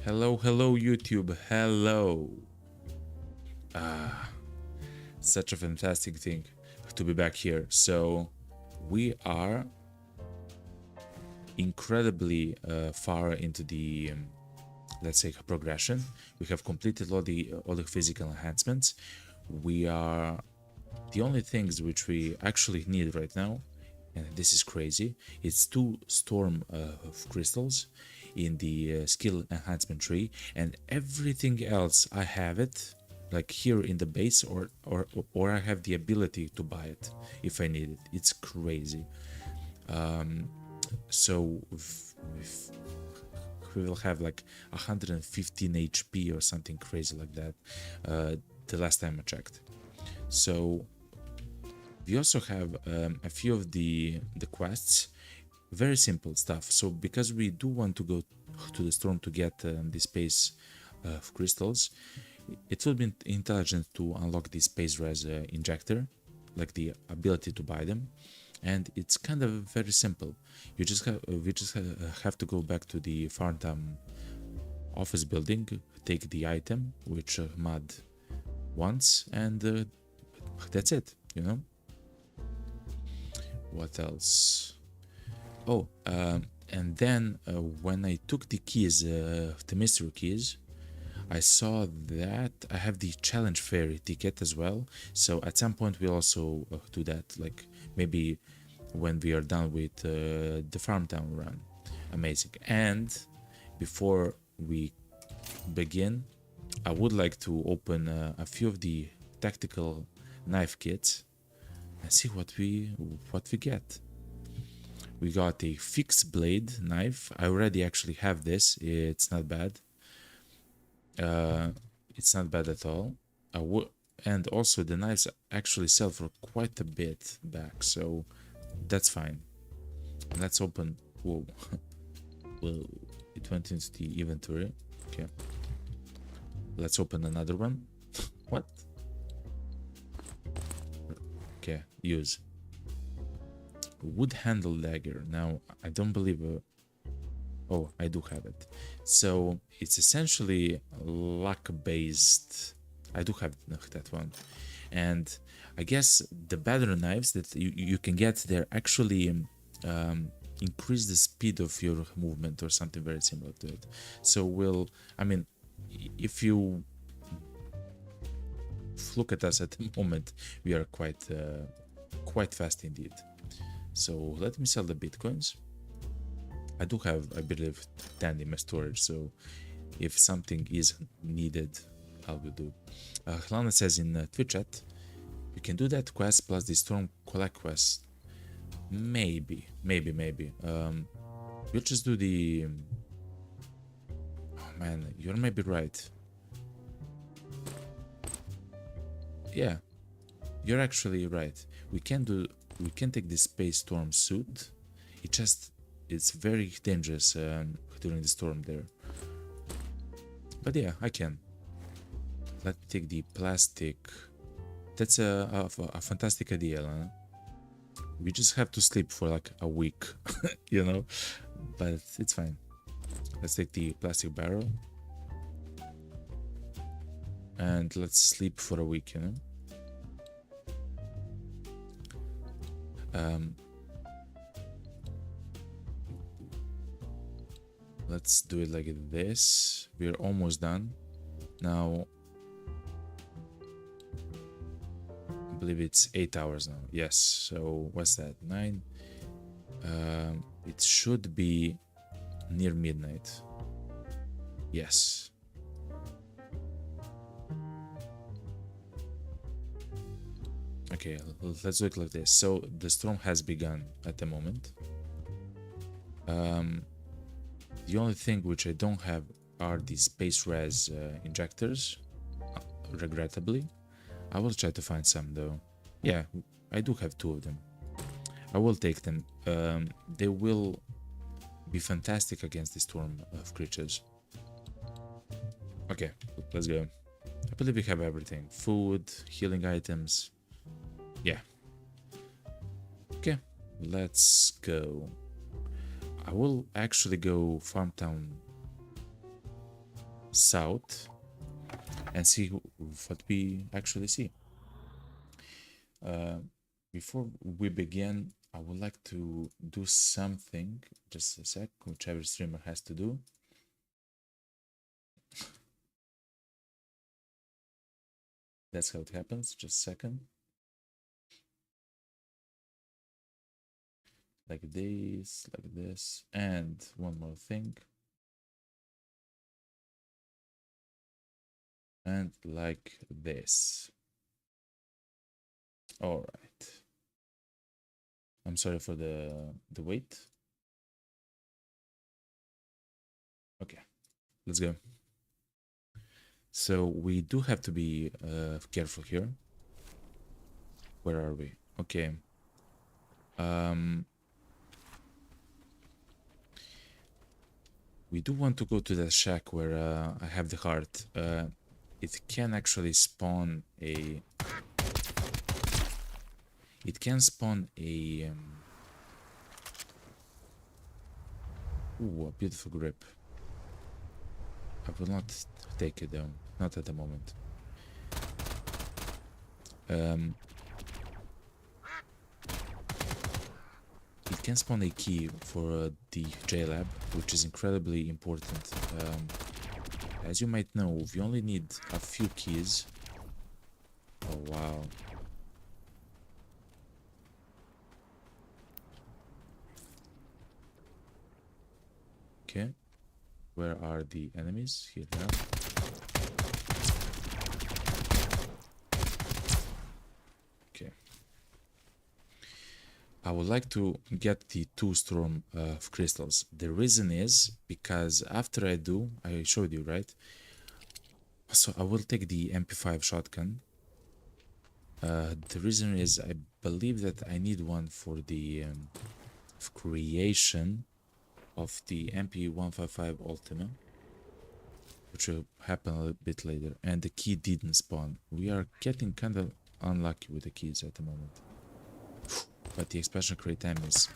Hello, hello, YouTube. Hello. Ah, such a fantastic thing to be back here. So, we are incredibly far into the, let's say, progression. We have completed all the physical enhancements. We are the only things which we actually need right now, and this is crazy. It's two storm of crystals in the skill enhancement tree, and everything else I have it like here in the base, or I have the ability to buy it if I need it. It's crazy. So if we will have like 115 HP or something crazy like that. The last time I checked. So we also have a few of the quests, very simple stuff. So because we do want to go to the storm to get the space of crystals, it would be intelligent to unlock the space res injector, like the ability to buy them. And it's kind of very simple. We just have to go back to the Farnham office building, take the item which Mad wants, and that's it. What else? Oh, and then when I took the keys, the mystery keys, I saw that I have the challenge fairy ticket as well. So at some point we'll also do that, like maybe when we are done with the farm town run. Amazing. And before we begin, I would like to open a few of the tactical knife kits and see what we get. We got a fixed blade knife. I already actually have this. It's not bad. It's not bad at all. And also the knives actually sell for quite a bit back, so that's fine. Let's open. Whoa. Well, it went into the inventory. Okay. Let's open another one. What? Okay, use. Wood handle dagger. Now, I don't believe. Oh, I do have it. So it's essentially luck based. I do have that one. And I guess the better knives that you can get, they're actually increase the speed of your movement or something very similar to it. So I mean, if you look at us at the moment, we are quite fast indeed. So let me sell the bitcoins. I do have, I believe, 10 in my storage, so if something is needed, I will do. Helena says in Twitch chat, you can do that quest plus the storm collect quest. Maybe. We'll just do the... Oh man, you're maybe right. Yeah, you're actually right. We can take the space storm suit. It's very dangerous during the storm there. But yeah, I can. Let me take the plastic. That's a fantastic idea, Lana. We just have to sleep for like a week, but it's fine. Let's take the plastic barrel and let's sleep for a week, Let's do it like this. We're almost done. Now, I believe it's 8 hours now. Yes, so what's that? 9? It should be near midnight. Yes. Okay, let's do it like this. So the storm has begun at the moment. The only thing which I don't have are the space res injectors, regrettably. I will try to find some though. Yeah, I do have 2 of them. I will take them. They will be fantastic against the storm of creatures. Okay, let's go. I believe we have everything. Food, healing items. Yeah. Okay, let's go. I will actually go farm town south and see what we actually see. Before we begin, I would like to do something, just a sec, whichever streamer has to do. That's how it happens, just a second. Like this, and one more thing. And like this. All right. I'm sorry for the wait. Okay, let's go. So we do have to be careful here. Where are we? Okay. We do want to go to that shack where I have the heart. It can actually spawn a... It can spawn a... Ooh, a beautiful grip. I will not take it though, not at the moment. It can spawn a key for the JLAB, which is incredibly important. As you might know, we only need a few keys. Oh wow. Okay, where are the enemies? Here they are. Okay. I would like to get the 2 storm of crystals. The reason is because after I do, I showed you, right? So I will take the MP5 shotgun. The reason is I believe that I need one for the creation of the MP155 Ultima, which will happen a little bit later, and the key didn't spawn. We are getting kind of unlucky with the keys at the moment, but the expansion crate time is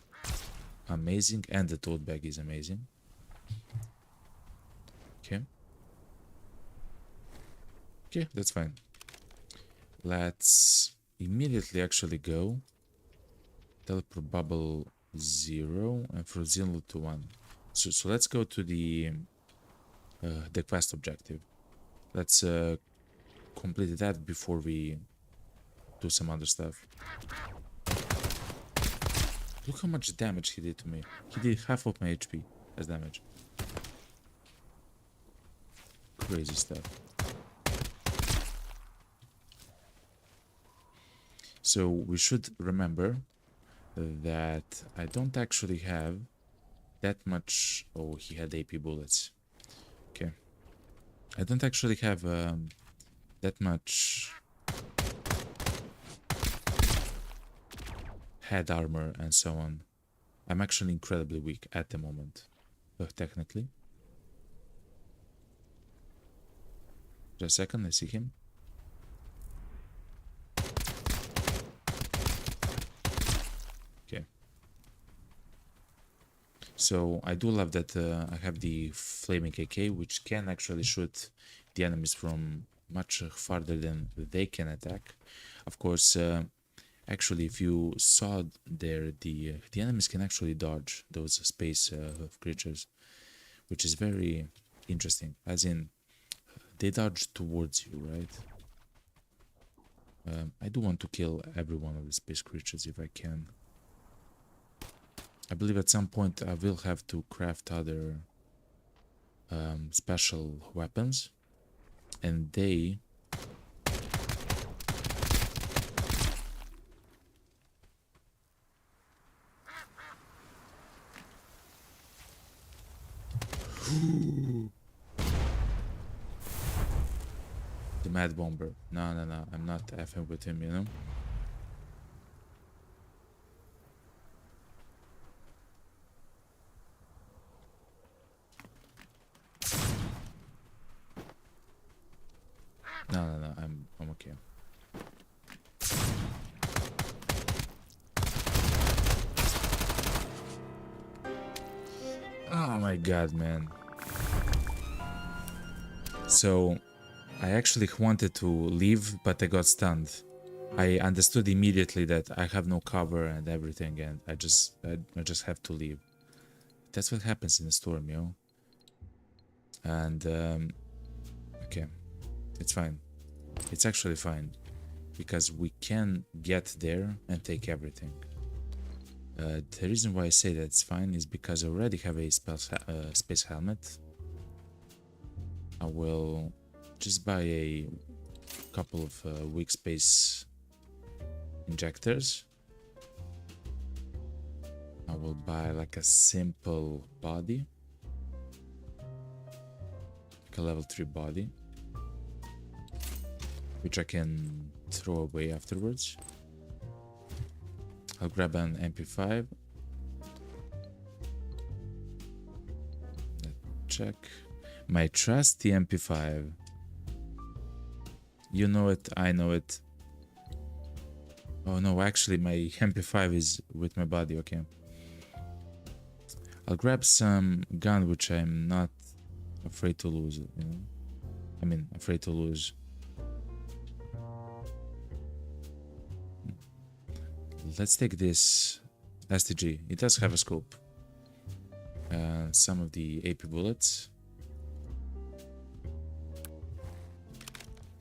amazing and the tote bag is amazing. Okay, that's fine. Let's immediately actually go teleport bubble 0 and from 0 to 1. So let's go to the quest objective. Let's complete that before we do some other stuff. Look how much damage he did to me. He did half of my HP as damage. Crazy stuff. So we should remember that I don't actually have that much... Oh, he had AP bullets. Okay. I don't actually have that much head armor and so on. I'm actually incredibly weak at the moment, technically. Just a second, I see him. Okay. So I do love that I have the FlamingAK, which can actually shoot the enemies from much farther than they can attack. Of course, actually, if you saw there, the enemies can actually dodge those space creatures, which is very interesting. As in, they dodge towards you, right? I do want to kill every one of the space creatures if I can. I believe at some point I will have to craft other special weapons, and they... The Mad Bomber. No, I'm not effing with him, you know? No, I'm okay. Oh my god, man. So I actually wanted to leave, but I got stunned. I understood immediately that I have no cover and everything, and I just have to leave. That's what happens in a storm, you know. And okay, it's fine. It's actually fine because we can get there and take everything. The reason why I say that it's fine is because I already have a space helmet. I will just buy a couple of weak space injectors. I will buy like a simple body, like a level 3 body, which I can throw away afterwards. I'll grab an MP5. Let's check. My trusty MP5. You know it, I know it. Oh no, actually my MP5 is with my body, okay. I'll grab some gun which I'm not afraid to lose, you know? I mean, afraid to lose. Let's take this STG. It does have a scope. Some of the AP bullets.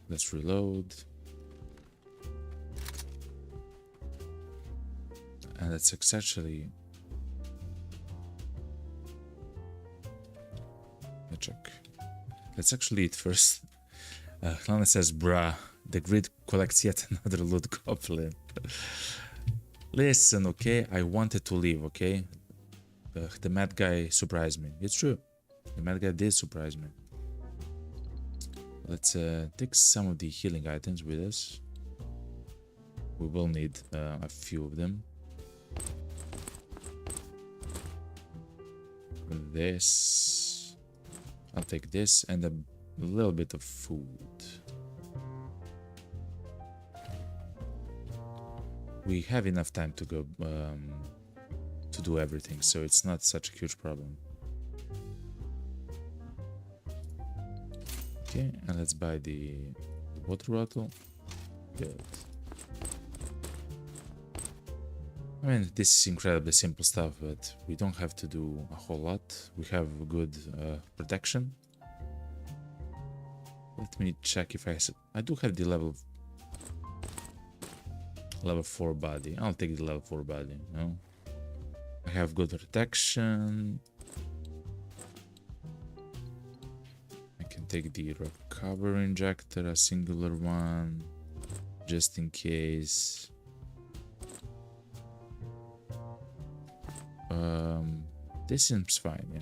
Let's reload. And that's actually... Let's check. Let's actually eat first. Lana says, bruh, the grid collects yet another loot goblin. Listen, okay, I wanted to leave, okay? The mad guy surprised me. It's true. The mad guy did surprise me. Let's take some of the healing items with us. We will need a few of them. This. I'll take this and a little bit of food. We have enough time to go to do everything, so it's not such a huge problem. Okay, and let's buy the water bottle. Good. I mean, this is incredibly simple stuff, but we don't have to do a whole lot. We have good protection. Let me check if I do have the level 4 body. I'll take the level 4 body, no? I have good protection. I can take the recover injector, a singular one, just in case. This seems fine, yeah.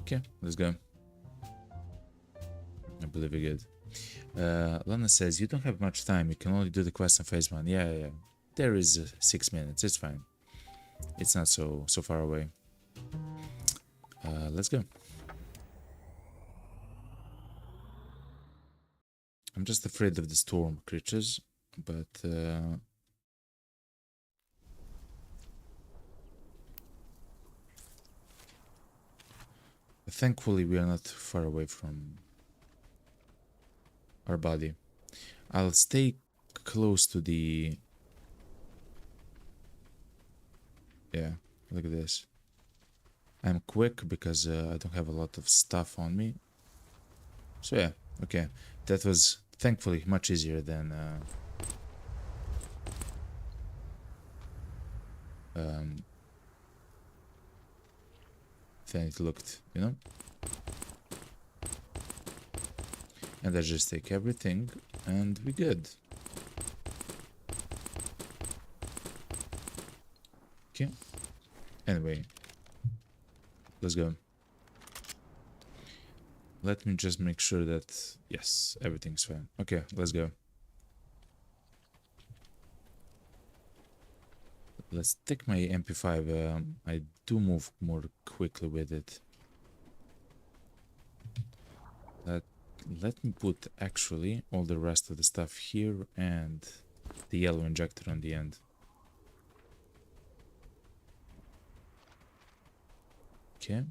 Okay, let's go. I believe we're good. Lana says, you don't have much time, you can only do the quest on phase 1. Yeah. There is 6 minutes, it's fine. It's not so far away. Let's go. I'm just afraid of the storm creatures, but thankfully we are not far away from our body. I'll stay close to the... Yeah, look at this. I'm quick because I don't have a lot of stuff on me. So yeah, okay. That was thankfully much easier than it looked, you know? And I just take everything and we good. Okay. Anyway, let's go. Let me just make sure that, yes, everything's fine. Okay, let's go. Let's take my MP5. I do move more quickly with it. Let me put actually all the rest of the stuff here and the yellow injector on the end. Okay.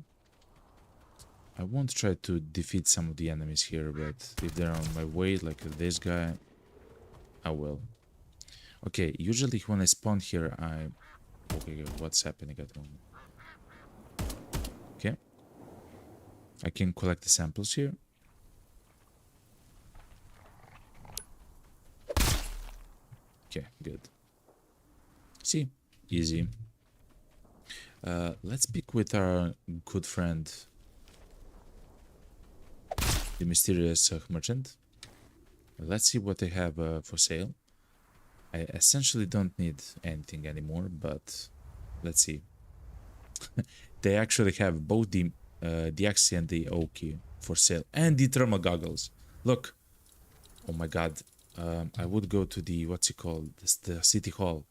I won't try to defeat some of the enemies here, but if they're on my way, like this guy, I will. Okay, usually when I spawn here, okay, what's happening at the moment? Okay. I can collect the samples here. Okay, good. See? Easy. Let's speak with our good friend, the mysterious merchant. Let's see what they have for sale. I essentially don't need anything anymore, but let's see. They actually have both the Axie and the Oki for sale, and the thermal goggles. Look. Oh my god. I would go to the, what's it called? The city hall.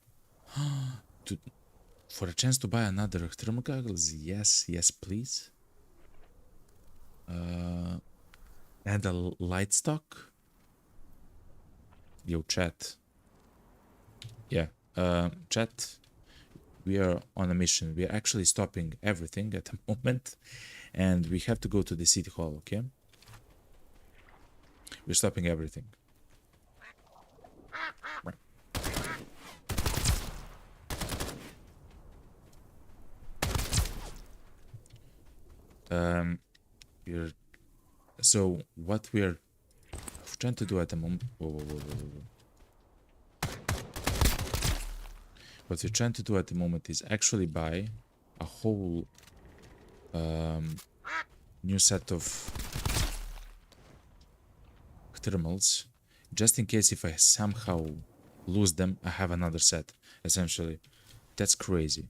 For a chance to buy another thermal goggles. Yes, yes, please. And a light stock. Yo, chat. Yeah, chat. We are on a mission. We are actually stopping everything at the moment, and we have to go to the city hall. Okay. We're stopping everything. We're so what we're trying to do at the moment. What we're trying to do at the moment is actually buy a whole new set of thermals, just in case if I somehow lose them, I have another set. Essentially, that's crazy.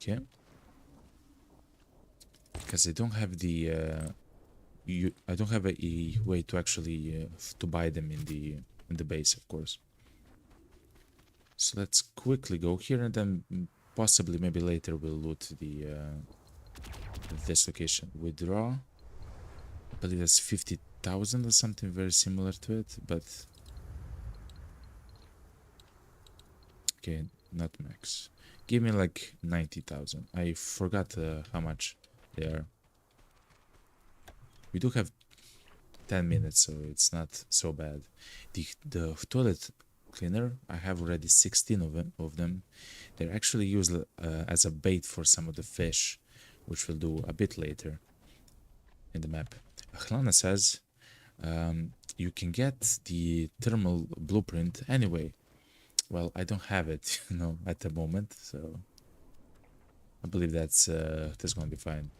Okay, because I don't have the I don't have a way to actually to buy them in the base, of course. So let's quickly go here, and then possibly maybe later we'll loot the this location. Withdraw. I believe that's 50,000 or something very similar to it, but okay, not max. Give me like 90,000. I forgot how much they are. We do have 10 minutes, so it's not so bad. The toilet cleaner, I have already 16 of them. They're actually used as a bait for some of the fish, which we'll do a bit later in the map. Akhlana says you can get the thermal blueprint anyway. Well, I don't have it, you know, at the moment, so I believe that's gonna be fine.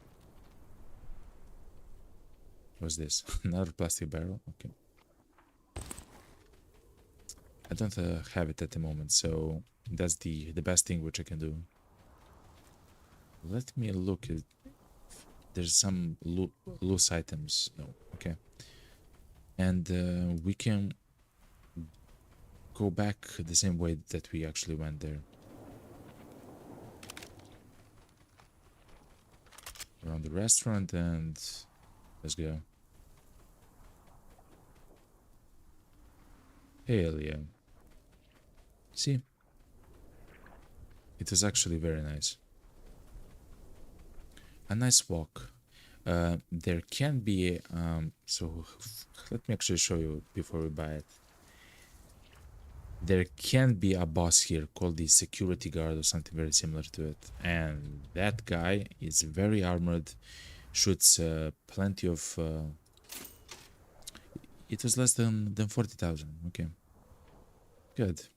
What's this? Another plastic barrel? Okay. I don't have it at the moment, so that's the best thing which I can do. Let me look at... There's some loose items. No, okay. And we can go back the same way that we actually went there. Around the restaurant, and let's go. Hell yeah. See? It was actually very nice. A nice walk. There can be... so let me actually show you before we buy it. There can be a boss here called the security guard or something very similar to it. And that guy is very armored, shoots plenty of... it was less than 40,000. Okay. Good.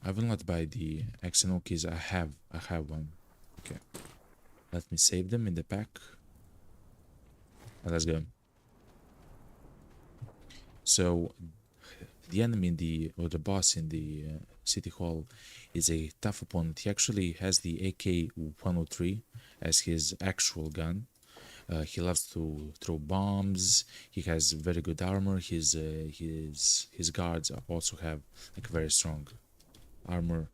I will not buy the XNO keys. I have one. Okay. Let me save them in the pack. And let's go. So the enemy in the, or the boss in the city hall is a tough opponent. He actually has the AK-103 as his actual gun. He loves to throw bombs. He has very good armor. His guards also have like very strong armor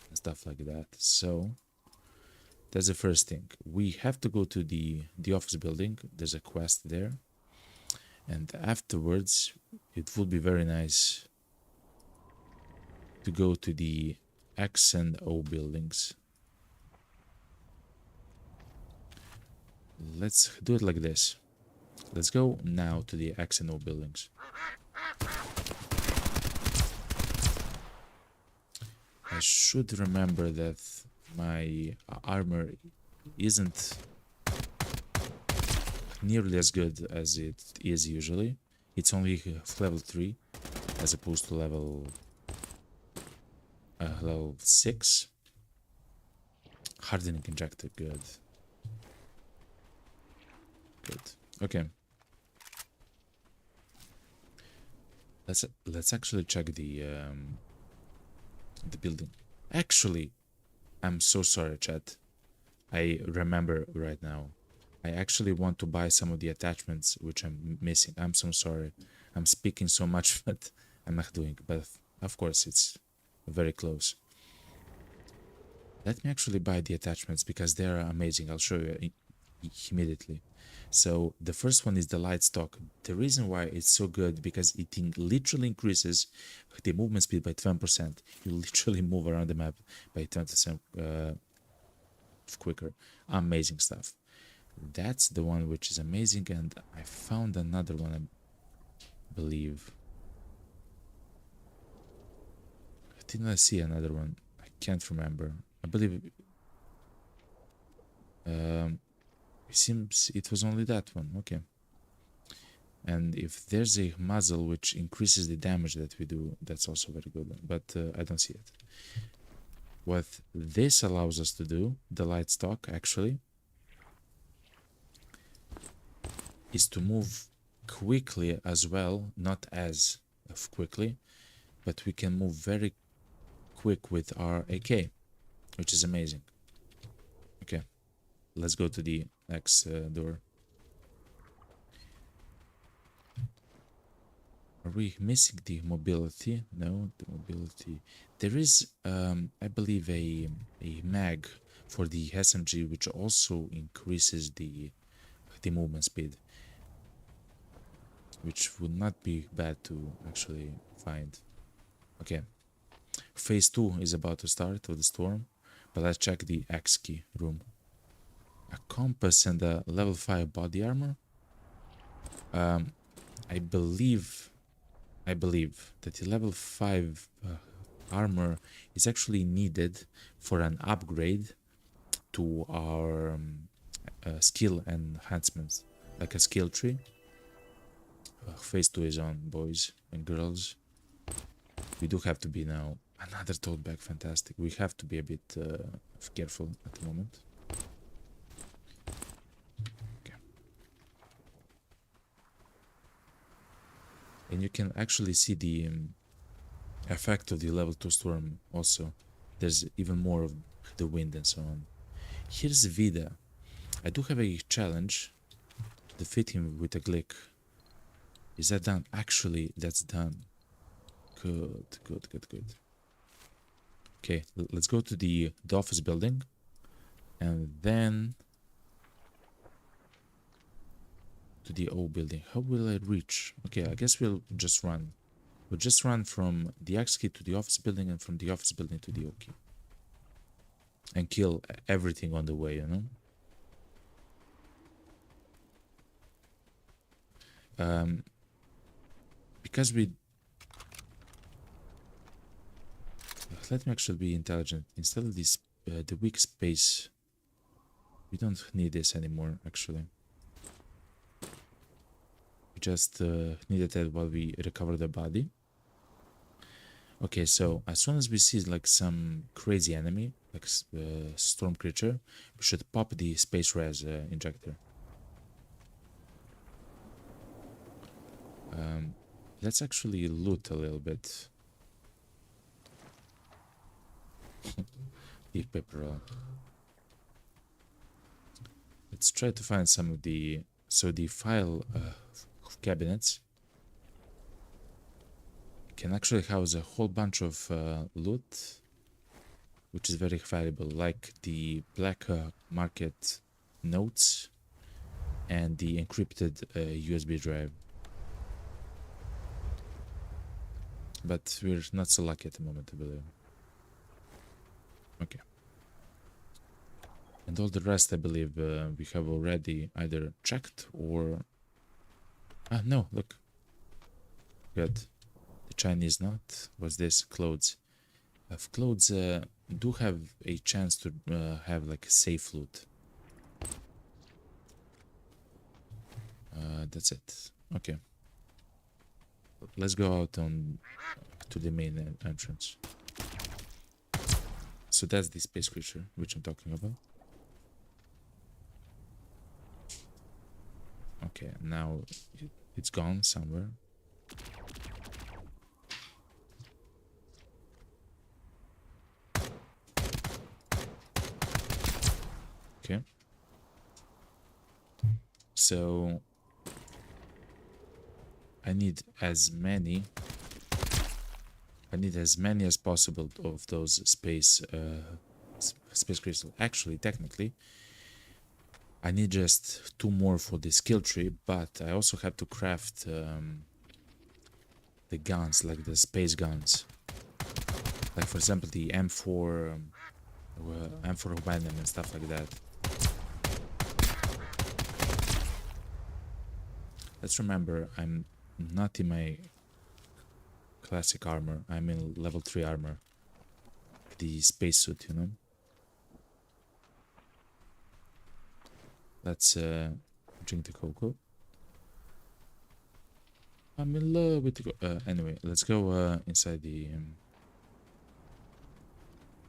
and stuff like that. So that's the first thing. We have to go to the office building. There's a quest there, and afterwards it would be very nice to go to the X and O buildings. Let's do it like this. Let's go now to the X and O buildings. I should remember that my armor isn't nearly as good as it is usually. It's only level 3 as opposed to level 6. Hardening injector, good. Good. Okay. Let's actually check the building. Actually, I'm so sorry, chat. I remember right now. I actually want to buy some of the attachments which I'm missing. I'm so sorry. I'm speaking so much, but I'm not doing. But of course, it's very close. Let me actually buy the attachments because they are amazing. I'll show you immediately. So the first one is the light stock. The reason why it's so good because it literally increases the movement speed by 20%. You literally move around the map by 20% quicker. Amazing stuff. That's the one which is amazing, and I found another one, I believe. Didn't I see another one? I can't remember. I believe it seems it was only that one. Okay. And if there's a muzzle which increases the damage that we do, that's also very good, but I don't see it. What this allows us to do, the light stock actually, is to move quickly as well, not as quickly, but we can move very quick with our AK, which is amazing. Okay, let's go to the X door. Are we missing the mobility? No, the mobility. There is, I believe, a mag for the SMG, which also increases the movement speed, which would not be bad to actually find. Okay, phase 2 is about to start of the storm, but let's check the X key room. A compass and a level 5 body armor. I believe that the level 5 armor is actually needed for an upgrade to our skill enhancements, like a skill tree. Phase 2 is on, boys and girls. We do have to be now. Another tote bag, fantastic. We have to be a bit careful at the moment. Okay. And you can actually see the effect of the level 2 storm also. There's even more of the wind and so on. Here's Vida. I do have a challenge. Defeat him with a glick. Is that done? Actually, that's done. Good, good, good, good. Okay, let's go to the office building. And then to the O building. How will I reach? Okay, I guess we'll just run. We'll just run from the X key to the office building and from the office building to the O key. And kill everything on the way, you know? Because we... Let me actually be intelligent. Instead of this, the weak space, we don't need this anymore, actually. We just needed that while we recover the body. Okay, so as soon as we see like some crazy enemy, like storm creature, we should pop the space res injector. Let's actually loot a little bit. Leave paper roll. Let's try to find some of the... So the file cabinets can actually house a whole bunch of loot, which is very valuable, like the black market notes and the encrypted USB drive. but we're not so lucky at the moment, I believe. Okay. And all the rest, I believe, we have already either checked or... Ah, no, look. Good. The Chinese not. What's this? Clothes. Clothes do have a chance to have like a safe loot. That's it. Okay. Let's go out on to the main entrance. So that's the space creature which I'm talking about. Okay, now it's gone somewhere. Okay. So I need as many as possible of those space crystals. Actually, technically, I need just 2 more for the skill tree, but I also have to craft the guns, like the space guns. Like for example, the M4 Venom and stuff like that. Let's remember, I'm not in my classic armor. I'm in level 3 armor. The spacesuit, you know. Let's drink the cocoa. I'm in love with the anyway, let's go inside the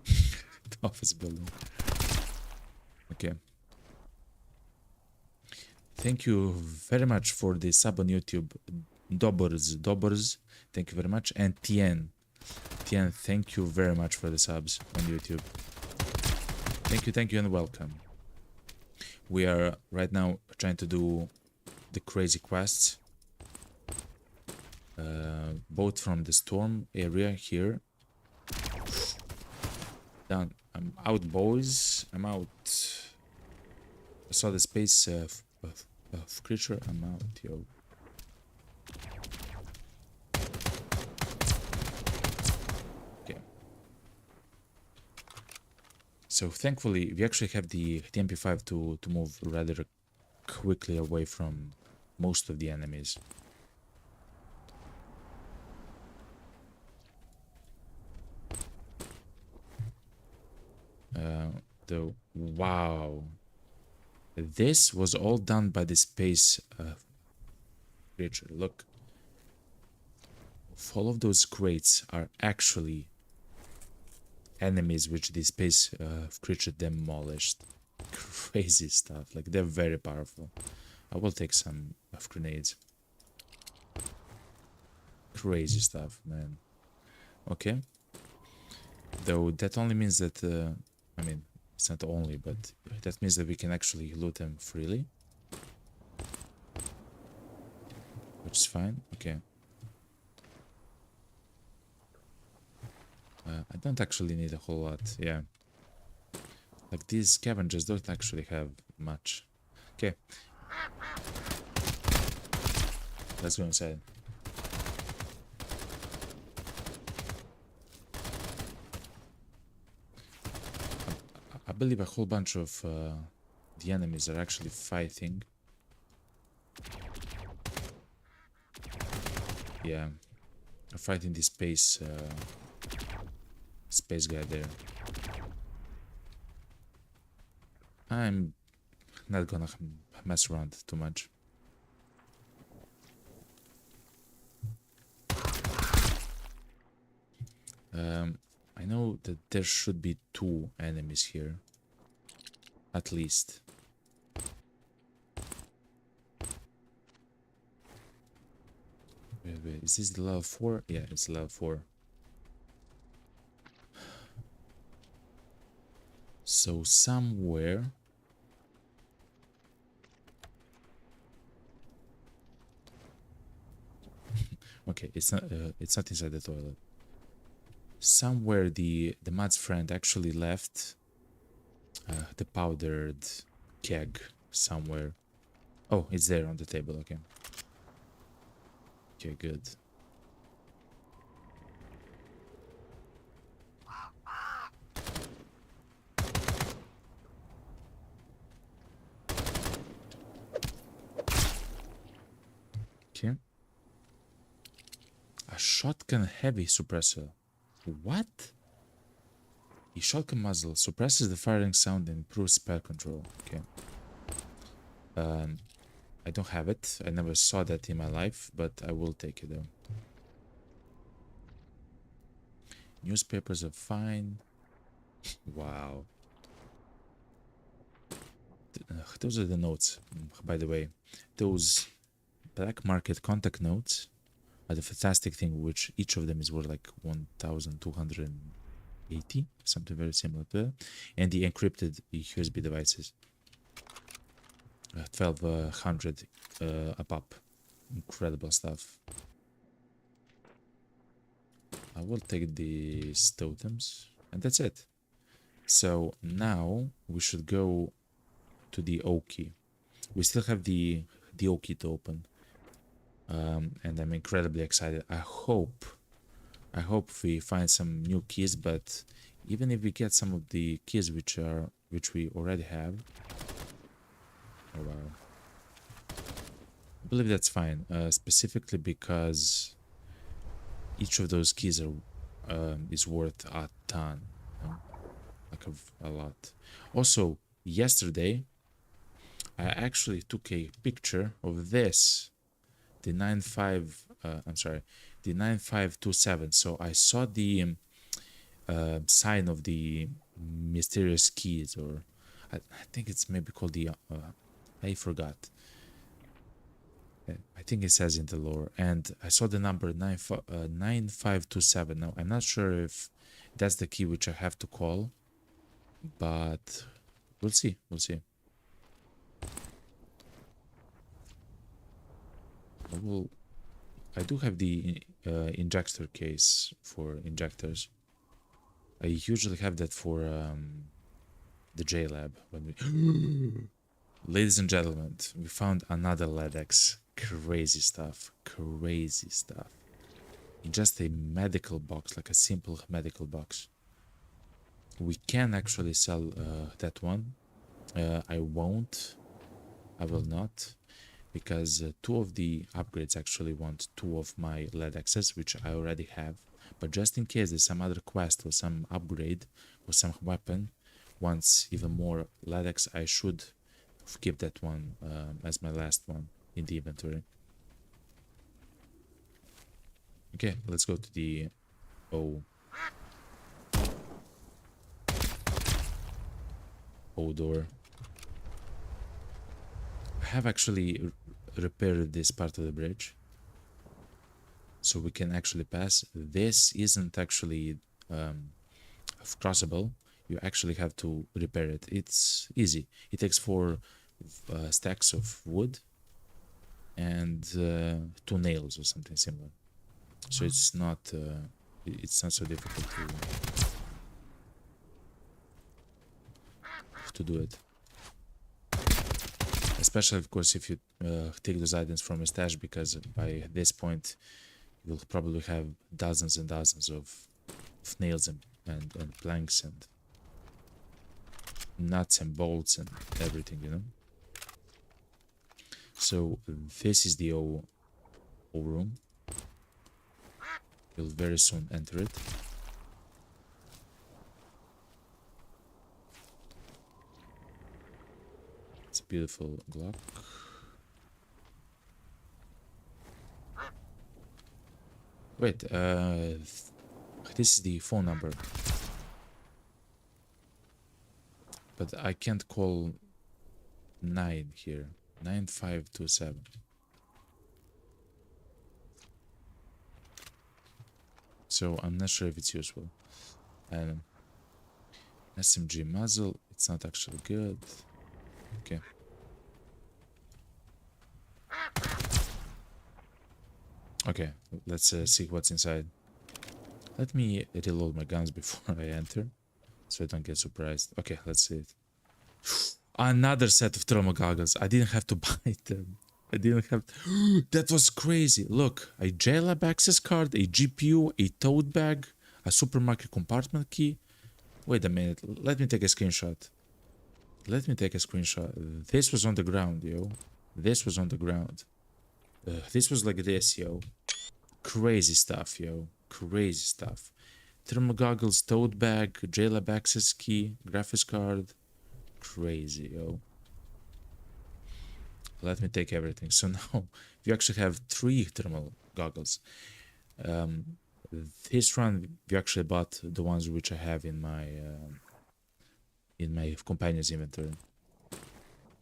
the office building. Okay. Thank you very much for the sub on YouTube. Dobbers, thank you very much. And Tien, thank you very much for the subs on YouTube. Thank you and welcome. We are right now trying to do the crazy quests. Both from the storm area here. Done. I'm out, boys. I'm out. I saw the space creature. I'm out, yo. Okay. So thankfully, we actually have the MP5 to move rather quickly away from most of the enemies. Wow, this was all done by the space creature. Look, all of those crates are actually enemies which the space creature demolished. Crazy stuff. Like, they're very powerful. I will take some of grenades. Crazy stuff, man. Okay. Though that only means that I mean, it's not only, but that means that we can actually loot them freely. Which is fine, okay. I don't actually need a whole lot, yeah. Like, these scavengers don't actually have much. Okay. Let's go inside. I believe a whole bunch of the enemies are actually fighting. Yeah, are fighting the space guy there. I'm not gonna mess around too much. I know that there should be 2 enemies here, at least. Wait, is this the level 4? Yeah, it's level 4. So somewhere... Okay, it's not inside the toilet. Somewhere the Mad's friend actually left the powdered keg somewhere. Oh, it's there on the table, okay. Okay, good. Okay. A shotgun heavy suppressor. What? A shotgun muzzle suppresses the firing sound and improves spell control. Okay. I don't have it. I never saw that in my life, but I will take it though. Newspapers are fine. Wow. Those are the notes, by the way. Those black market contact notes are the fantastic thing, which each of them is worth like 1,280, something very similar to that. And the encrypted USB devices, 1,200 a pop. Incredible stuff. I will take these totems, and that's it. So now we should go to the O key. We still have the O key to open, and I'm incredibly excited. I hope we find some new keys, but even if we get some of the keys which we already have, oh wow, I believe that's fine. Specifically because each of those keys are is worth a ton, you know? Like a lot. Also, yesterday I actually took a picture of this, the 9527. So I saw the sign of the mysterious keys, or I think it's maybe called the I forgot. I think it says in the lore, and I saw the number 9527. Now I'm not sure if that's the key which I have to call, but we'll see. I do have the injector case for injectors. I usually have that for the JLAB. When we ladies and gentlemen, we found another LEDX. Crazy stuff. In just a medical box, like a simple medical box. We can actually sell that one. I will not, because two of the upgrades actually want two of my LEDXs, which I already have. But just in case there's some other quest or some upgrade or some weapon wants even more LEDX, I should keep that one as my last one in the inventory. Okay, let's go to the O door. I have actually repaired this part of the bridge, so we can actually pass. This isn't actually crossable. You actually have to repair it. It's easy. It takes 4 stacks of wood and 2 nails or something similar. So it's not so difficult to do it. Especially, of course, if you take those items from a stash, because by this point you'll probably have dozens and dozens of nails and planks and nuts and bolts and everything, you know. So this is the O room. You'll very soon enter it. It's a beautiful Glock. Wait, this is the phone number. But I can't call 9 here. 9527. So I'm not sure if it's useful. SMG muzzle, it's not actually good. Okay. Okay, let's see what's inside. Let me reload my guns before I enter, so I don't get surprised. Okay, let's see it. Another set of thermal goggles. I didn't have to buy them. I didn't have to... That was crazy. Look, a JLAB access card, a GPU, a tote bag, a supermarket compartment key. Wait a minute. Let me take a screenshot. This was on the ground, yo. This was on the ground. This was like this, yo. Crazy stuff, yo. Crazy stuff. Thermal goggles, tote bag, JLAB access key, graphics card. Crazy, yo. Let me take everything. So now we actually have 3 thermal goggles. This run we actually bought the ones which I have in my companion's inventory.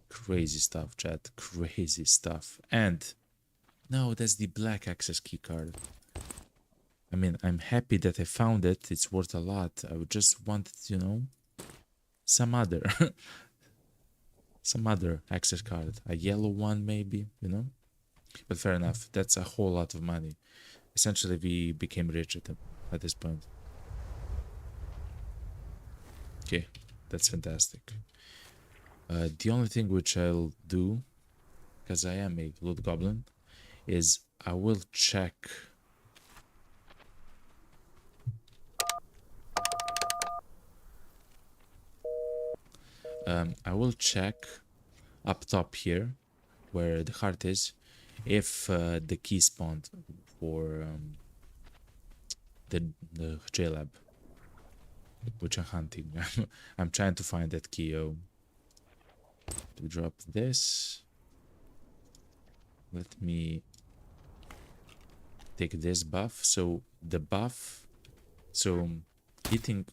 Crazy stuff, chat. Crazy stuff. And no, that's the black access key card. I mean, I'm happy that I found it. It's worth a lot. I would just want, you know, some other some other access card. A yellow one maybe, you know? But fair enough. That's a whole lot of money. Essentially, we became rich at this point. Okay, that's fantastic. The only thing which I'll do, because I am a loot goblin, is I will check. I will check up top here, where the heart is, if the key spawned for the JLAB, which I'm hunting. I'm trying to find that key. To drop this, let me take this buff. So the buff, so eating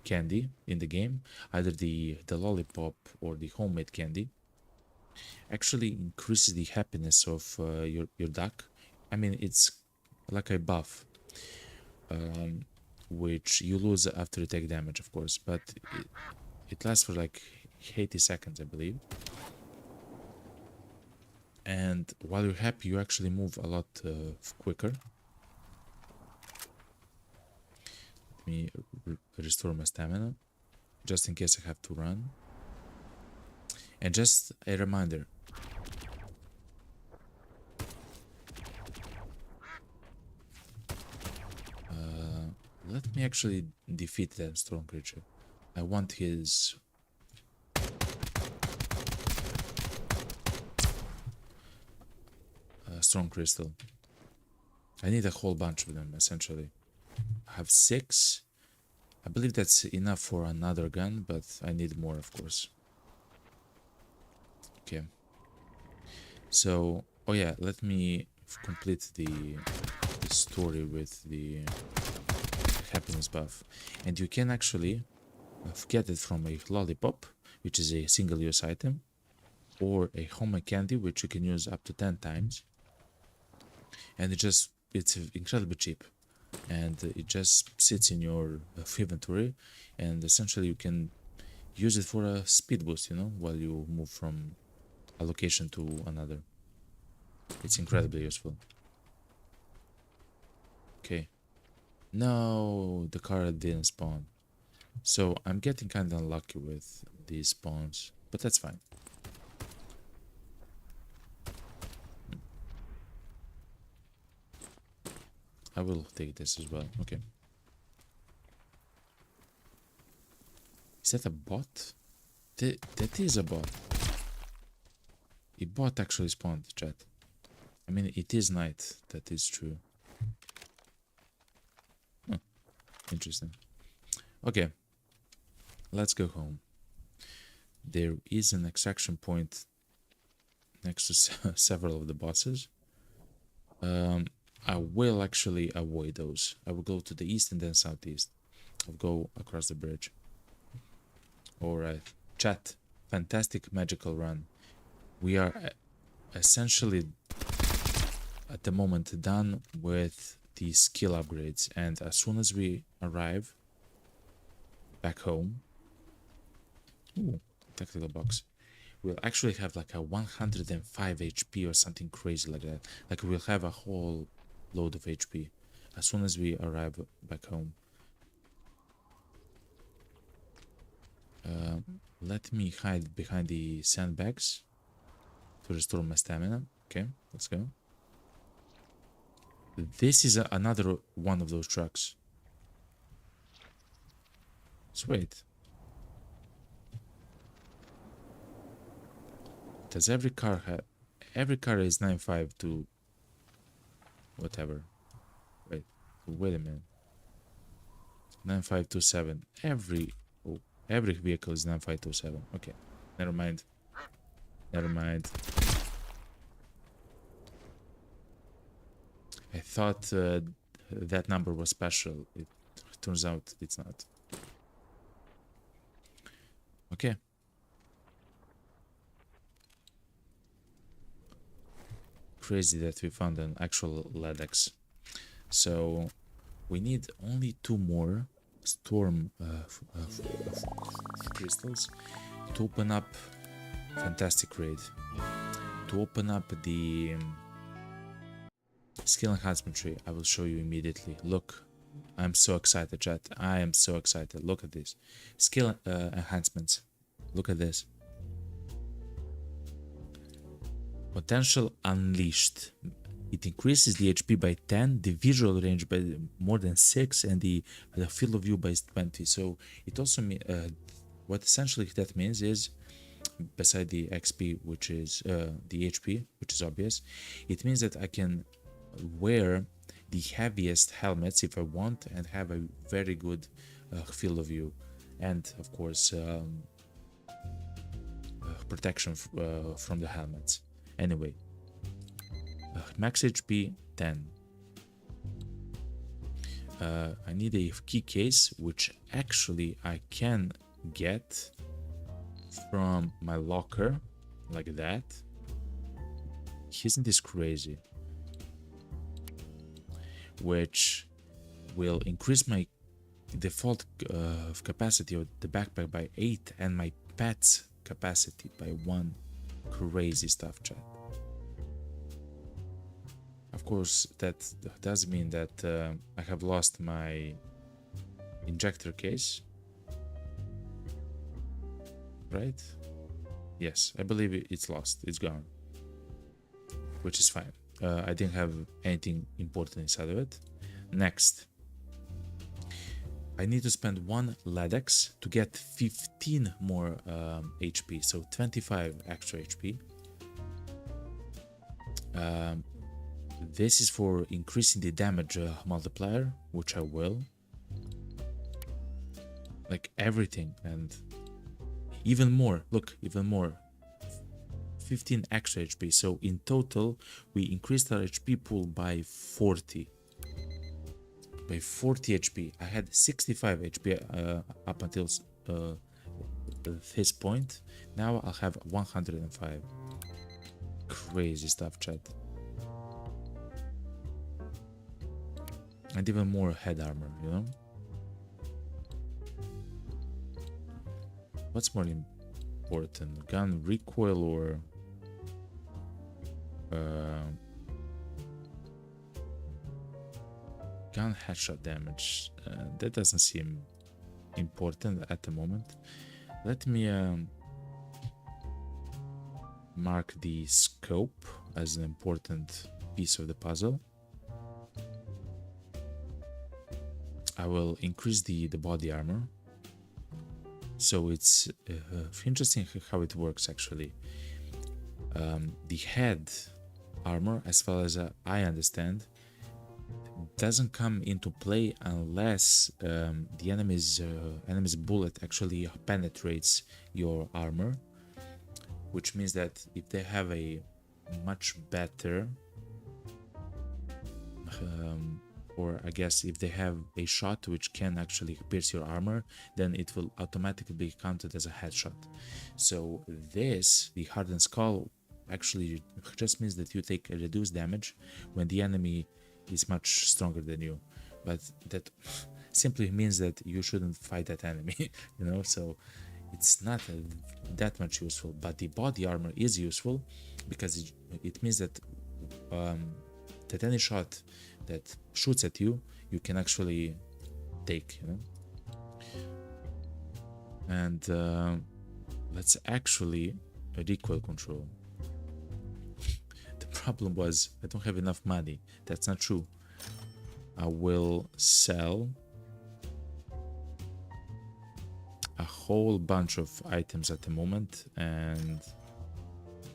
candy in the game, either the lollipop or the homemade candy, actually increases the happiness of your duck. I mean, it's like a buff, which you lose after you take damage, of course, but it lasts for like 80 seconds, I believe. And while you're happy, you actually move a lot quicker. Let me restore my stamina, just in case I have to run. And just a reminder, let me actually defeat that strong creature. I want his strong crystal. I need a whole bunch of them, essentially. I have 6. I believe that's enough for another gun, but I need more, of course. Okay. So, oh yeah, let me complete the story with the happiness buff. And you can actually get it from a lollipop, which is a single-use item, or a homemade candy, which you can use up to 10 times. And it's incredibly cheap. And it just sits in your inventory, and essentially you can use it for a speed boost, you know, while you move from a location to another. It's incredibly useful. Okay. No, the card didn't spawn. So I'm getting kind of unlucky with these spawns, but that's fine. I will take this as well. Okay. Is that a bot? That is a bot. A bot actually spawned, chat. I mean, it is night. That is true. Oh, interesting. Okay. Let's go home. There is an extraction point next to several of the bosses. I will actually avoid those. I will go to the east and then southeast. I'll go across the bridge. Alright. Chat. Fantastic magical run. We are essentially at the moment done with the skill upgrades, and as soon as we arrive back home, ooh, tactical box, we'll actually have like a 105 HP or something crazy like that. Like we'll have a whole load of HP as soon as we arrive back home. Let me hide behind the sandbags to restore my stamina. Okay, let's go. This is another one of those trucks. Sweet. Does every car have... every car is 9.5 to whatever. Wait a minute. 9527. Every vehicle is 9527. Okay, never mind. Never mind. I thought that number was special. It turns out it's not. Okay. Crazy that we found an actual LEDX. So we need only 2 more storm crystals to open up fantastic raid, to open up the skill enhancement tree. I will show you immediately. Look, I'm so excited, chat. I am so excited. Look at this skill enhancements. Look at this. Potential unleashed. It increases the HP by 10, the visual range by more than 6, and the field of view by 20. So it also what essentially that means is, beside the XP, which is the HP, which is obvious, it means that I can wear the heaviest helmets if I want and have a very good field of view, and of course protection from the helmets. Anyway, max HP 10. I need a key case, which actually I can get from my locker, like that. Isn't this crazy? Which will increase my default capacity of the backpack by 8 and my pet's capacity by 1. Crazy stuff, chat. Of course, that does mean that I have lost my injector case, right? Yes, I believe it's lost. It's gone, which is fine. I didn't have anything important inside of it. Next, I need to spend 1 LEDX to get 15 more HP, so 25 extra HP. This is for increasing the damage multiplier, which I will. Like everything, and even more. Look, even more. 15 extra HP. So in total, we increased our HP pool by 40. By 40 HP. I had 65 HP up until this point. Now I'll have 105. Crazy stuff, chat. And even more head armor, you know? What's more important? Gun recoil or gun headshot damage? That doesn't seem important at the moment. Let me mark the scope as an important piece of the puzzle. I will increase the body armor. So it's interesting how it works actually. The head armor, as far as I understand, doesn't come into play unless the enemy's bullet actually penetrates your armor, which means that if they have a much better or I guess if they have a shot which can actually pierce your armor, then it will automatically be counted as a headshot. So this, the hardened skull, actually just means that you take a reduced damage when the enemy is much stronger than you, but that simply means that you shouldn't fight that enemy, you know, so it's not that much useful. But the body armor is useful because it means that that any shot that shoots at you, you can actually take, you know. And let's actually recoil control. The problem was I don't have enough money. That's not true. I will sell a whole bunch of items at the moment, and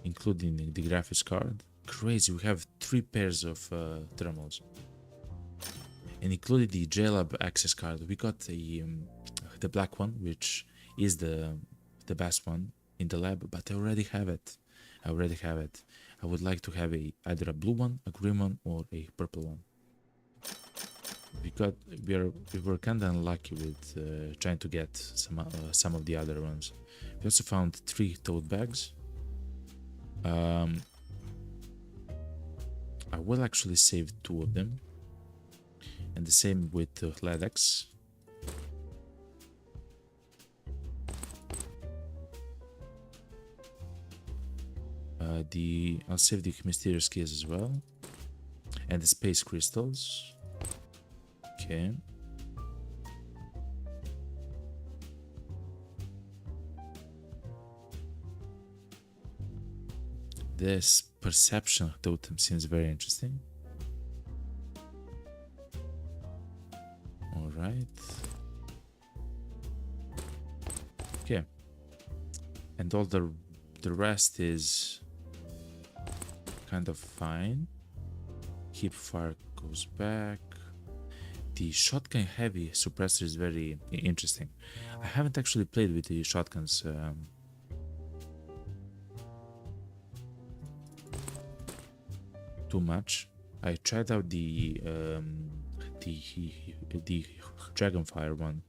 including the graphics card. Crazy, we have 3 pairs of thermals. And including the JLAB access card, we got the black one, which is the best one in the lab, but I already have it. I would like to have either a blue one, a green one, or a purple one. We were kind of unlucky with trying to get some of the other ones. We also found 3 tote bags. I will actually save 2 of them, and the same with LEDX. I'll save the mysterious keys as well, and the space crystals. Okay. This perception totem seems very interesting. All right. Okay. And all the rest is kind of fine. Keep fire goes back. The shotgun heavy suppressor is very interesting. I haven't actually played with the shotguns. Too much. I tried out the Dragonfire one,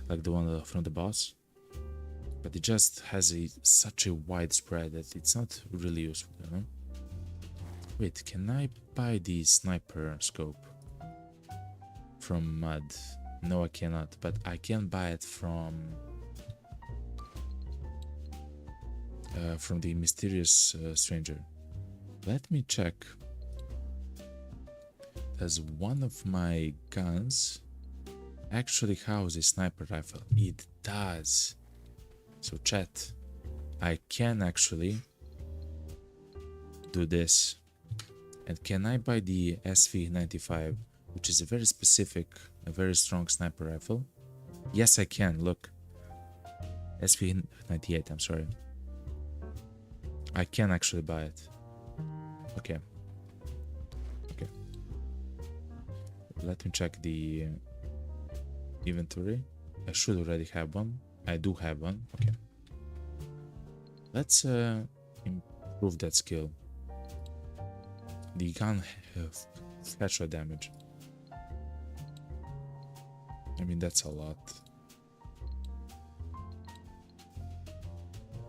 like the one from the boss, but it just has such a wide spread that it's not really useful, you know? Wait, can I buy the sniper scope from Mud? No, I cannot, but I can buy it from the mysterious stranger. Let me check. Does one of my guns actually house a sniper rifle? It does. So chat, I can actually do this. And can I buy the SV95, which is a very specific, a very strong sniper rifle? Yes, I can. Look, SV98, I'm sorry. I can actually buy it. Okay. Okay. Let me check the inventory. I should already have one. I do have one. Okay. Let's improve that skill. The gun headshot damage. I mean, that's a lot.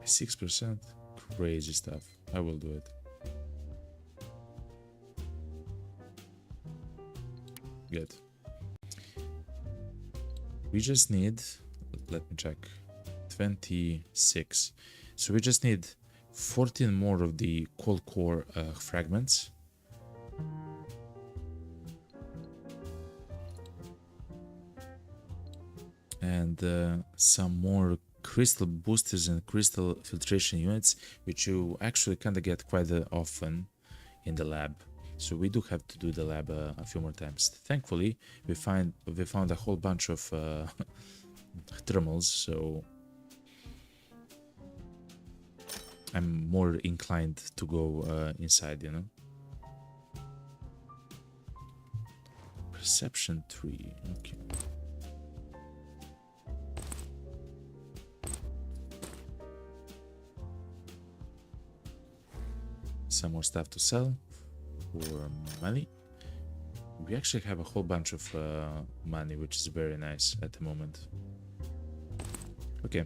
6%. Crazy stuff. I will do it. Good. We just need, let me check, 26. So we just need 14 more of the cold core fragments. And some more crystal boosters and crystal filtration units, which you actually kind of get quite often in the lab. So we do have to do the lab a few more times. Thankfully, we found a whole bunch of thermals, so I'm more inclined to go inside, you know. Perception 3, okay. Some more stuff to sell for money. We actually have a whole bunch of money, which is very nice at the moment. Okay.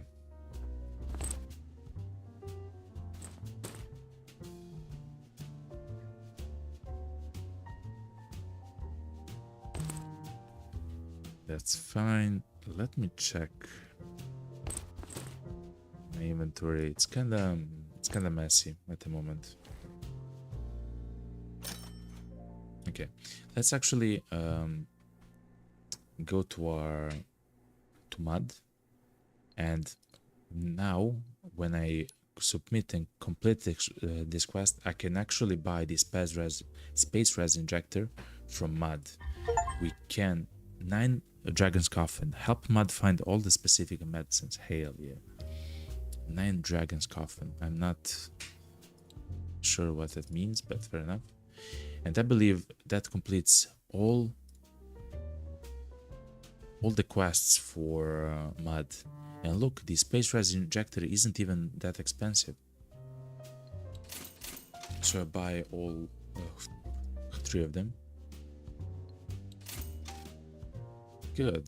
That's fine. Let me check my inventory. It's kinda messy at the moment. Okay, let's actually go to Mud, and now when I submit and complete this quest, I can actually buy the space res injector from Mud. We can 9 Dragon's Coffin, help Mud find all the specific medicines. Hell yeah. 9 Dragon's Coffin. I'm not sure what that means, but fair enough. And I believe that completes all the quests for mud. And look, the space rise injector isn't even that expensive. So I buy all 3 of them. Good.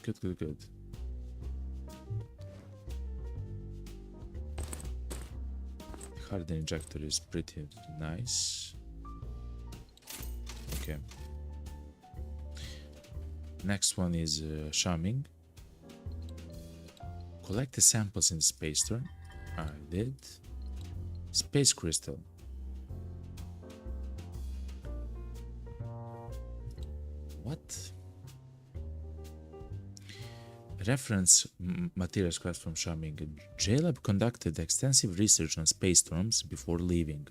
Good. The hardened injector is pretty nice. Okay. Next one is shamming. Collect the samples in the space turn. I did. Space crystal. What? Reference materials quest from shamming. JLAB conducted extensive research on space storms before leaving.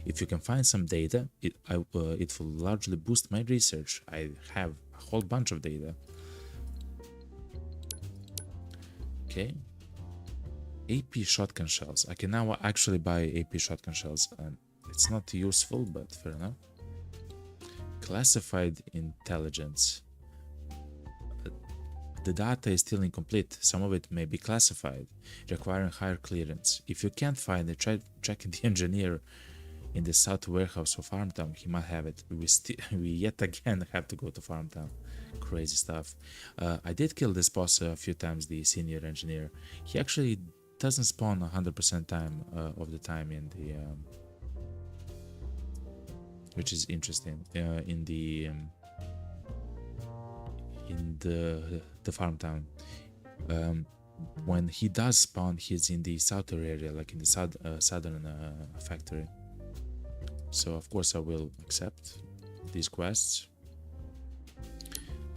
If you can find some data, it will largely boost my research. I have a whole bunch of data. Okay. AP shotgun shells. I can now actually buy AP shotgun shells. It's not useful, but fair enough. Classified intelligence. The data is still incomplete. Some of it may be classified, requiring higher clearance. If you can't find it, try checking the engineer in the south warehouse of Farmtown. He might have it. We yet again have to go to Farmtown. Crazy stuff. I did kill this boss a few times, the senior engineer. He actually doesn't spawn 100% time of the time in the which is interesting in the farm town. When he does spawn, he's in the southern area, like in the southern factory. So of course I will accept these quests.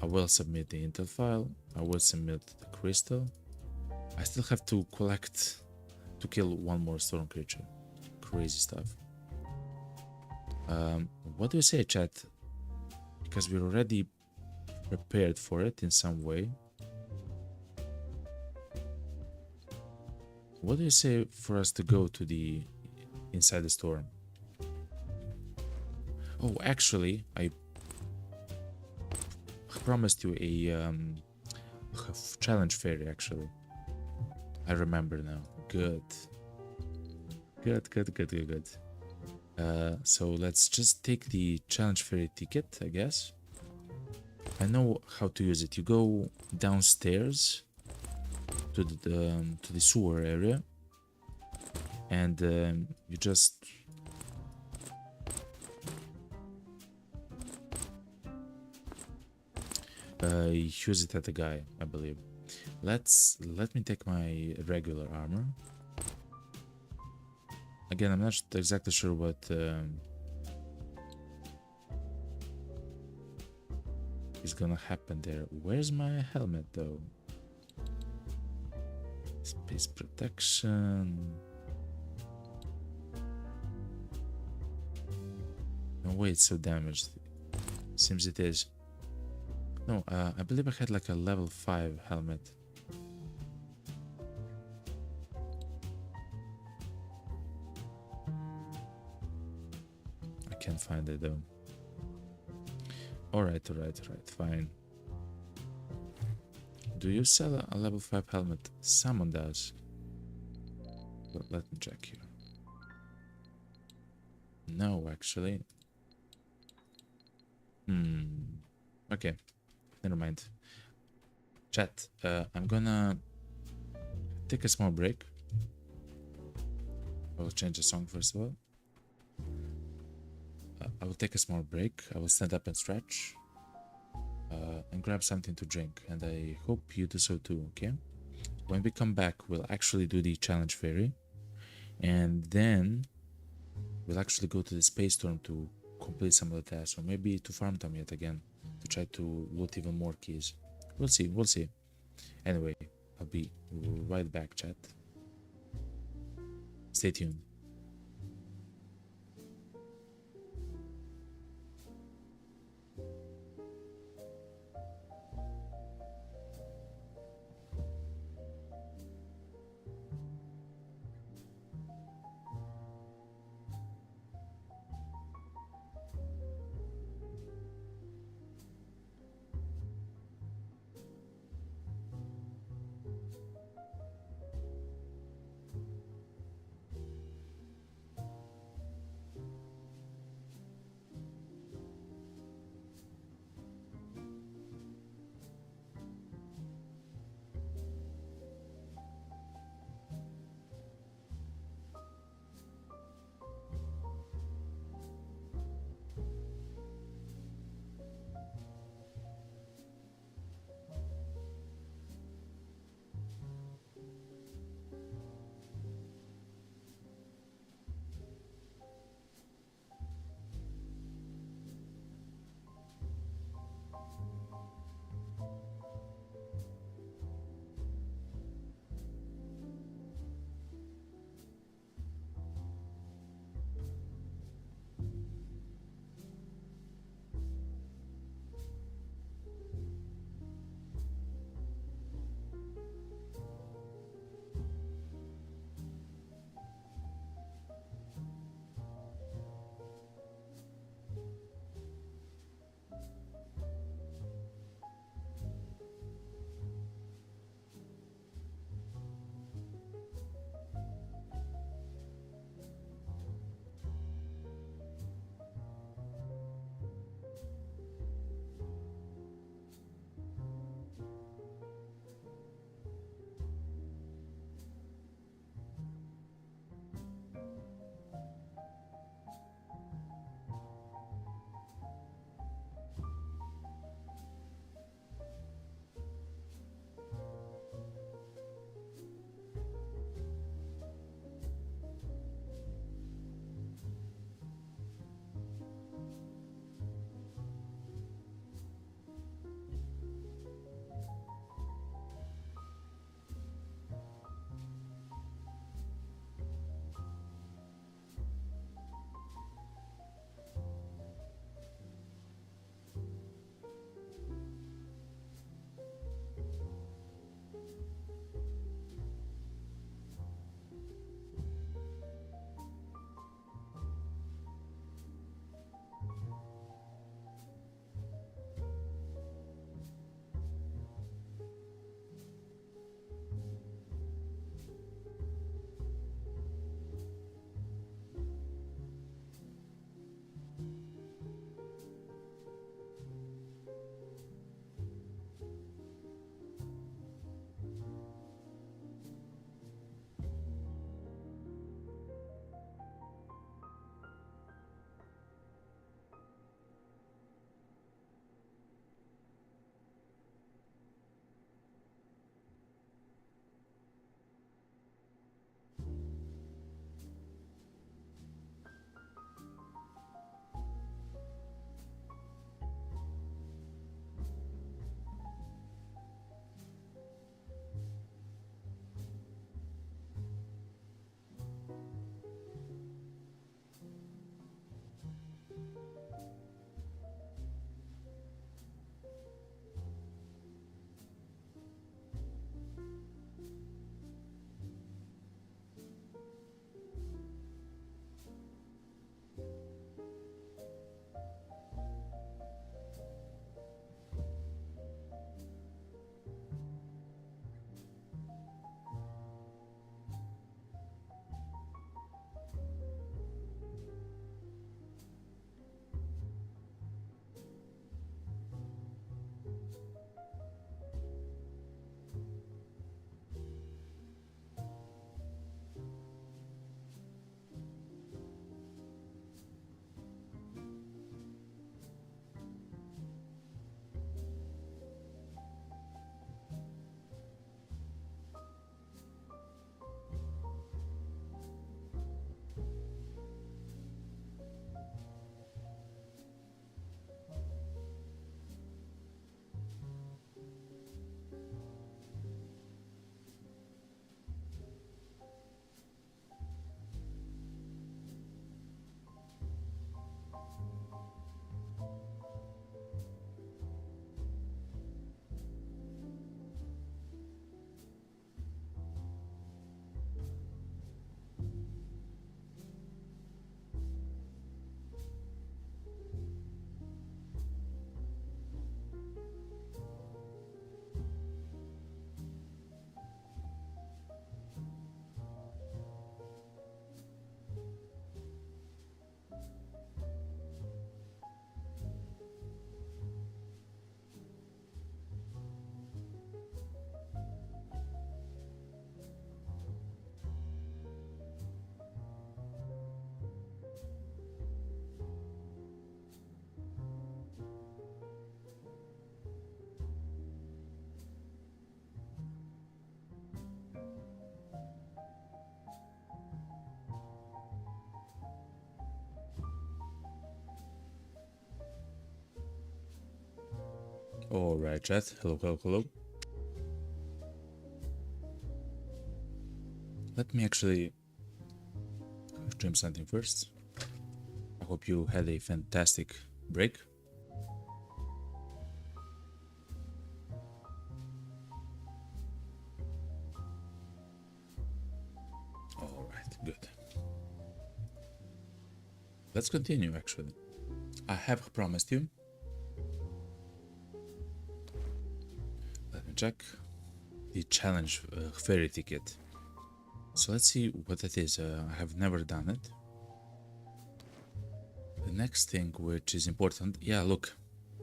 I will submit the intel file. I will submit the crystal. I still have to kill one more storm creature. Crazy stuff. What do you say, chat? Because we're already prepared for it in some way. What do you say for us to go to the inside the storm? Oh, actually, I promised you a challenge fairy. Actually, I remember now. Good. So let's just take the challenge fairy ticket, I guess. I know how to use it. You go downstairs to the sewer area, and you just use it at the guy, I believe. Let me take my regular armor. Again, I'm not exactly sure what is gonna happen there. Where's my helmet though? Space protection. No way it's so damaged. Seems it is. No, I believe I had like a level 5 helmet. I can't find it though. Alright, fine. Do you sell a level 5 helmet? Someone does. But let me check here. No, actually. Okay. Never mind. Chat, I'm gonna take a small break. I will change the song first of all. I will take a small break. I will stand up and stretch and grab something to drink, and I hope you do so too, okay? When we come back, we'll actually do the challenge fairy, and then we'll actually go to the space storm to complete some of the tasks, or maybe to farm them yet again to try to loot even more keys. We'll see. Anyway, I'll be right back, chat. Stay tuned. Alright, chat. Hello, hello, hello. Let me actually stream something first. I hope you had a fantastic break. Alright, good. Let's continue actually. I have promised you. Let me check the challenge ferry ticket. So let's see what that is. I have never done it. The next thing which is important, yeah, look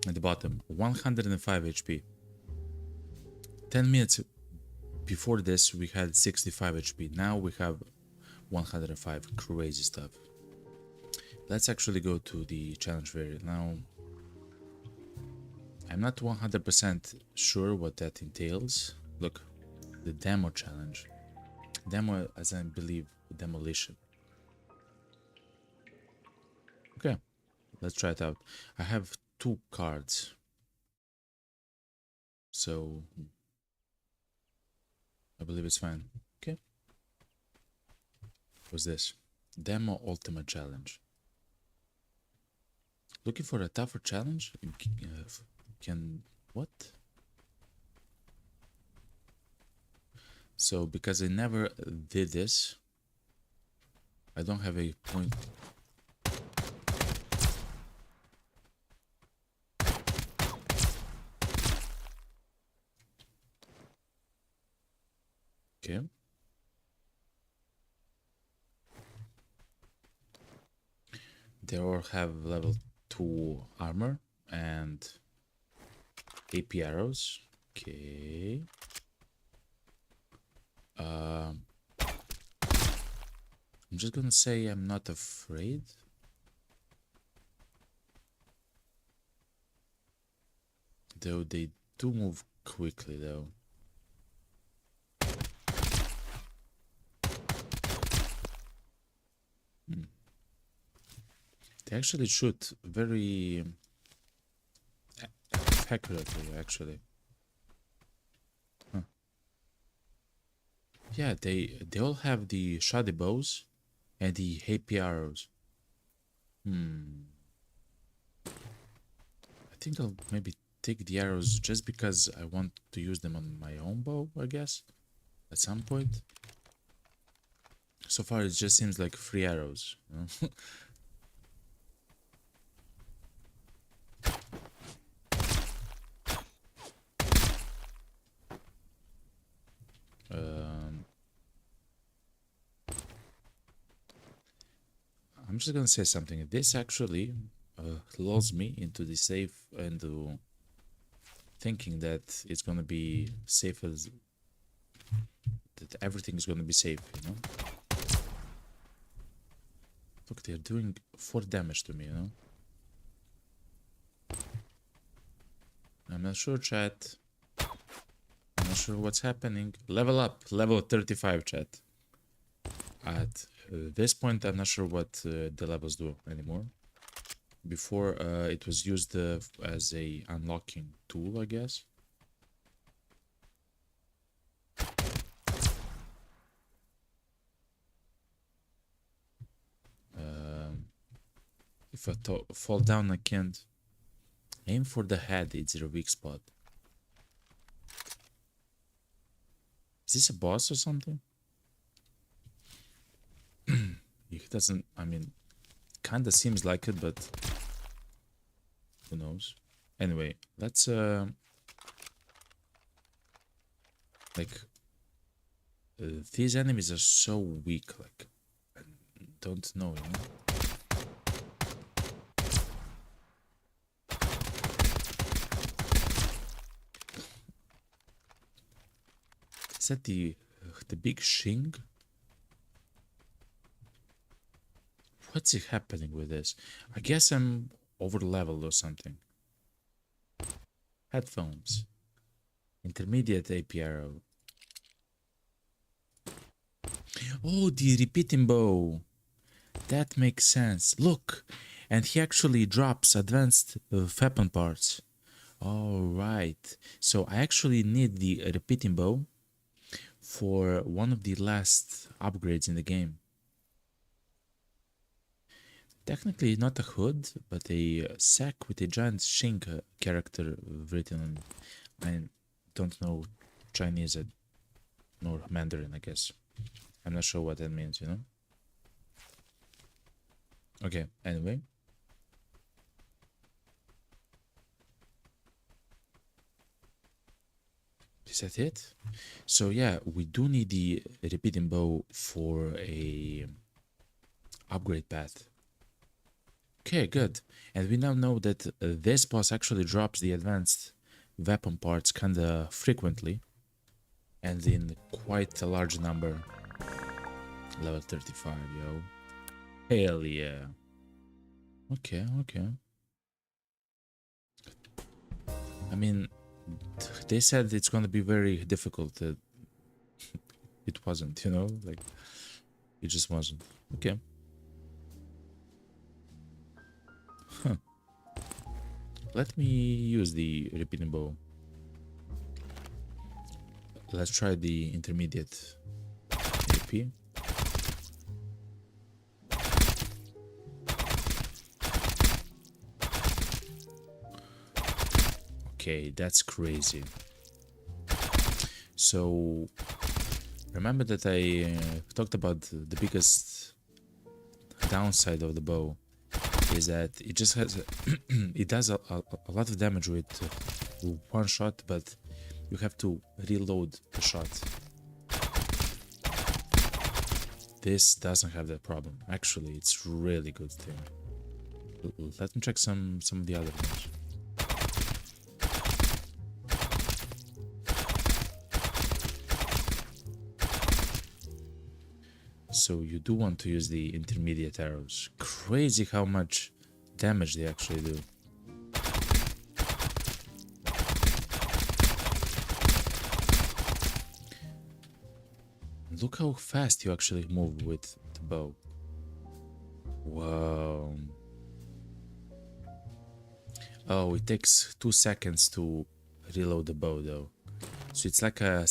at the bottom, 105 HP. 10 minutes before this we had 65 HP. Now we have 105. Crazy stuff. Let's actually go to the challenge variant now. I'm not 100% sure what that entails. Look, the demo challenge. Demo, as I believe, demolition. Okay, let's try it out. I have 2 cards. So, I believe it's fine. Okay. What's this? Demo Ultimate Challenge. Looking for a tougher challenge? Can what? So because I never did this, I don't have a point. Okay. They all have level 2 armor and AP arrows. Okay. I'm just gonna say I'm not afraid. Though they do move quickly though. They actually shoot very accurately, actually. Huh. Yeah, they all have the shoddy bows and the AP arrows. I think I'll maybe take the arrows just because I want to use them on my own bow, I guess, at some point. So far, it just seems like free arrows, you know? I'm just gonna say something. This actually lulls me into the safe and thinking that it's gonna be safe as that everything is gonna be safe, you know. Look, they're doing 4 damage to me, you know. I'm not sure, chat. I'm not sure what's happening. Level up, level 35, chat. At this point, I'm not sure what the levels do anymore. Before, it was used as a unlocking tool, I guess. If I fall down, I can't. Aim for the head, it's their weak spot. Is this a boss or something? It doesn't, I mean, kinda seems like it, but who knows? Anyway, let's these enemies are so weak, like I don't know, you know. Is that the big Shing? What's happening with this? I guess I'm over leveled or something. Headphones. Intermediate AP arrow. Oh, the repeating bow. That makes sense. Look, and he actually drops advanced weapon parts. All right. right. So I actually need the repeating bow for one of the last upgrades in the game. Technically not a hood, but a sack with a giant shink character written on it. I don't know Chinese nor Mandarin, I guess. I'm not sure what that means, you know? Okay, anyway. Is that it? So yeah, we do need the repeating bow for a upgrade path. Okay, good. And we now know that this boss actually drops the advanced weapon parts kinda frequently and in quite a large number. Level 35, yo. Hell yeah. Okay, okay. I mean, they said it's gonna be very difficult. It wasn't, you know? Like, it just wasn't. Okay. Huh. Let me use the repeating bow. Let's try the intermediate AP. Okay, that's crazy. So, remember that I talked about the biggest downside of the bow is that it just has it does a lot of damage with one shot, but you have to reload the shot. This doesn't have that problem. Actually, it's really good thing. Let me check some of the other ones. So you do want to use the intermediate arrows. Crazy how much damage they actually do. Look how fast you actually move with the bow. Whoa. Oh, it takes 2 seconds to reload the bow though. So it's like a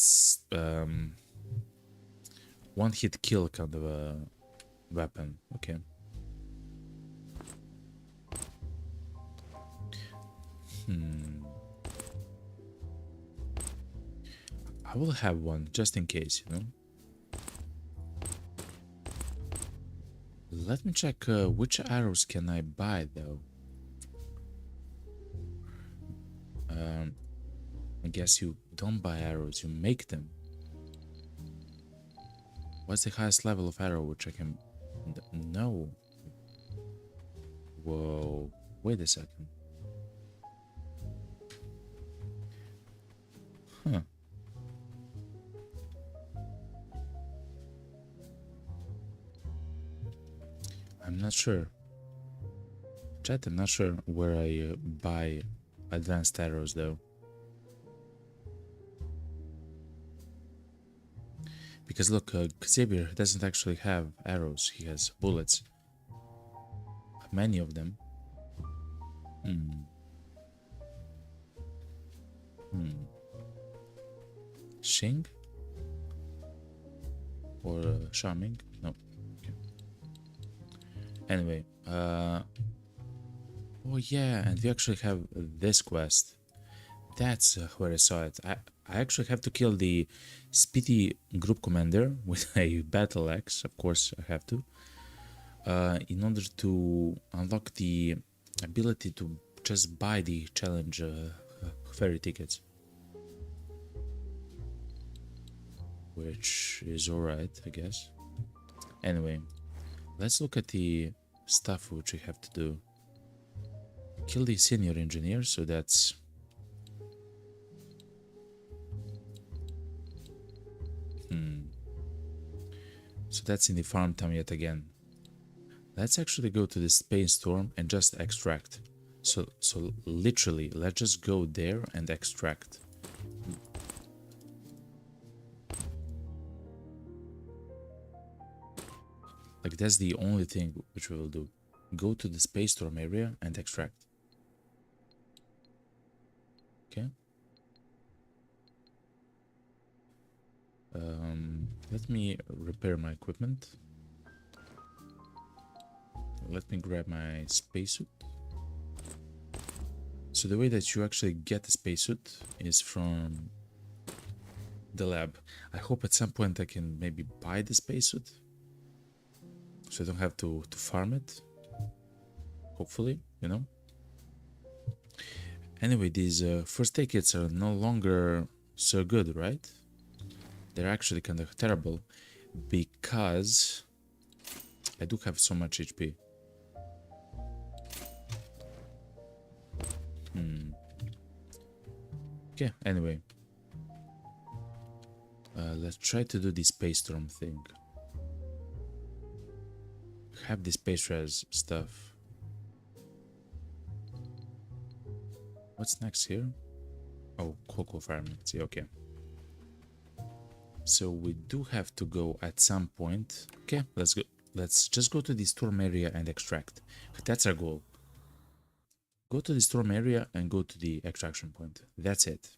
one-hit kill kind of a weapon. Okay. I will have one just in case, you know. Let me check which arrows can I buy though. I guess you don't buy arrows, you make them. What's the highest level of arrow which I can... No. Whoa. Wait a second. Huh. I'm not sure. Chat, I'm not sure where I buy advanced arrows though. Because look, Xavier doesn't actually have arrows, he has bullets. Many of them. Shing? Or Charming? No. Okay. Anyway, oh yeah, and we actually have this quest. That's where I saw it. I actually have to kill the Speedy group commander with a battle axe, of course I have to, in order to unlock the ability to just buy the challenge ferry tickets. Which is alright, I guess. Anyway, let's look at the stuff which we have to do. Kill the senior engineer, so that's... So that's in the farm town yet again. Let's actually go to the space storm and just extract. So literally, let's just go there and extract. Like that's the only thing which we will do. Go to the space storm area and extract. Okay. Let me repair my equipment. Let me grab my spacesuit. So the way that you actually get the spacesuit is from the lab. I hope at some point I can maybe buy the spacesuit, so I don't have to farm it. Hopefully, you know. Anyway, these first aid kits are no longer so good, right? They're actually kind of terrible because I do have so much HP. Okay, anyway. Let's try to do this space storm thing. Have this space res stuff. What's next here? Oh, cocoa farming. See, okay. So we do have to go at some point. Okay, let's go. Let's just go to the storm area and extract. That's our goal. Go to the storm area and go to the extraction point. That's it.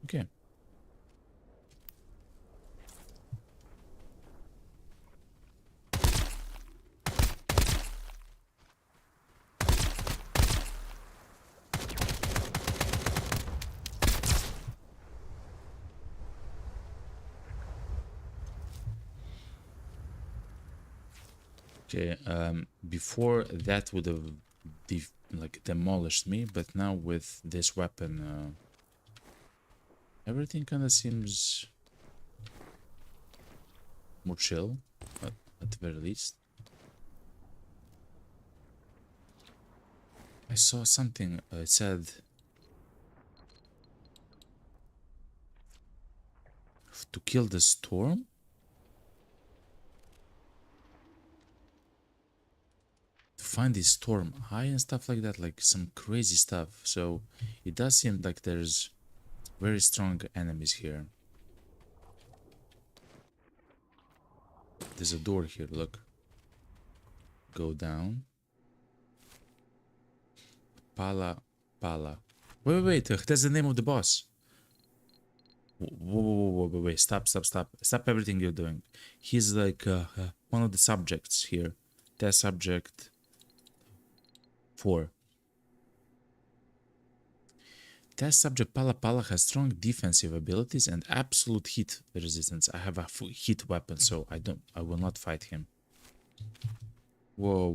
Okay. Okay, before that would have demolished me, but now with this weapon, everything kind of seems more chill, at the very least. I saw something, it said to kill the storm? Find this storm eye and stuff like that, like some crazy stuff. So it does seem like there's very strong enemies here. There's a door here, look. Go down. Pala. Wait, that's the name of the boss. Wait, stop everything you're doing. He's like one of the subjects here. Test subject 4. Test subject Pala has strong defensive abilities and absolute heat resistance. I have a heat weapon, so I will not fight him. Whoa.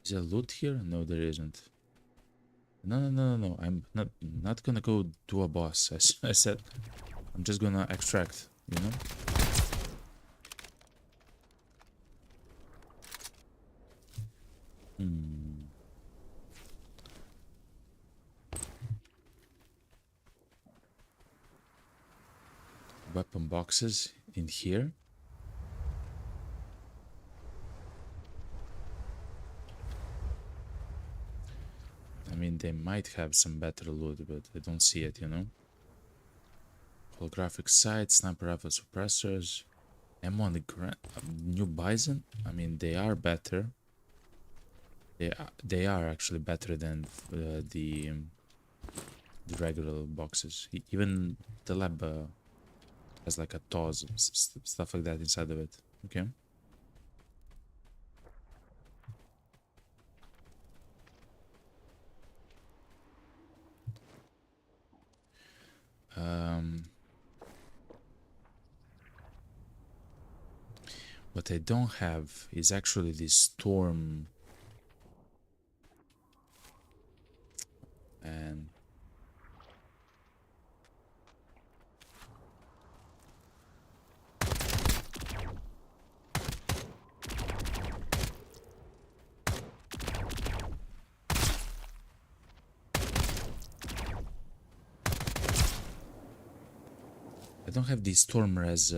Is there loot here? No, there isn't. No. I'm not gonna go do a boss. I said I'm just gonna extract, you know? Weapon boxes in here. I mean, they might have some better loot, but I don't see it, you know? Holographic sights, sniper rifle suppressors, M1 new Bison. I mean, they are better. They are actually better than the regular boxes. Even the lab has like a TOS, stuff like that inside of it. Okay. What I don't have is actually this storm and I don't have the storm res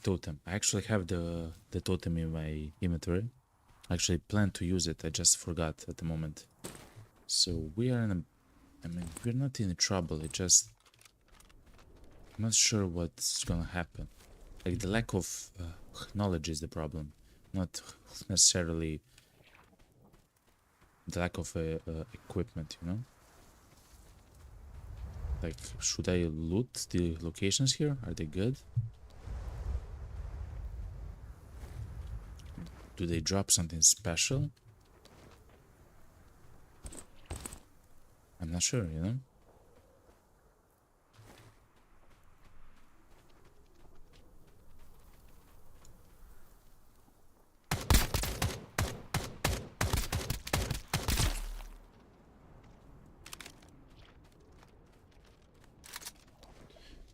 totem. I actually have the totem in my inventory. I actually plan to use it. I just forgot at the moment. So we are in a... I mean, we're not in trouble. It just... I'm not sure what's gonna happen. Like, the lack of knowledge is the problem. Not necessarily the lack of equipment, you know? Like, should I loot the locations here? Are they good? Do they drop something special? I'm not sure, you know?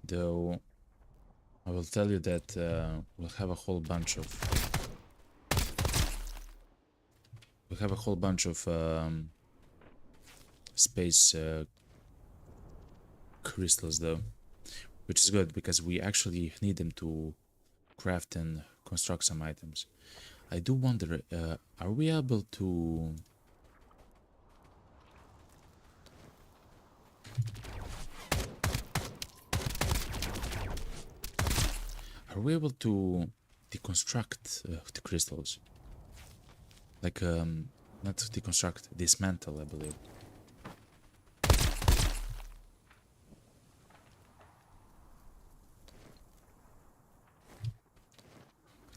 Though, I will tell you that we'll have a whole bunch of space crystals though, which is good because we actually need them to craft and construct some items. I do wonder, are we able to... Are we able to deconstruct the crystals? Like, not deconstruct, dismantle, I believe.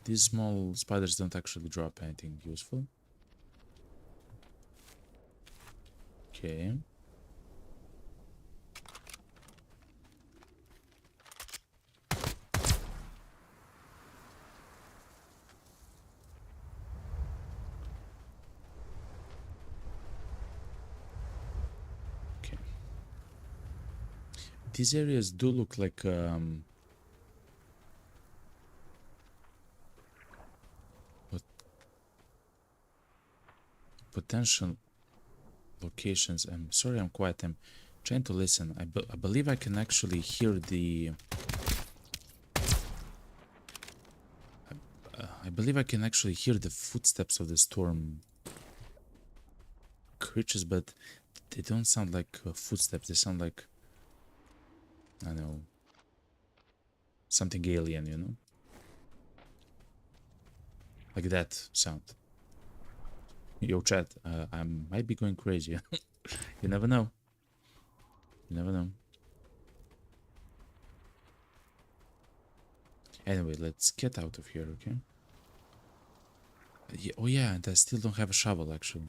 These small spiders don't actually drop anything useful. Okay. Okay. These areas do look like potential locations. I'm sorry I'm quiet. I'm trying to listen. I believe I can actually hear the... I believe I can actually hear the footsteps of the storm creatures, but they don't sound like footsteps. They sound like, I don't know, something alien, you know? Like that sound. Yo, chat, I might be going crazy. You never know. You never know. Anyway, let's get out of here, okay? Yeah, oh yeah, and I still don't have a shovel, actually.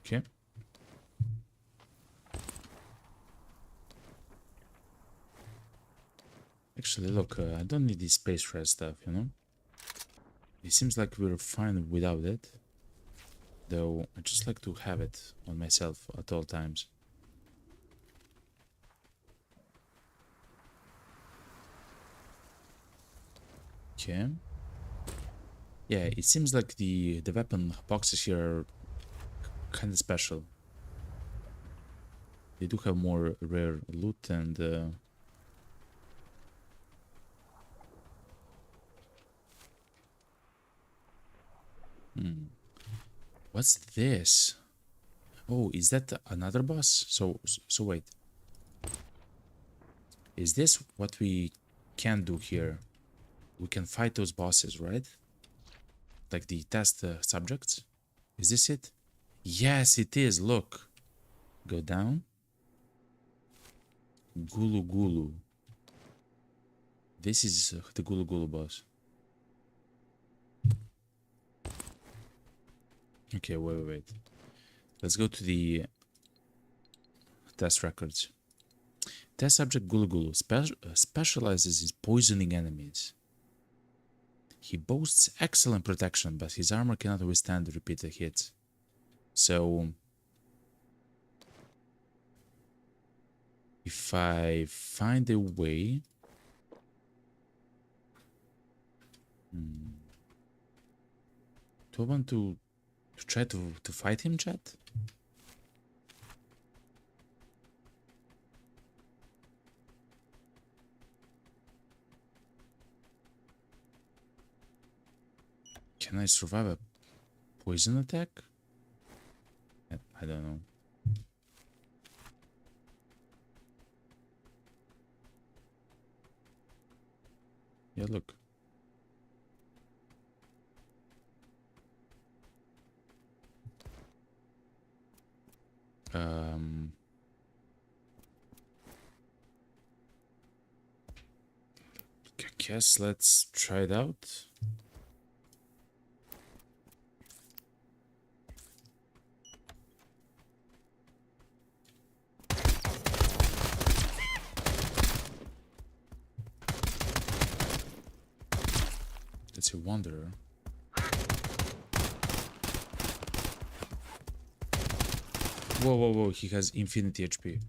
Okay. Actually, look, I don't need this space red stuff, you know? It seems like we're fine without it. Though, I just like to have it on myself at all times. Okay. Yeah, it seems like the weapon boxes here are kind of special. They do have more rare loot and... What's this? Oh, is that another boss? So wait. Is this what we can do here? We can fight those bosses, right? Like the test subjects? Is this it? Yes, it is. Look. Go down. Gulu Gulu. This is the Gulu Gulu boss. Okay, wait. Let's go to the test records. Test subject Gulu Gulu specializes in poisoning enemies. He boasts excellent protection, but his armor cannot withstand repeated hits. So, if I find a way... Do I want to try to fight him, chat? Can I survive a poison attack? I don't know. Yeah, look. I guess let's try it out. That's a wanderer. Whoa, whoa, whoa, he has infinity HP.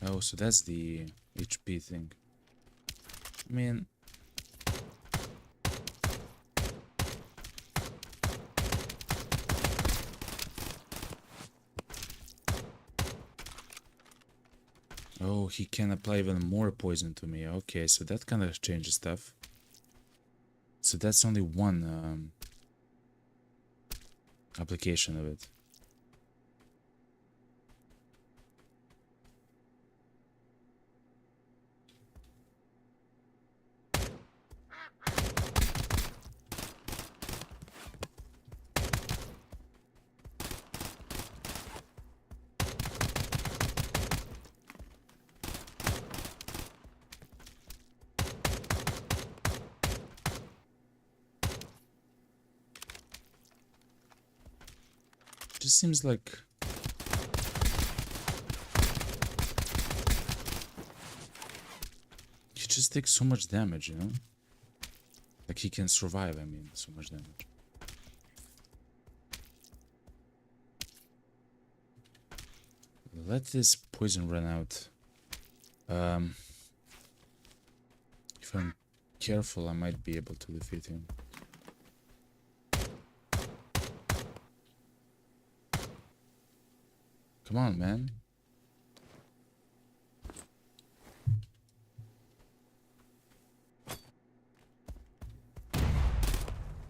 Oh, so that's the HP thing. I mean... Oh, he can apply even more poison to me. Okay, so that kind of changes stuff. So that's only one application of it. Just seems like he just takes so much damage, you know? Like he can survive, I mean, so much damage. Let this poison run out. If I'm careful, I might be able to defeat him. Come on, man.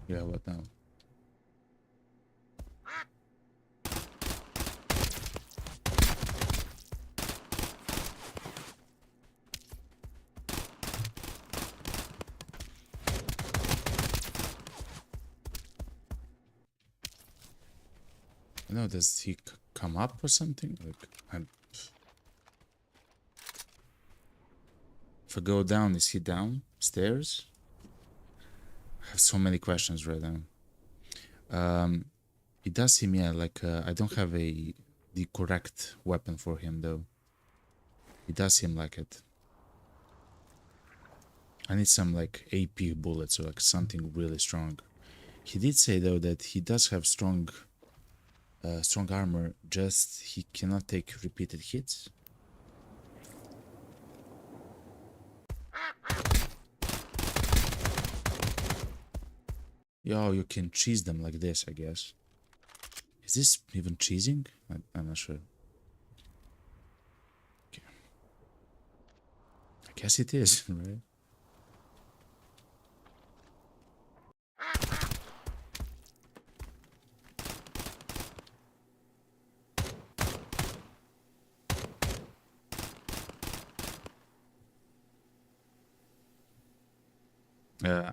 Yeah, what now? No, does he come up or something? Like, if I go down, is he downstairs? I have so many questions right now. It does seem, yeah, like I don't have the correct weapon for him though. It does seem like it. I need some like AP bullets or like something really strong. He did say though that he does have strong armor, just he cannot take repeated hits. Yo, you can cheese them like this, I guess. Is this even cheesing? I'm not sure. Okay. I guess it is, right?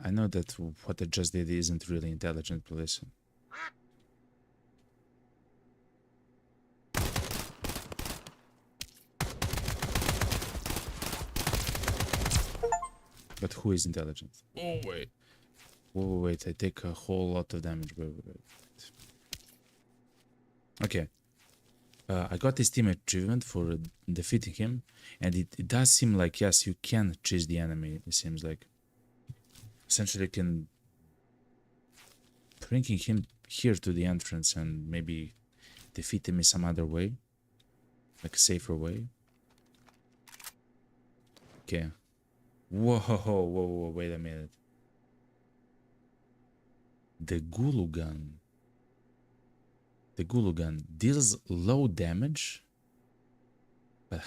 I know that what I just did isn't really intelligent, but listen. But who is intelligent? Oh, wait. Whoa, wait, I take a whole lot of damage. Wait. Okay. I got this team achievement for defeating him, and it does seem like, yes, you can chase the enemy, it seems like. Essentially, you can bringing him here to the entrance and maybe defeat him in some other way, like a safer way. Okay. Whoa, wait a minute. The Gulu gun. The Gulu gun deals low damage, but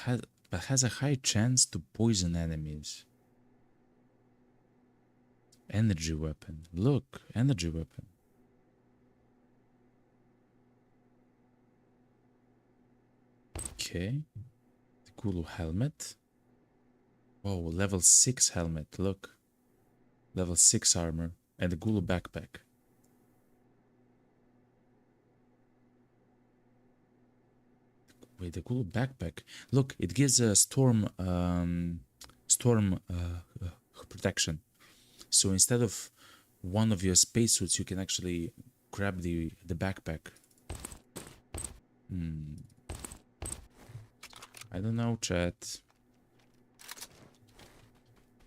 has a high chance to poison enemies. Energy weapon. Look, energy weapon. Okay. The Gulu helmet. Oh, level 6 helmet. Look. Level 6 armor. And the Gulu backpack. Wait, the Gulu backpack. Look, it gives a storm protection. So instead of one of your spacesuits, you can actually grab the backpack. I don't know, chat.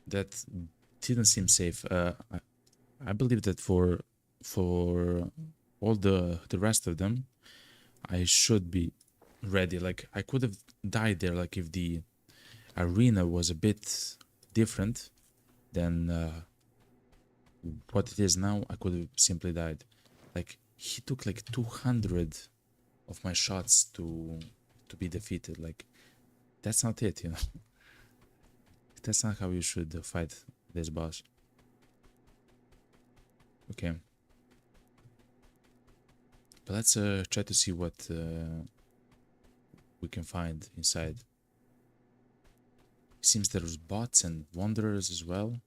That didn't seem safe. I believe that for all the rest of them, I should be ready. Like I could have died there. Like if the arena was a bit different than what it is now, I could have simply died. Like he took like 200 of my shots to be defeated. Like that's not it, you know. That's not how you should fight this boss. Okay. But let's try to see what we can find inside. Seems there's bots and wanderers as well.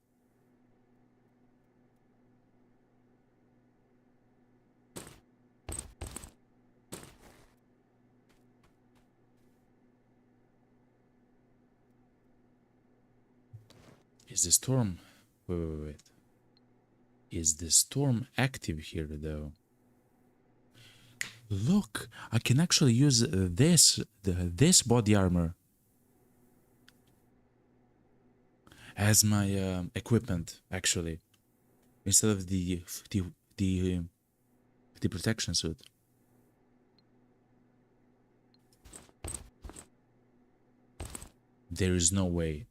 Is the storm... Wait. Is the storm active here, though? Look, I can actually use this body armor as my equipment, actually, instead of the protection suit. There is no way.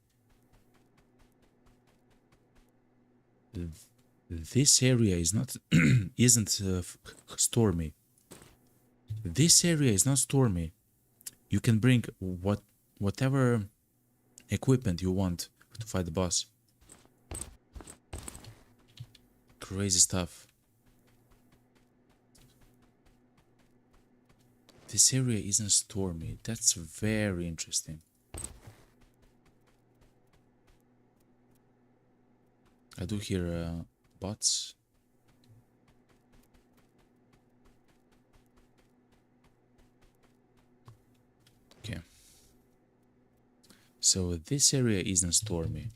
This area is not isn't stormy. This area is not stormy. You can bring whatever equipment you want to fight the boss. Crazy stuff. This area isn't stormy. That's very interesting. I do hear bots. Okay. So this area isn't stormy,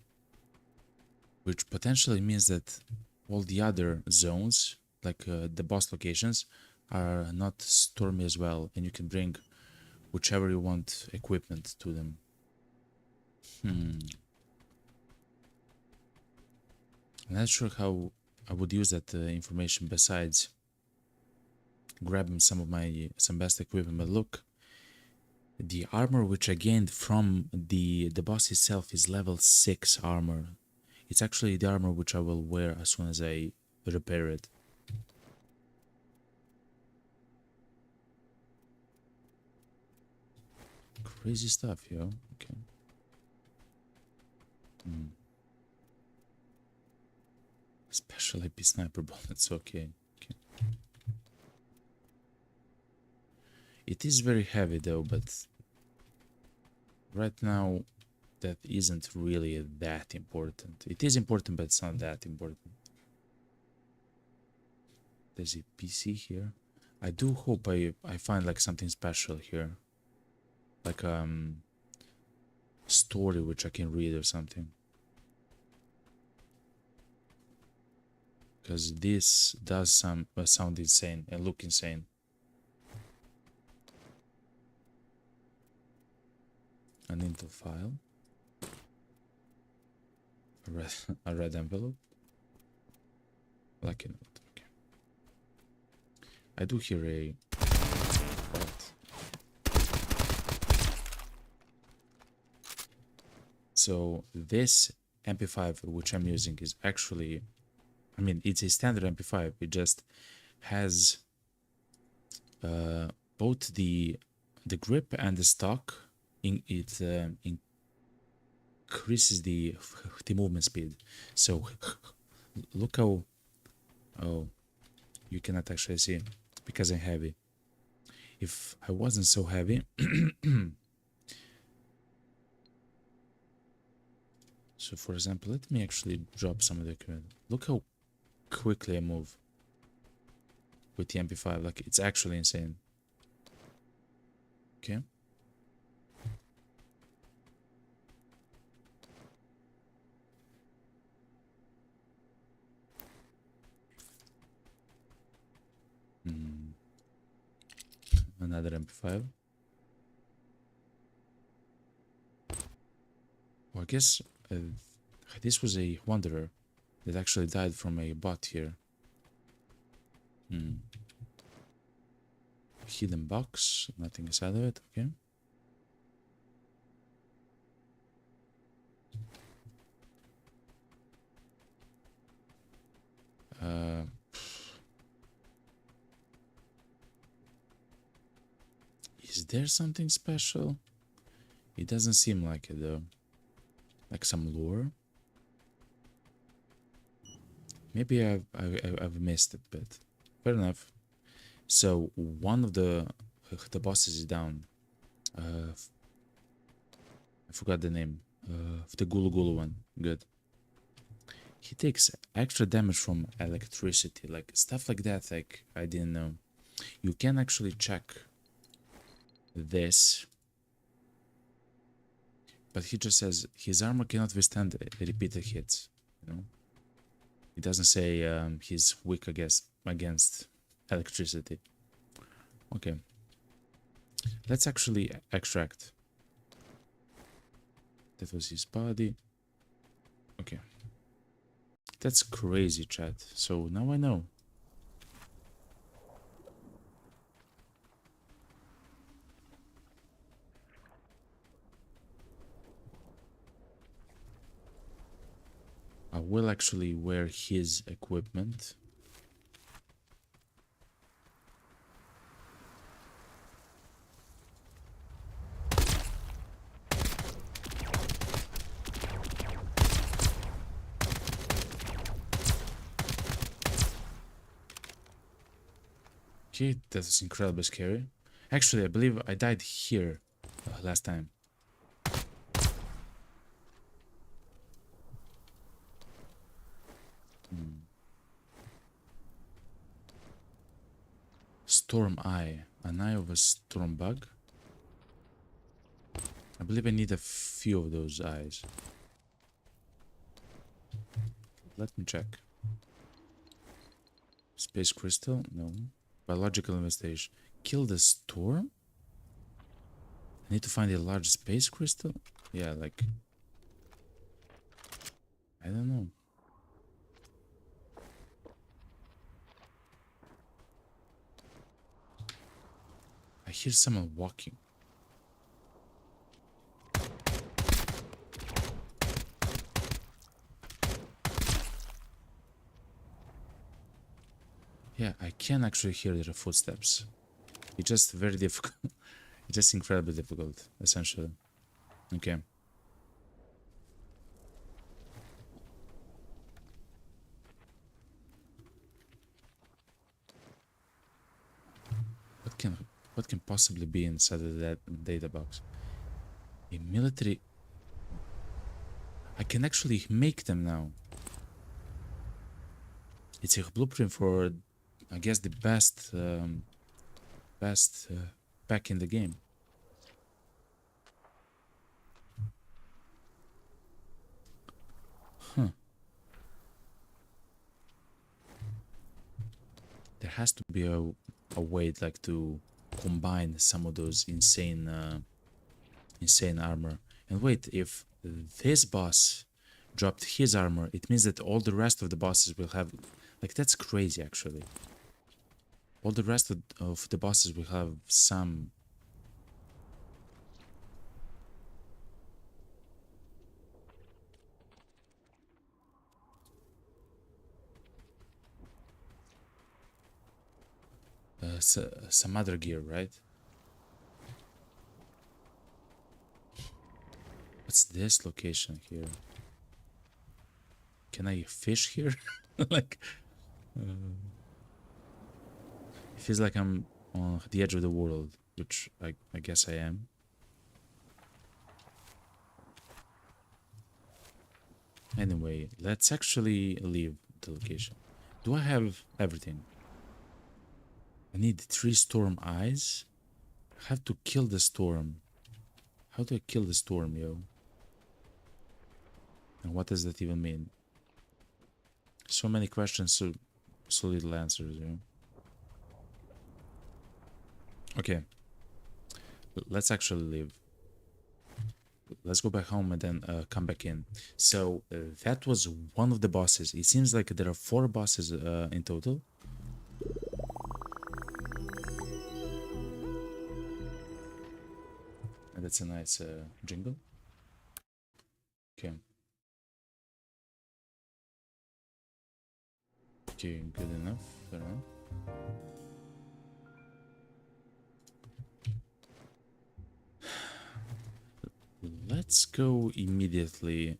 which potentially means that all the other zones, like the boss locations, are not stormy as well, and you can bring whichever you want equipment to them. I'm not sure how I would use that information besides grabbing some best equipment. But look, the armor which I gained from the boss itself is level 6 armor. It's actually the armor which I will wear as soon as I repair it. Crazy stuff, yo. Okay. Special AP sniper bullets, okay. It is very heavy though, but right now that isn't really that important. It is important, but it's not that important. There's a PC here. I do hope I find like something special here. Like story which I can read or something. Because this does sound insane and look insane. An Intel file. A red envelope. Lucky note. Okay. I do hear a bot. So this MP5 which I'm using is actually, I mean, it's a standard MP5. It just has both the grip and the stock. It increases the movement speed. So look how, oh, you cannot actually see because I'm heavy. If I wasn't so heavy, So for example, let me actually drop some of the equipment. Look how quickly I move with the MP5. Like, it's actually insane. Okay. Another MP5. Well, I guess this was a wanderer that actually died from a bot here. Hidden box, nothing inside of it, okay. Is there something special? It doesn't seem like it though. Like some lore? Maybe I've missed it, but fair enough. So one of the bosses is down. I forgot the name. The Gulu Gulu one. Good. He takes extra damage from electricity, like stuff like that. Like, I didn't know. You can actually check this, but he just says his armor cannot withstand repeated hits. You know, it doesn't say he's weak against electricity. Okay, let's actually extract. That was his body. Okay, that's crazy, chat. So now I know. I will actually wear his equipment. Okay, that's incredibly scary. Actually, I believe I died here last time. Storm Eye. An eye of a storm bug? I believe I need a few of those eyes. Let me check. Space crystal? No. Biological investigation. Kill the storm? I need to find a large space crystal? Yeah, like... I don't know. I hear someone walking. Yeah, I can actually hear their footsteps. It's just very difficult. It's just incredibly difficult, essentially. Okay. What can possibly be inside of that data box? A military... I can actually make them now. It's a blueprint for, I guess, the best pack in the game. Huh. There has to be a way like to combine some of those insane armor. And wait, if this boss dropped his armor, it means that all the rest of the bosses will have... Like, that's crazy, actually. All the rest of the bosses will have some... some other gear, right? What's this location here? Can I fish here? Like... it feels like I'm on the edge of the world, which I guess I am. Anyway, let's actually leave the location. Do I have everything? I need 3 storm eyes. I have to kill the storm. How do I kill the storm, yo? And what does that even mean? So many questions, so little answers, you know? Okay, let's actually leave. Let's go back home and then come back in. So that was one of the bosses. It seems like there are 4 bosses in total. And that's a nice jingle. Okay. Okay, good enough. Fair enough. Let's go immediately.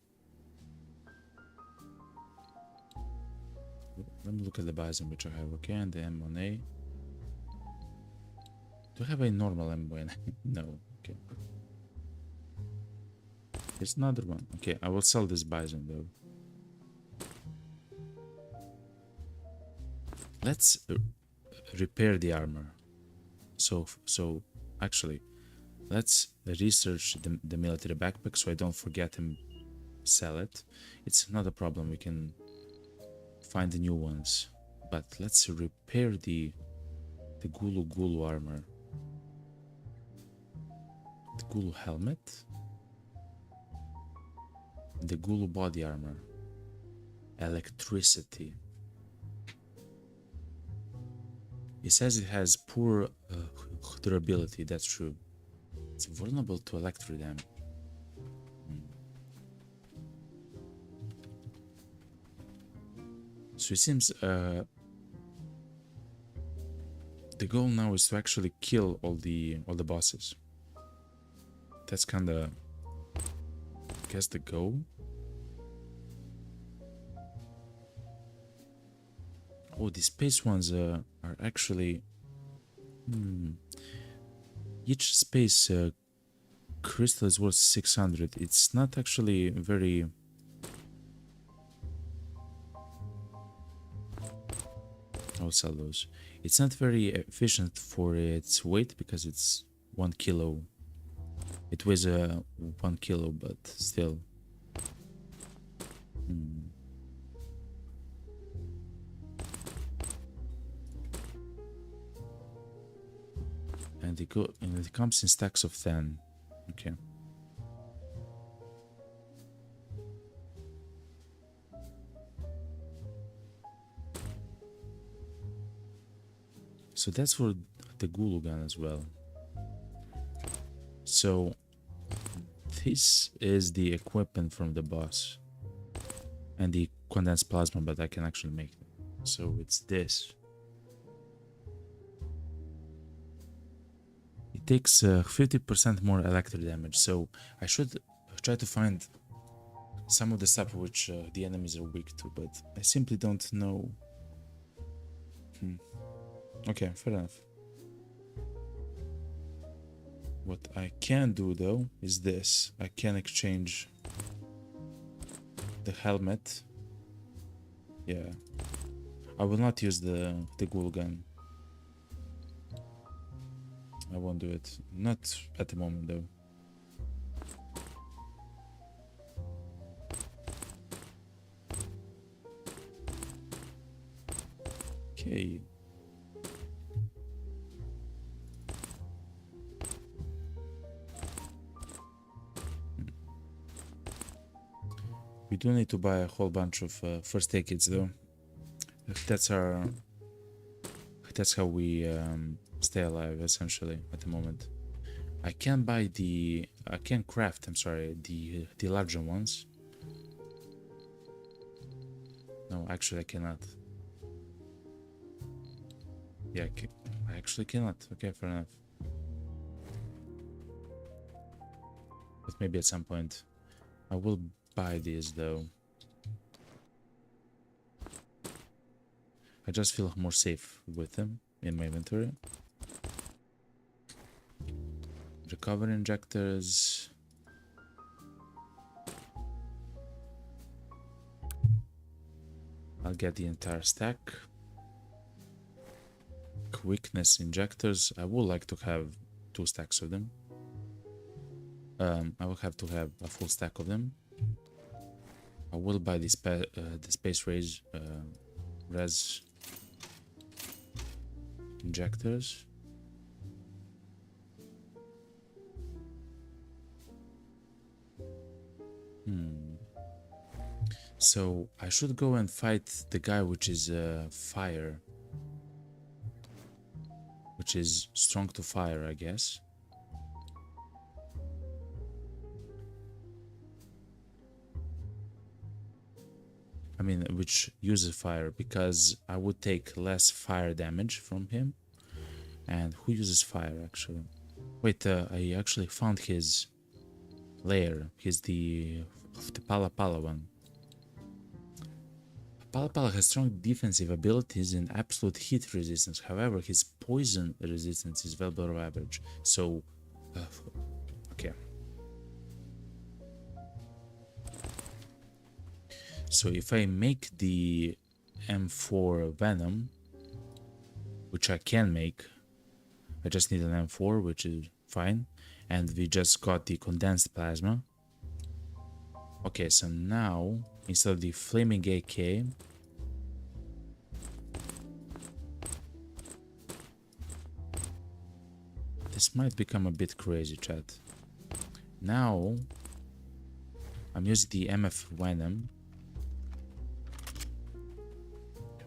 Let me look at the bison which I have. Okay, and the M1A. Do I have a normal M1A? No. Okay. There's another one. Okay, I will sell this bison though. Let's repair the armor. So actually, let's research the military backpack so I don't forget and sell it. It's not a problem. We can find the new ones. But let's repair the Gulu Gulu armor. The Gulu helmet. The Gulu body armor. Electricity. It says it has poor durability, that's true. It's vulnerable to electric damage. So it seems the goal now is to actually kill all the bosses. That's kinda, I guess, the goal. Oh, the space ones are actually... Each space crystal is worth 600. It's not actually very... I'll sell those. It's not very efficient for its weight because it's 1 kilo. It weighs 1 kilo, but still. And it comes in stacks of 10. Okay. So that's for the Gulu gun as well. So this is the equipment from the boss. And the condensed plasma, but I can actually make it. So it's this. It takes 50% more electric damage, so I should try to find some of the stuff which the enemies are weak to, but I simply don't know. Okay, fair enough. What I can do though is this. I can exchange the helmet. Yeah. I will not use the ghoul gun. I won't do it. Not at the moment though. Okay. We do need to buy a whole bunch of first aid kits though. That's how we stay alive essentially at the moment. I can craft, I'm sorry, the larger ones. No, actually I cannot. Yeah, I actually cannot. Okay, fair enough. But maybe at some point I will buy these though. I just feel more safe with them in my inventory. Recovery injectors. I'll get the entire stack. Quickness injectors. I would like to have 2 stacks of them. I will have to have a full stack of them. I will buy the space res injectors. So I should go and fight the guy which is fire, which is strong to fire, I guess. I mean, which uses fire, because I would take less fire damage from him. And who uses fire, actually? Wait, I actually found his lair. He's the Pala Pala one. Pala Pala has strong defensive abilities and absolute heat resistance. However, his poison resistance is well below average. So, okay. So if I make the M4 Venom, which I can make, I just need an M4, which is fine. And we just got the condensed plasma. Okay, so now, instead of the FlamingAK, this might become a bit crazy, chat. Now, I'm using the MF Venom,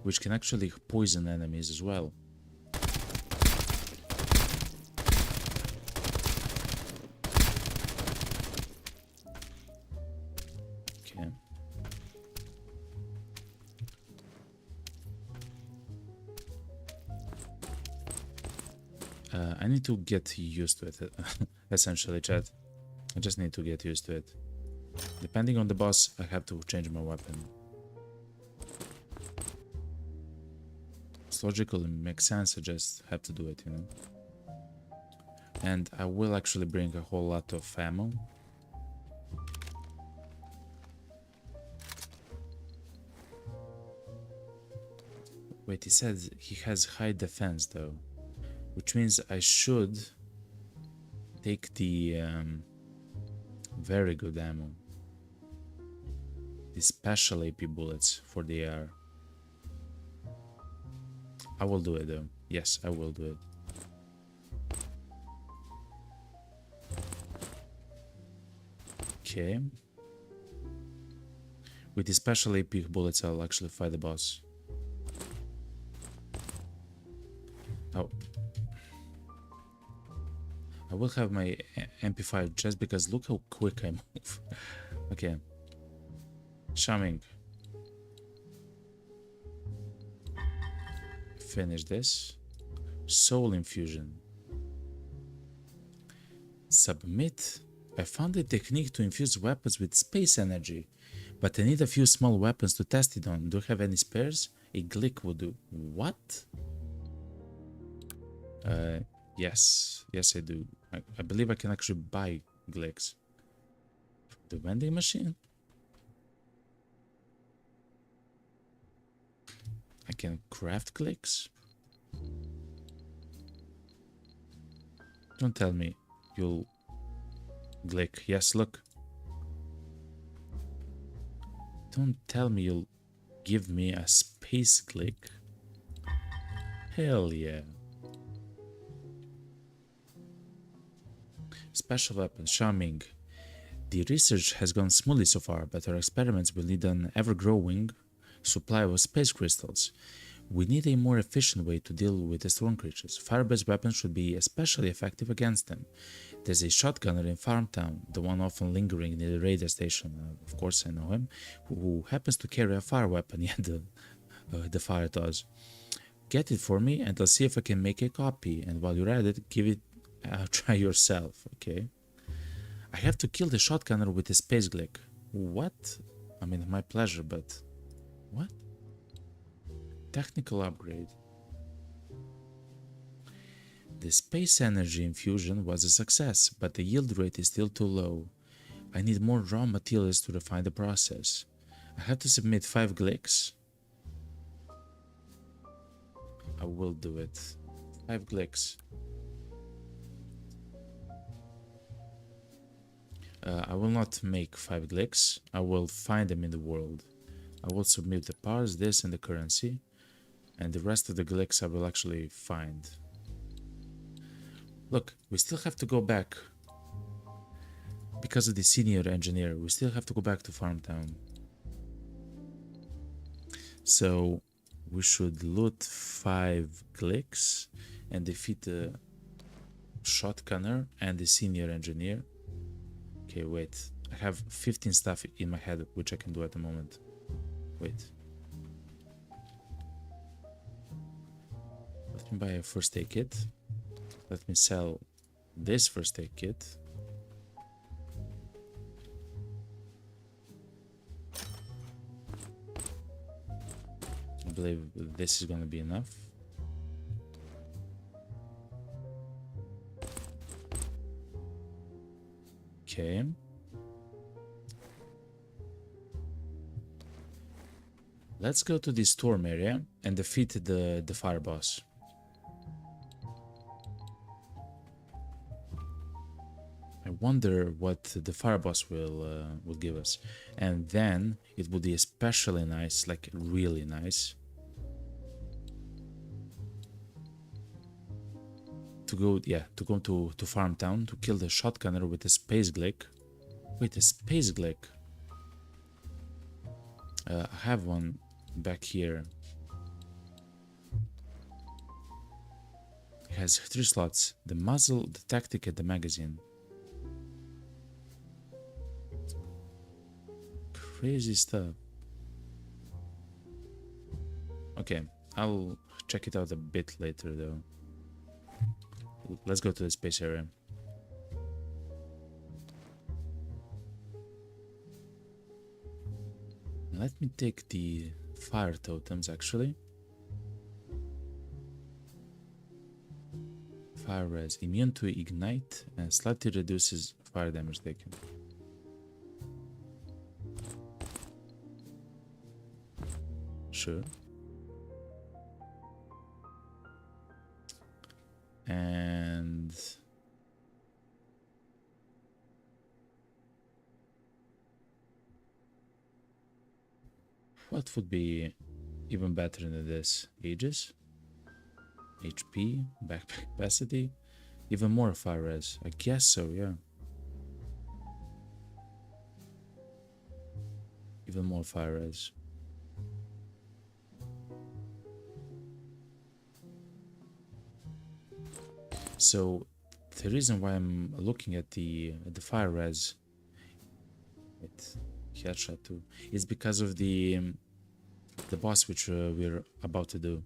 which can actually poison enemies as well. Okay. I need to get used to it, essentially, chat. I just need to get used to it. Depending on the boss, I have to change my weapon. It's logical, it makes sense, I just have to do it, you know. And I will actually bring a whole lot of ammo. Wait, he says he has high defense though, which means I should take the very good ammo, the special AP bullets for the AR. I will do it though. Yes, I will do it. Okay. With the special AP bullets, I'll actually fight the boss. Oh. I will have my MP5 just because look how quick I move. Okay. Shamming. Finish this. Soul infusion. Submit. I found a technique to infuse weapons with space energy, but I need a few small weapons to test it on. Do you have any spares? A glick will do. What? Yes. Yes, I do. I believe I can actually buy glicks. The vending machine? I can craft glicks? Don't tell me you'll... Glick. Yes, look. Don't tell me you'll give me a space glick. Hell yeah. Special weapon, Charming. The research has gone smoothly so far, but our experiments will need an ever-growing supply of space crystals. We need a more efficient way to deal with the storm creatures. Fire-based weapons should be especially effective against them. There's a shotgunner in Farmtown, the one often lingering near the radar station. Of course I know him, who happens to carry a fire weapon. Yeah, the fire does. Get it for me and I'll see if I can make a copy. And while you're at it, give it a try yourself, okay? I have to kill the shotgunner with a space glick. What? I mean, my pleasure, but... What? Technical upgrade. The space energy infusion was a success, but the yield rate is still too low. I need more raw materials to refine the process. I have to submit 5 glicks. will do it. 5 glicks. I will not make 5 glicks. I will find them in the world. I will submit the parts, this, and the currency. And the rest of the glicks I will actually find. Look, we still have to go back. Because of the senior engineer, we still have to go back to Farmtown. So we should loot 5 glicks and defeat the shotgunner and the senior engineer. Okay, wait. I have 15 stuff in my head, which I can do at the moment. Wait. Let me buy a first aid kit. Let me sell this first aid kit. I believe this is gonna be enough. Okay. Let's go to the storm area and defeat the fire boss. I wonder what the fire boss will give us, and then it would be especially nice, like really nice, to go to Farmtown to kill the shotgunner with a space glick. Wait, a space glick. I have one back here. It has 3 slots: the muzzle, the tactic, and the magazine. Crazy stuff. Okay, I'll check it out a bit later though. Let's go to the space area. Let me take the fire totems actually. Fire res, immune to ignite and slightly reduces fire damage taken. Sure. And what would be even better than this? Aegis, HP, backpack capacity, even more fire res. I guess so, yeah. Even more fire res. So the reason why I'm looking at the fire res, headshot too, is because of the boss which we're about to do.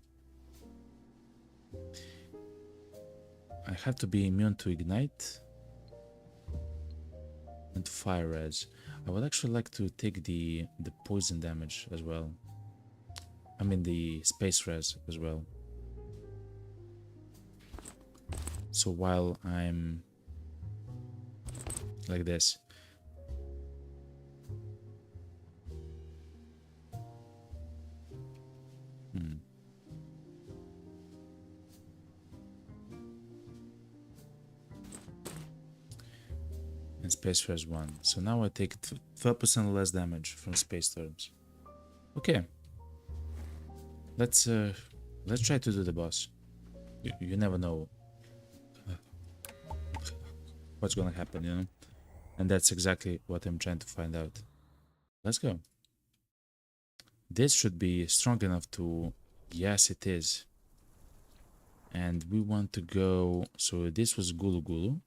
I have to be immune to ignite and to fire res. I would actually like to take the poison damage as well. I mean the space res as well. So while I'm like this, and space res 1. So now I take 12% less damage from space storms. Okay, let's try to do the boss. You never know what's gonna happen, you know? And that's exactly what I'm trying to find out. Let's go. This should be strong enough to... Yes, it is. And we want to go... So this was Gulu Gulu.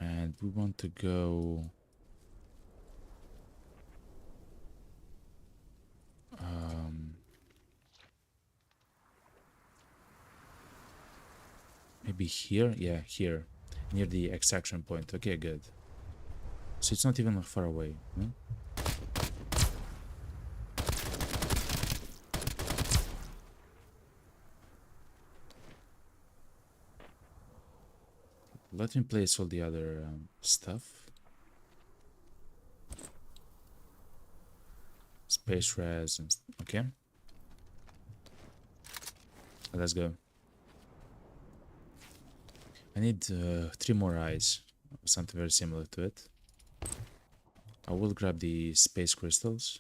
And we want to go... maybe here? Yeah, here. Near the extraction point. Okay, good. So it's not even far away. No? Let me place all the other stuff. Space res and... Okay. Let's go. I need 3 more eyes, something very similar to it. I will grab the space crystals.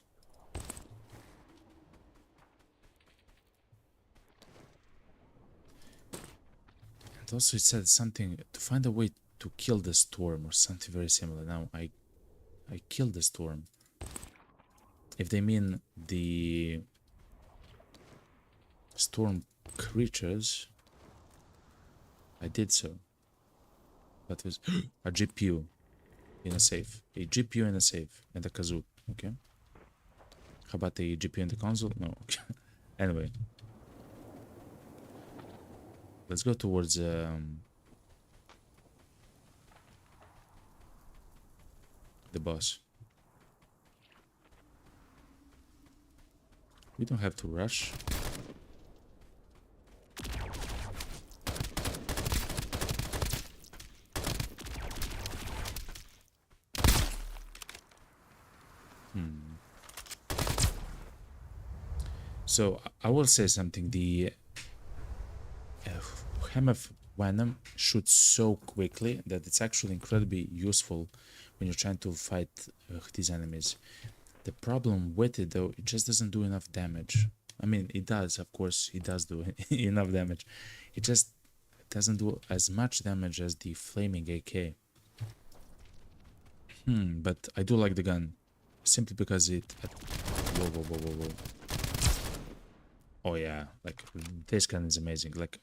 And also it said something to find a way to kill the storm or something very similar. Now I killed the storm. If they mean the storm creatures, I did so. That was a GPU in a safe. A GPU in a safe and a kazoo. Okay. How about the GPU in the console? No. Okay. Anyway, let's go towards the boss. We don't have to rush. So I will say something. The Hem of Venom shoots so quickly that it's actually incredibly useful when you're trying to fight these enemies. The problem with it though, it just doesn't do enough damage. I mean, it does, of course, it does do enough damage. It just doesn't do as much damage as the FlamingAK. But I do like the gun, simply because it... Whoa, whoa, whoa, whoa, whoa. Oh yeah, like, this gun is amazing. Like,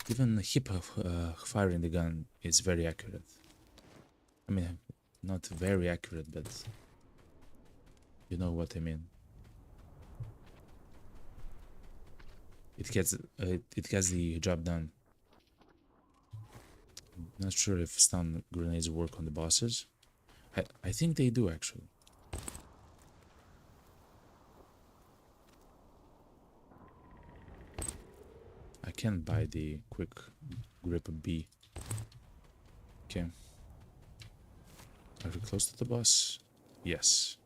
even the hip of firing the gun is very accurate. I mean, not very accurate, but you know what I mean. It gets the job done. Not sure if stun grenades work on the bosses. I think they do actually. I can buy the quick grip B. Okay. Are we close to the boss? Yes.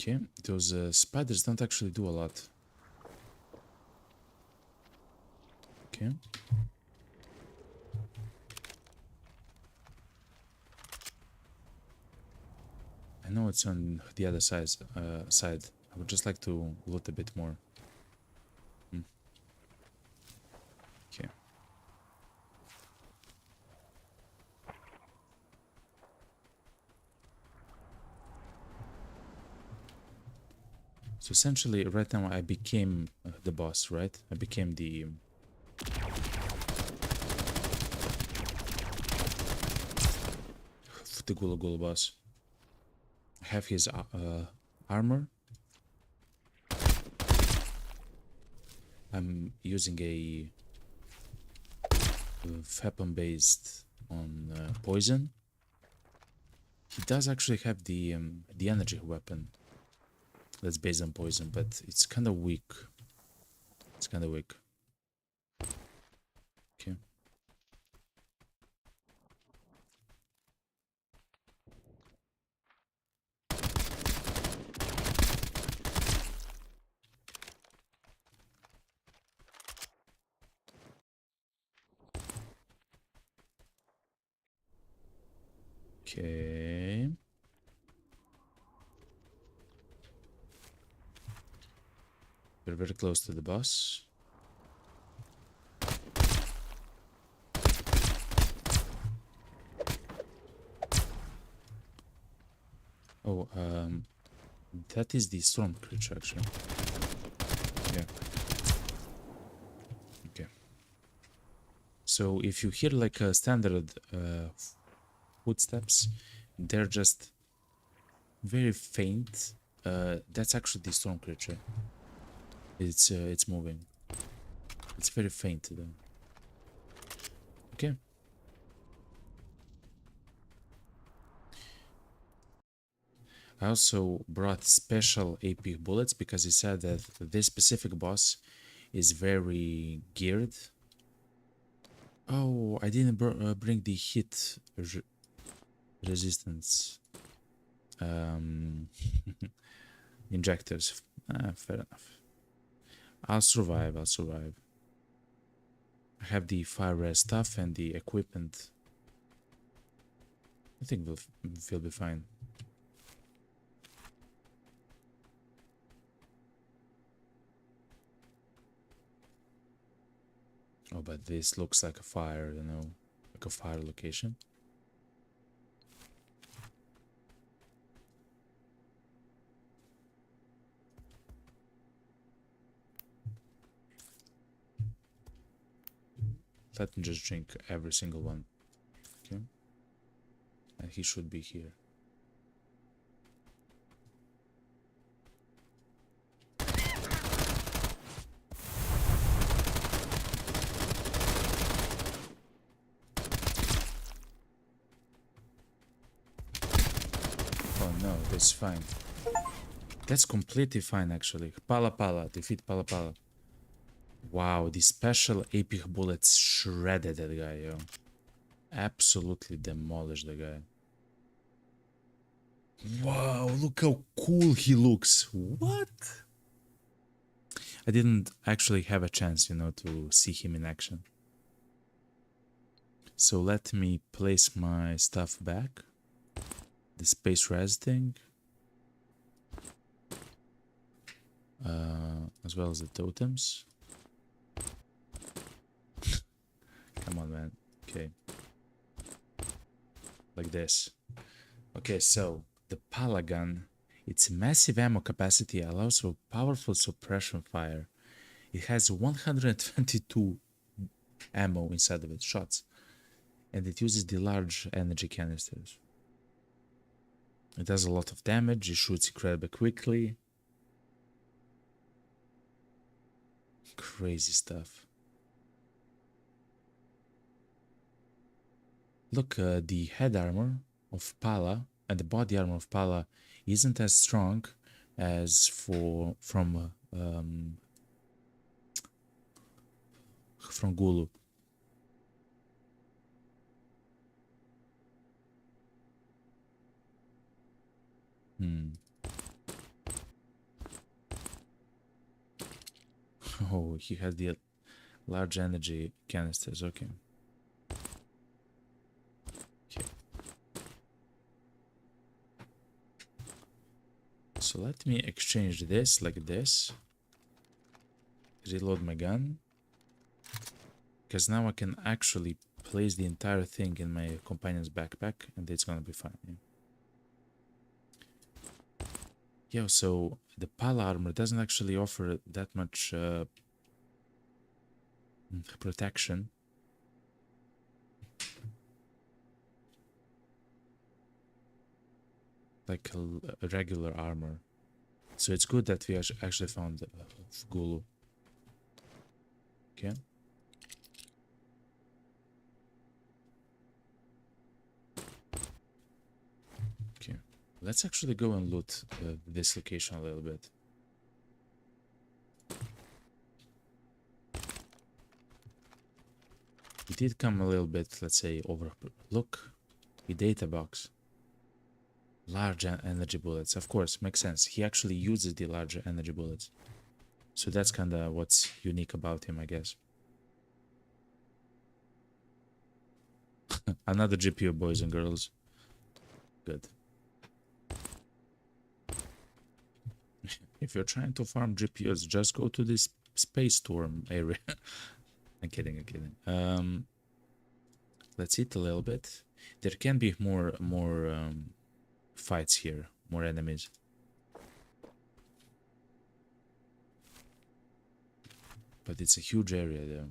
Okay, those spiders don't actually do a lot. Okay. I know it's on the other side. I would just like to loot a bit more. Okay. So essentially, right now I became the boss, right? I became the Gula Gula boss. I have his armor. I'm using a weapon based on poison. He does actually have the energy weapon that's based on poison, but it's kind of weak. It's kind of weak. Okay. Okay. We're very close to the boss. Oh, that is the storm creature actually. Yeah. Okay. So if you hear like a standard footsteps, they're just very faint. That's actually the storm creature. It's moving. It's very faint though. Okay. I also brought special AP bullets because he said that this specific boss is very geared. Oh, I didn't bring the hit resistance injectors. Fair enough. I'll survive. I'll survive. I have the fire res stuff and the equipment. I think we'll be fine. Oh, but this looks like a fire, you know, like a fire location. Let me just drink every single one. Okay. And he should be here. Oh no, that's fine. That's completely fine actually. Pala Pala, defeat Pala Pala. Wow, the special epic bullets shredded that guy, yo. Absolutely demolished the guy. Wow, look how cool he looks. What? I didn't actually have a chance, you know, to see him in action. So let me place my stuff back. The space res thing. As well as the totems. Come on, man. Okay. Like this. Okay, so the Pala gun, its massive ammo capacity allows for powerful suppression fire. It has 122 ammo inside of its shots, and it uses the large energy canisters. It does a lot of damage, it shoots incredibly quickly. Crazy stuff. Look, the head armor of Pala and the body armor of Pala isn't as strong as from Gulu. Oh, he has the large energy canisters. Okay. Okay. So let me exchange this like this. Reload my gun. Because now I can actually place the entire thing in my companion's backpack and it's gonna be fine. Yeah, so the Pala armor doesn't actually offer that much protection. Like a regular armor. So it's good that we actually found Gulu. Okay. Okay. Let's actually go and loot this location a little bit. It did come a little bit, let's say, over. Look, the data box. Large energy bullets, of course, makes sense. He actually uses the larger energy bullets. So that's kind of what's unique about him, I guess. Another GPU, boys and girls. Good. If you're trying to farm GPUs, just go to this space storm area. I'm kidding, I'm kidding. Let's eat a little bit. There can be more fights here, more enemies. But it's a huge area there.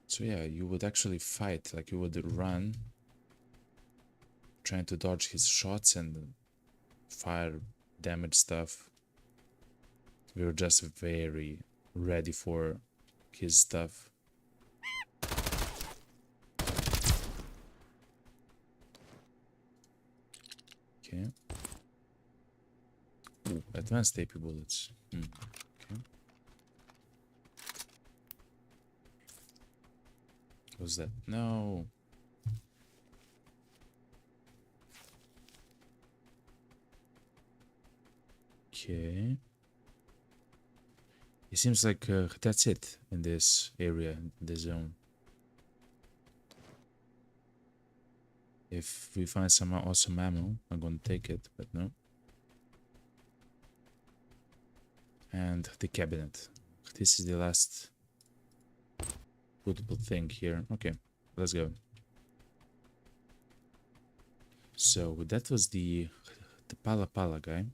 So yeah, you would actually fight, like you would run, trying to dodge his shots and fire damage stuff. We were just very ready for his stuff. Okay. Ooh, advanced AP bullets. Okay. What's that? No. Okay. It seems like that's it in this area, in this zone. If we find some awesome ammo, I'm gonna take it, but no. And the cabinet. This is the last suitable thing here. Okay, let's go. So that was the Pala Pala guy.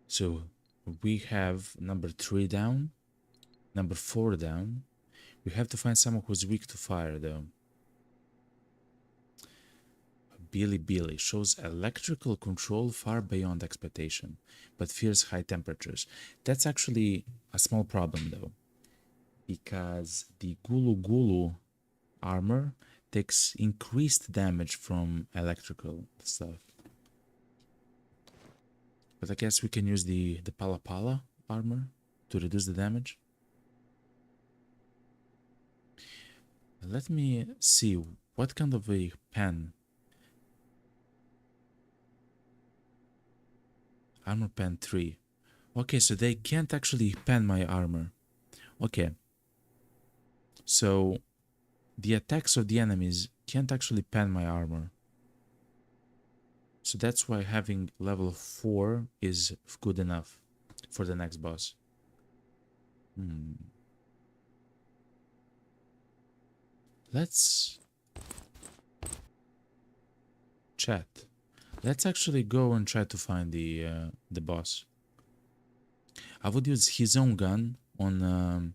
So we have number 3 down, number 4 down. We have to find someone who's weak to fire though. Billy shows electrical control far beyond expectation, but fears high temperatures. That's actually a small problem though, because the Gulu armor takes increased damage from electrical stuff. But I guess we can use the Pala Pala armor to reduce the damage. Let me see what kind of a pen. Armor pen 3. Okay, so they can't actually pen my armor. Okay. So the attacks of the enemies can't actually pen my armor. So that's why having level 4 is good enough for the next boss. Let's chat. Let's actually go and try to find the boss. I would use his own gun on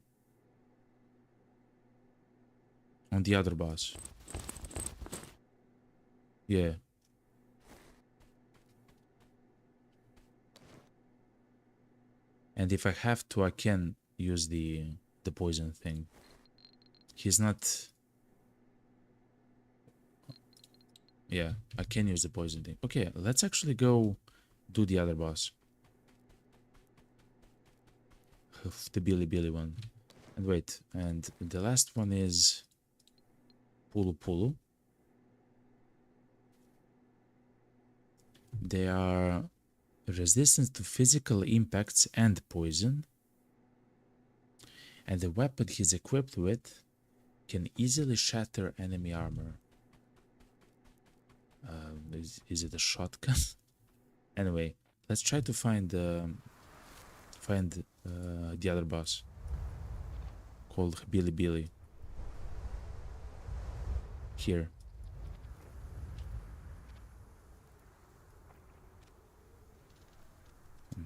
the other boss. Yeah. And if I have to, I can use the poison thing. He's not. Yeah, I can use the poison thing. Okay, let's actually go do the other boss. The Billy one. And wait, and the last one is Pulu. They are resistant to physical impacts and poison. And the weapon he's equipped with can easily shatter enemy armor. Is it a shotgun? Anyway, let's try to find the other boss called Billy. Here.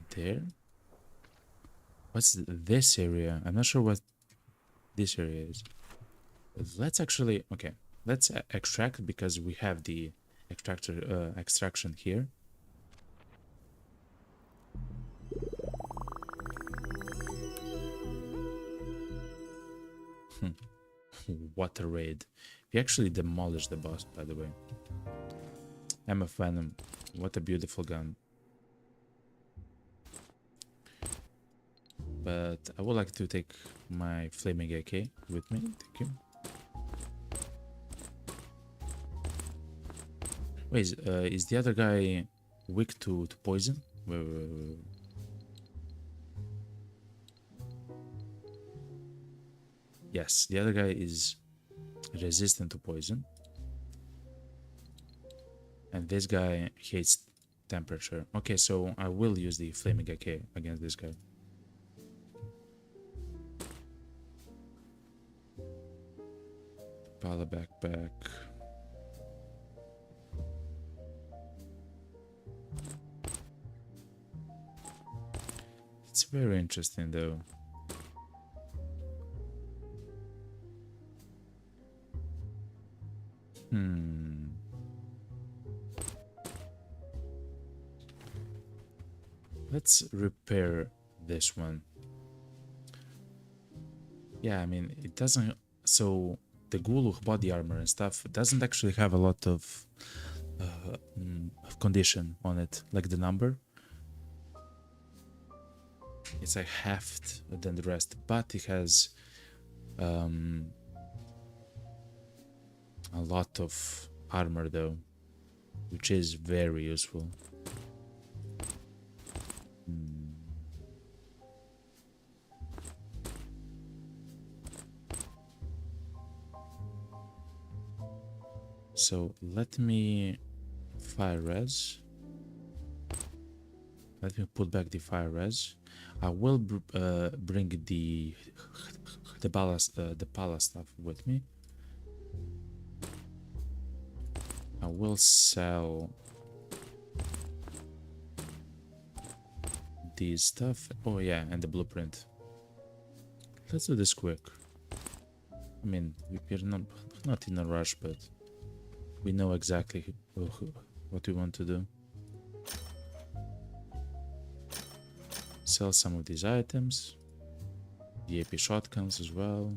There. What's this area? I'm not sure what this area is. Let's actually, okay, let's extract because we have the extraction here. What a raid. We actually demolished the boss, by the way. MF Venom, what a beautiful gun. But I would like to take my FlamingAK with me. Thank you. Wait, is the other guy weak to poison? Wait. Yes, the other guy is resistant to poison. And this guy hates temperature. Okay, so I will use the FlamingAK against this guy. Pala backpack. It's very interesting though. Let's repair this one. Yeah, I mean, it doesn't So the Guluh body armor and stuff doesn't actually have a lot of condition on it, like the number. It's like half than the rest, but it has a lot of armor though, which is very useful. So let me fire res. Let me put back the fire res. I will bring the pala stuff with me. I will sell these stuff. Oh yeah, and the blueprint. Let's do this quick. I mean, we're not in a rush, but we know exactly what we want to do. Sell some of these items. The AP shotguns as well.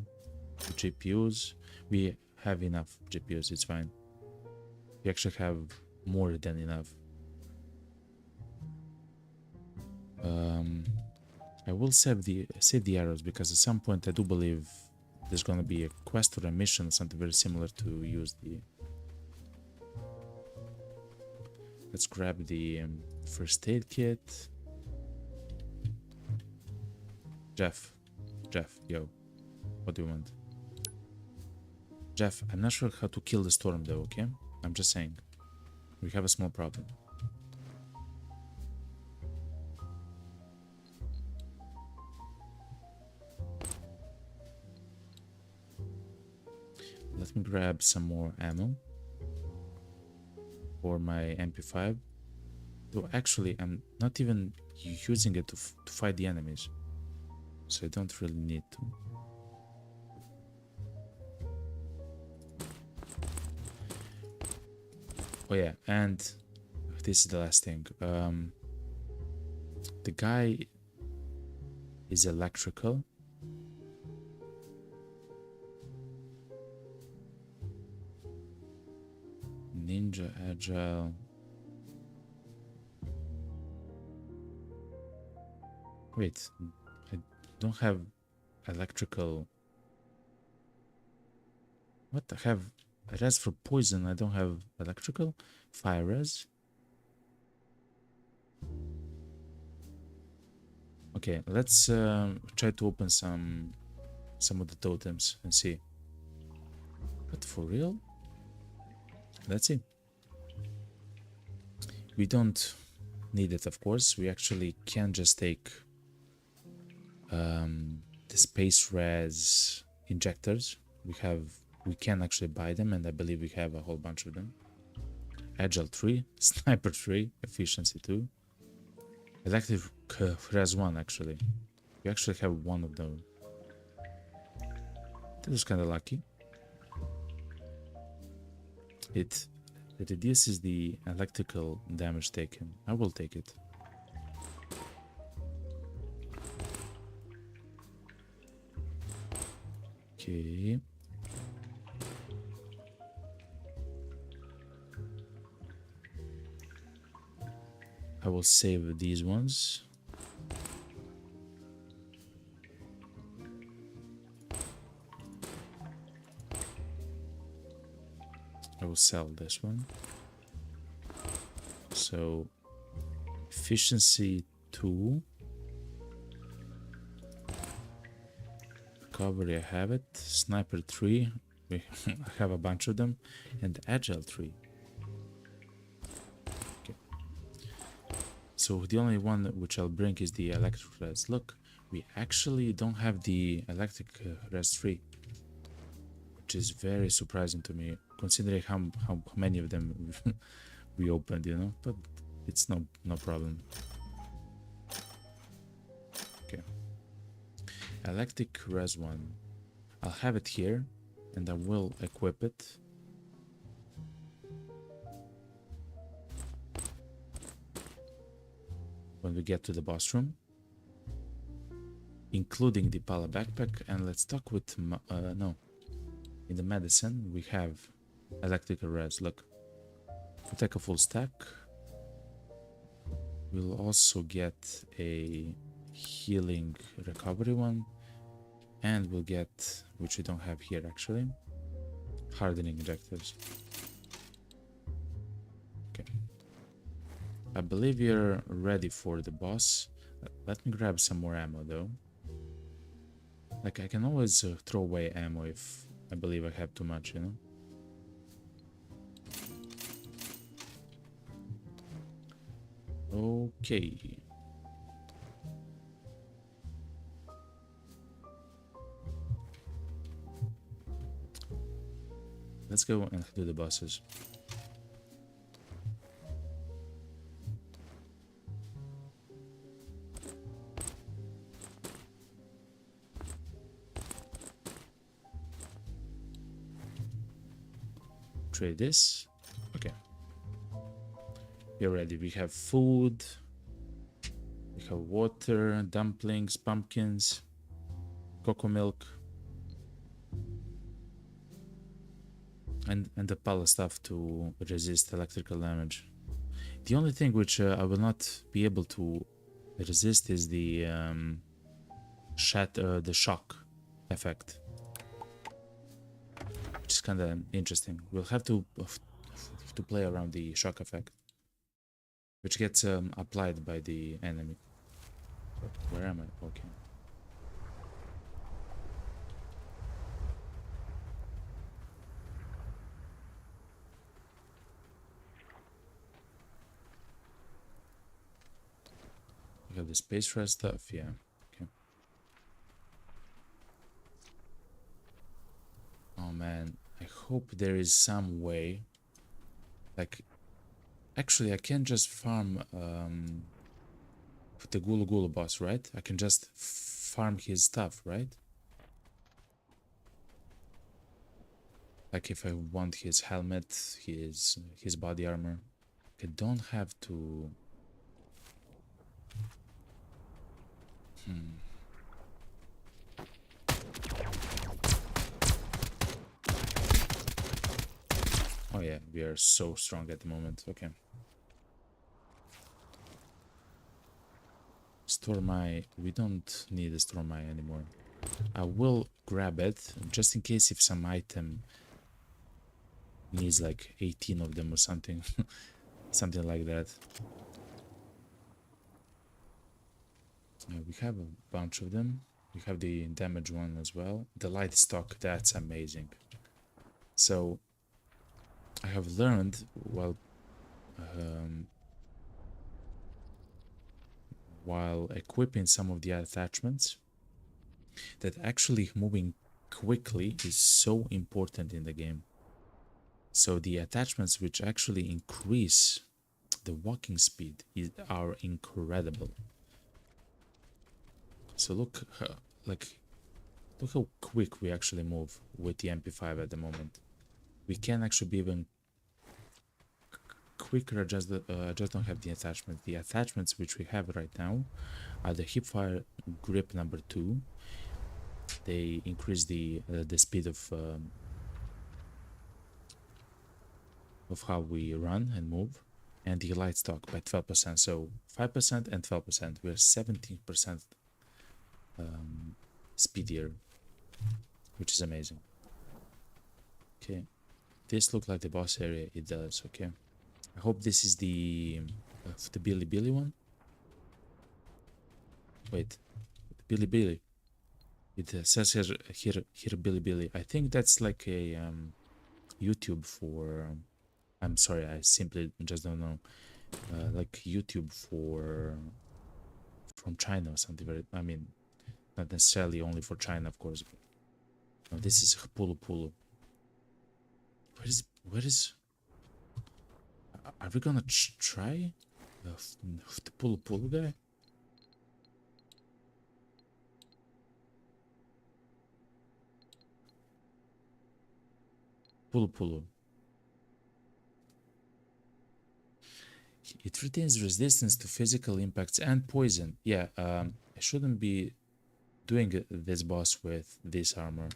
The GPUs. We have enough GPUs, it's fine. We actually have more than enough. I will save the arrows because at some point I do believe there's gonna be a quest or a mission, something very similar to use the. Let's grab the first aid kit. Jeff, yo, what do you want? Jeff, I'm not sure how to kill the storm though, okay? I'm just saying. We have a small problem. Let me grab some more ammo for my MP5. Though actually, I'm not even using it to fight the enemies. So I don't really need to. Oh yeah, and this is the last thing. The guy is electrical. Ninja agile. Wait, I don't have electrical. What? I have res for poison. I don't have electrical. Fire res. Okay, let's try to open some of the totems and see. But for real? Let's see. We don't need it, of course. We actually can just take the space res injectors. We can actually buy them, and I believe we have a whole bunch of them. Agile 3, Sniper 3, Efficiency 2, Electric res 1 actually. We actually have one of them. This is kind of lucky. It reduces the electrical damage taken. I will take it. Okay. I will save these ones. I will sell this one. So efficiency 2. Recovery, I have it. Sniper 3. I have a bunch of them. And Agile 3. Okay. So the only one which I'll bring is the electric res. Look, we actually don't have the electric res 3. Which is very surprising to me, considering how many of them we opened, you know, but it's no problem. Okay. Electric res 1. I'll have it here, and I will equip it. When we get to the boss room, including the Pala backpack, and let's talk with no. In the medicine, we have electrical res. Look, we'll take a full stack. We'll also get a healing recovery one. And we'll get, which we don't have here actually, hardening injectors. Okay. I believe we're ready for the boss. Let me grab some more ammo though. Like I can always throw away ammo if I believe I have too much, you know? Okay. Let's go and do the bosses. Trade this. Okay. We're ready. We have food. We have water, dumplings, pumpkins, cocoa milk. And the pala stuff to resist electrical damage. The only thing which I will not be able to resist is the shock effect, which is kind of interesting. We'll have to play around the shock effect, which gets applied by the enemy. Where am I? Okay. We have the space rest stuff, yeah. Okay. Oh man, I hope there is some way. Like, actually, I can just farm the Gulu Gulu boss, right? I can just farm his stuff, right? Like if I want his helmet, his body armor, I don't have to. Oh yeah, we are so strong at the moment. Okay. Store my... We don't need a store my anymore. I will grab it just in case if some item needs like 18 of them or something. Something like that. We have a bunch of them. We have the damage one as well. The light stock, that's amazing. So I have learned while equipping some of the attachments that actually moving quickly is so important in the game. So the attachments which actually increase the walking speed are incredible. So look how quick we actually move with the MP5 at the moment. We can actually be even quicker. I just don't have the attachment. The attachments which we have right now are the hipfire grip number 2. They increase the speed of how we run and move, and the light stock by 12%. So 5% and 12%. We're 17% speedier, which is amazing. Okay, this looks like the boss area. It does. Okay, I hope this is the Billy Billy one. Wait, Billy Billy. It says here Billy Billy. I think that's like a YouTube for. I'm sorry, I simply just don't know. Like YouTube for from China or something. I mean, not necessarily only for China, of course. No, this is Pulu Pulu. Where is? Are we gonna try the Pulu Pulu guy? Pulu Pulu. It retains resistance to physical impacts and poison. Yeah, I shouldn't be doing this boss with this armor.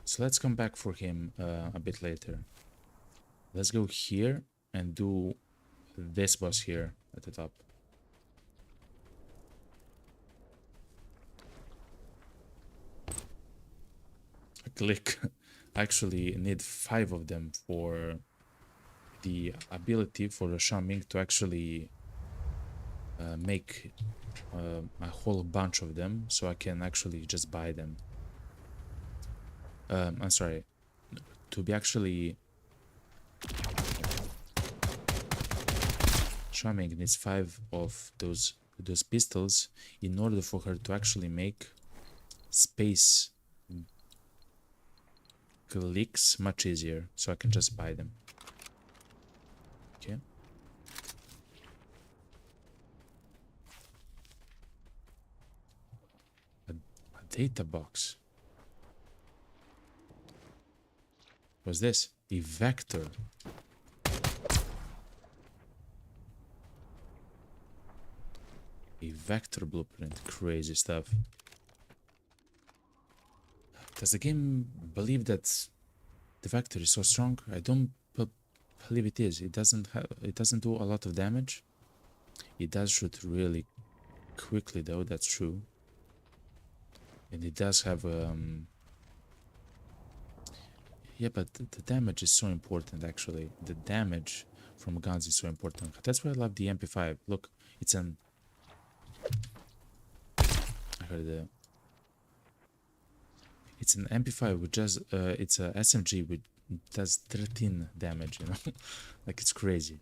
So let's come back for him a bit later. Let's go here and do this boss here at the top. Click. I actually need 5 of them for the ability for the Shaming to actually make a whole bunch of them, so I can actually just buy them. I'm sorry, to be actually Shaming needs 5 of those pistols in order for her to actually make space clicks much easier, so I can just buy them. Okay. A data box. What's this? A vector. A vector blueprint. Crazy stuff. Does the game believe that the vector is so strong? I don't believe it is. It doesn't do a lot of damage. It does shoot really quickly though, that's true. And it does have yeah, but the damage is so important actually. The damage from guns is so important. That's why I love the MP5. Look, it's an I heard it's an MP5 with just it's a SMG with does 13 damage, you know. Like it's crazy.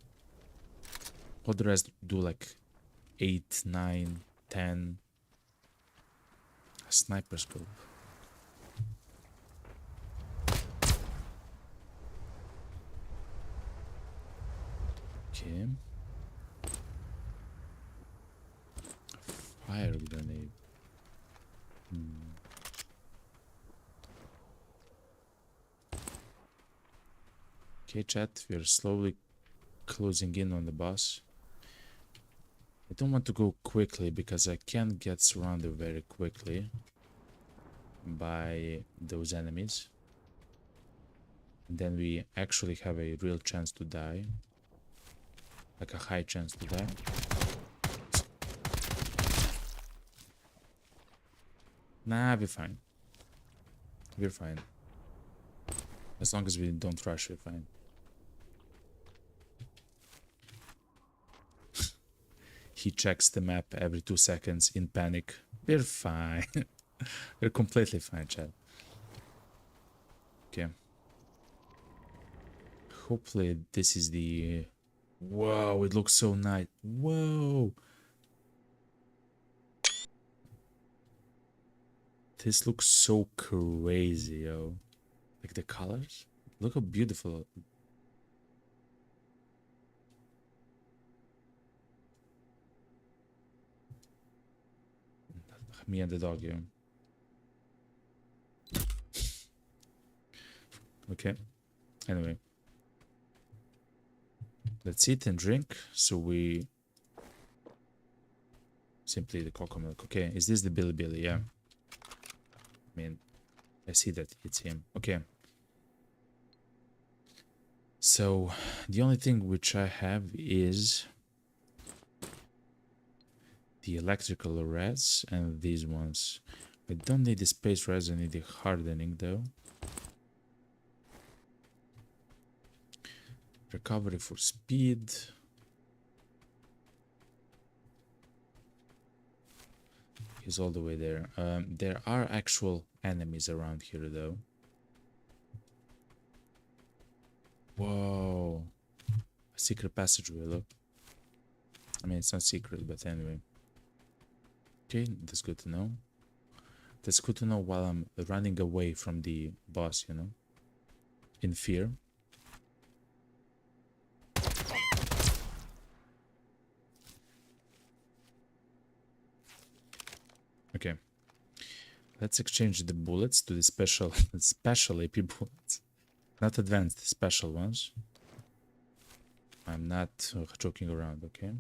All the rest do like 8, 9, 10. A sniper scope. Okay. Fire grenade. Okay, chat, we are slowly closing in on the boss. I don't want to go quickly because I can get surrounded very quickly by those enemies. And then we actually have a real chance to die. Like a high chance to die. Nah, we're fine. We're fine. As long as we don't rush, we're fine. He checks the map every 2 seconds in panic. We're fine. We're completely fine, chat. Okay. Hopefully this is the... Whoa, it looks so nice. Whoa. This looks so crazy, yo. Like the colors. Look how beautiful. Me and the dog, yeah. Okay. Anyway. Let's eat and drink. So we... Simply the cocoa milk. Okay, is this the Billy Billy? Yeah. I mean, I see that it's him. Okay. So, the only thing which I have is... the electrical res and these ones. I don't need the space res, I need the hardening though. Recovery for speed. He's all the way there. There are actual enemies around here though. Whoa. A secret passageway, look. I mean, it's not secret, but anyway. Okay, that's good to know. That's good to know while I'm running away from the boss, you know? In fear. Okay. Let's exchange the bullets to the special AP bullets. Not advanced, special ones. I'm not joking around, okay?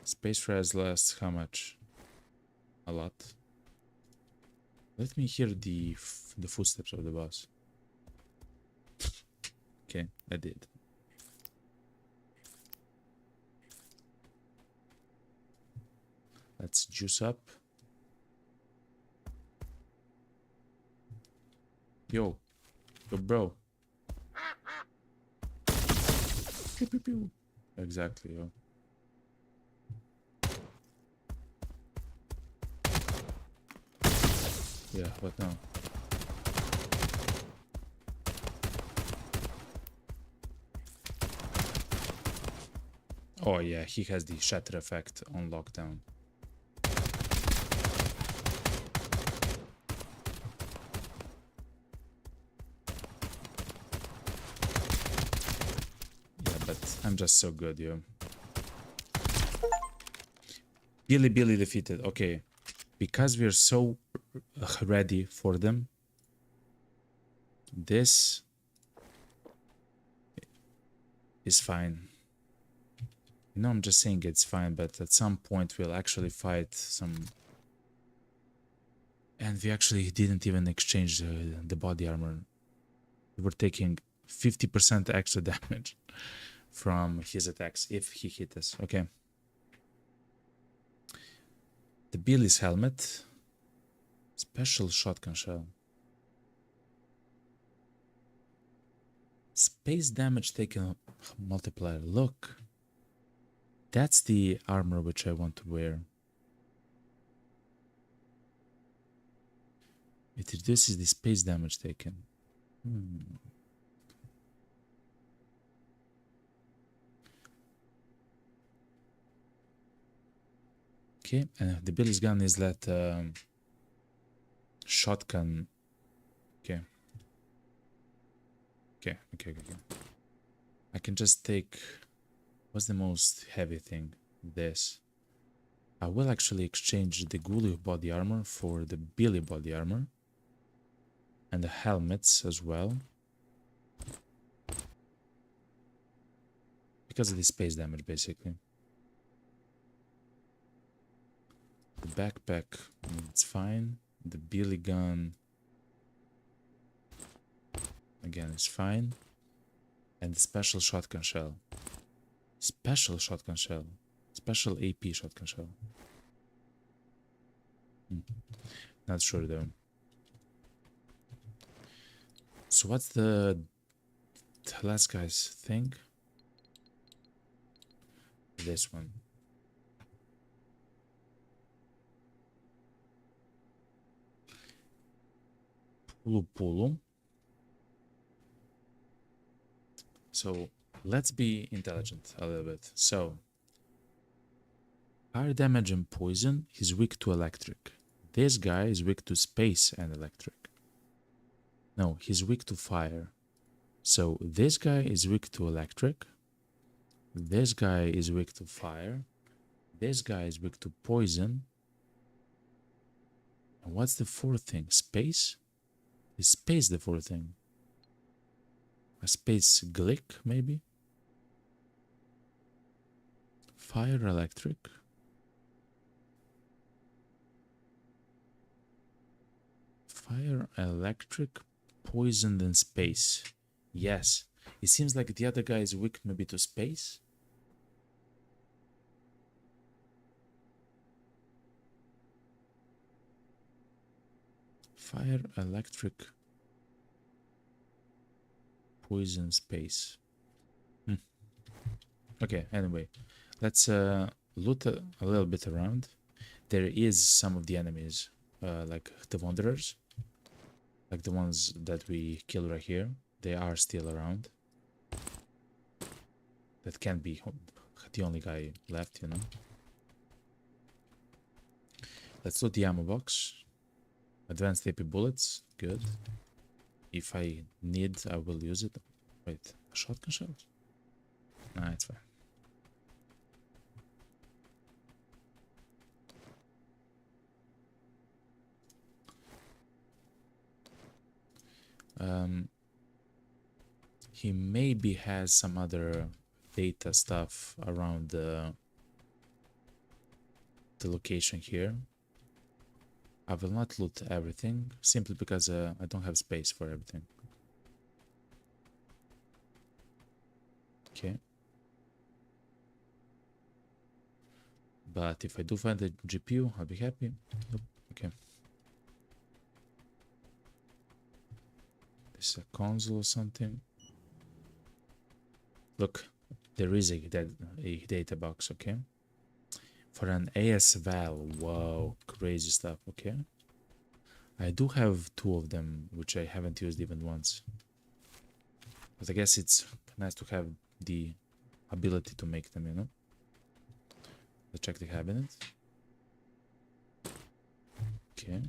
Space res lasts how much? A lot. Let me hear the footsteps of the boss. Okay, I did. Let's juice up. Yo, bro. Pew, pew, pew. Exactly, yo. Yeah, what now? Oh yeah, he has the shatter effect on lockdown. Yeah, but I'm just so good, yo. Billy defeated. Okay, because we're so ready for them, this is fine. You know, I'm just saying it's fine, but at some point we'll actually fight some. And we actually didn't even exchange the body armor. We were taking 50% extra damage from his attacks if he hit us. Okay. The Billy's helmet. Special shotgun shell. Space damage taken multiplier. Look. That's the armor which I want to wear. It reduces the space damage taken. Okay, and the Billy's gun is that shotgun. Okay. Okay. I can just take. What's the most heavy thing? This. I will actually exchange the Ghoulie body armor for the Billy body armor. And the helmets as well. Because of the space damage, basically. The backpack, it's fine. The Billy gun, again, it's fine. And the special shotgun shell. Special shotgun shell. Special AP shotgun shell. Not sure though. So what's the last guy's thing? This one. Pulu Pulu. So let's be intelligent a little bit. So fire damage and poison, he's weak to electric. This guy is weak to space and electric. No, he's weak to fire. So this guy is weak to electric. This guy is weak to fire. This guy is weak to poison. And what's the fourth thing? Space? Is space the fourth thing? A space glick, maybe? Fire, electric. Fire, electric, poison, and space. Yes. It seems like the other guy is weak maybe to space. Fire, electric, poison, space. Okay, anyway. Let's loot a little bit around. There is some of the enemies, like the Wanderers. Like the ones that we killed right here. They are still around. That can't be the only guy left, you know. Let's loot the ammo box. Advanced AP bullets, good. If I need, I will use it. Wait, a shotgun shell? Nah, it's fine. He maybe has some other data stuff around the location here. I will not loot everything, simply because I don't have space for everything. Okay. But if I do find a GPU, I'll be happy. Nope. Okay. This is a console or something. Look, there is a data box, okay? For an AS val, wow, crazy stuff, okay? I do have 2 of them, which I haven't used even once. But I guess it's nice to have the ability to make them, you know? Let's check the cabinet. Okay.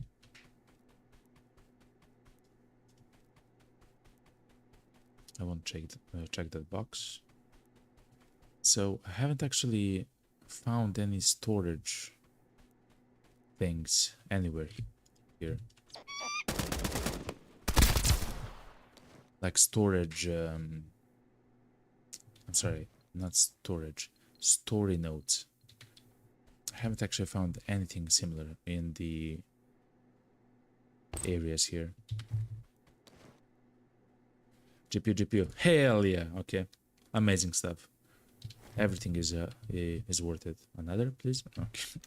I won't check that box. So I haven't actually found any storage things anywhere here. Like storage, I'm sorry, not storage, story notes. I haven't actually found anything similar in the areas here. GPU, hell yeah, okay, amazing stuff. Everything is worth it. Another, please. Okay.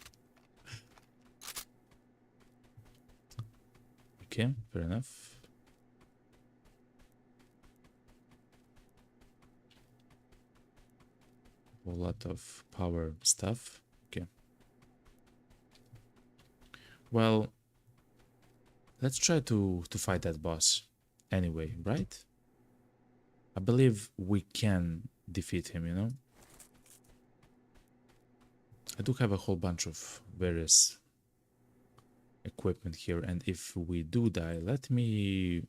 Okay, fair enough. A lot of power stuff. Okay. Well, let's try to fight that boss anyway, right? I believe we can defeat him, you know? I do have a whole bunch of various equipment here, and if we do die, let me...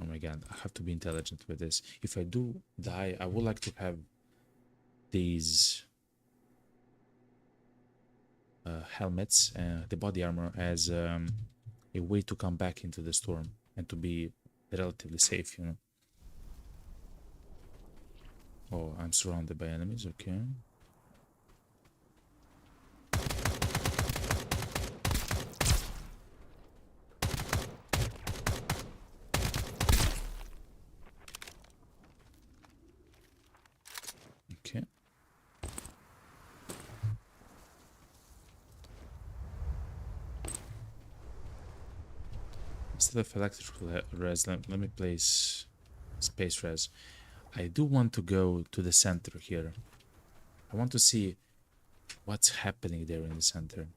Oh my god, I have to be intelligent with this. If I do die, I would like to have these helmets, the body armor, as a way to come back into the storm and to be relatively safe, you know. Oh, I'm surrounded by enemies, okay. Okay. Instead of electrical res, let me place space res. I do want to go to the center here. I want to see what's happening there in the center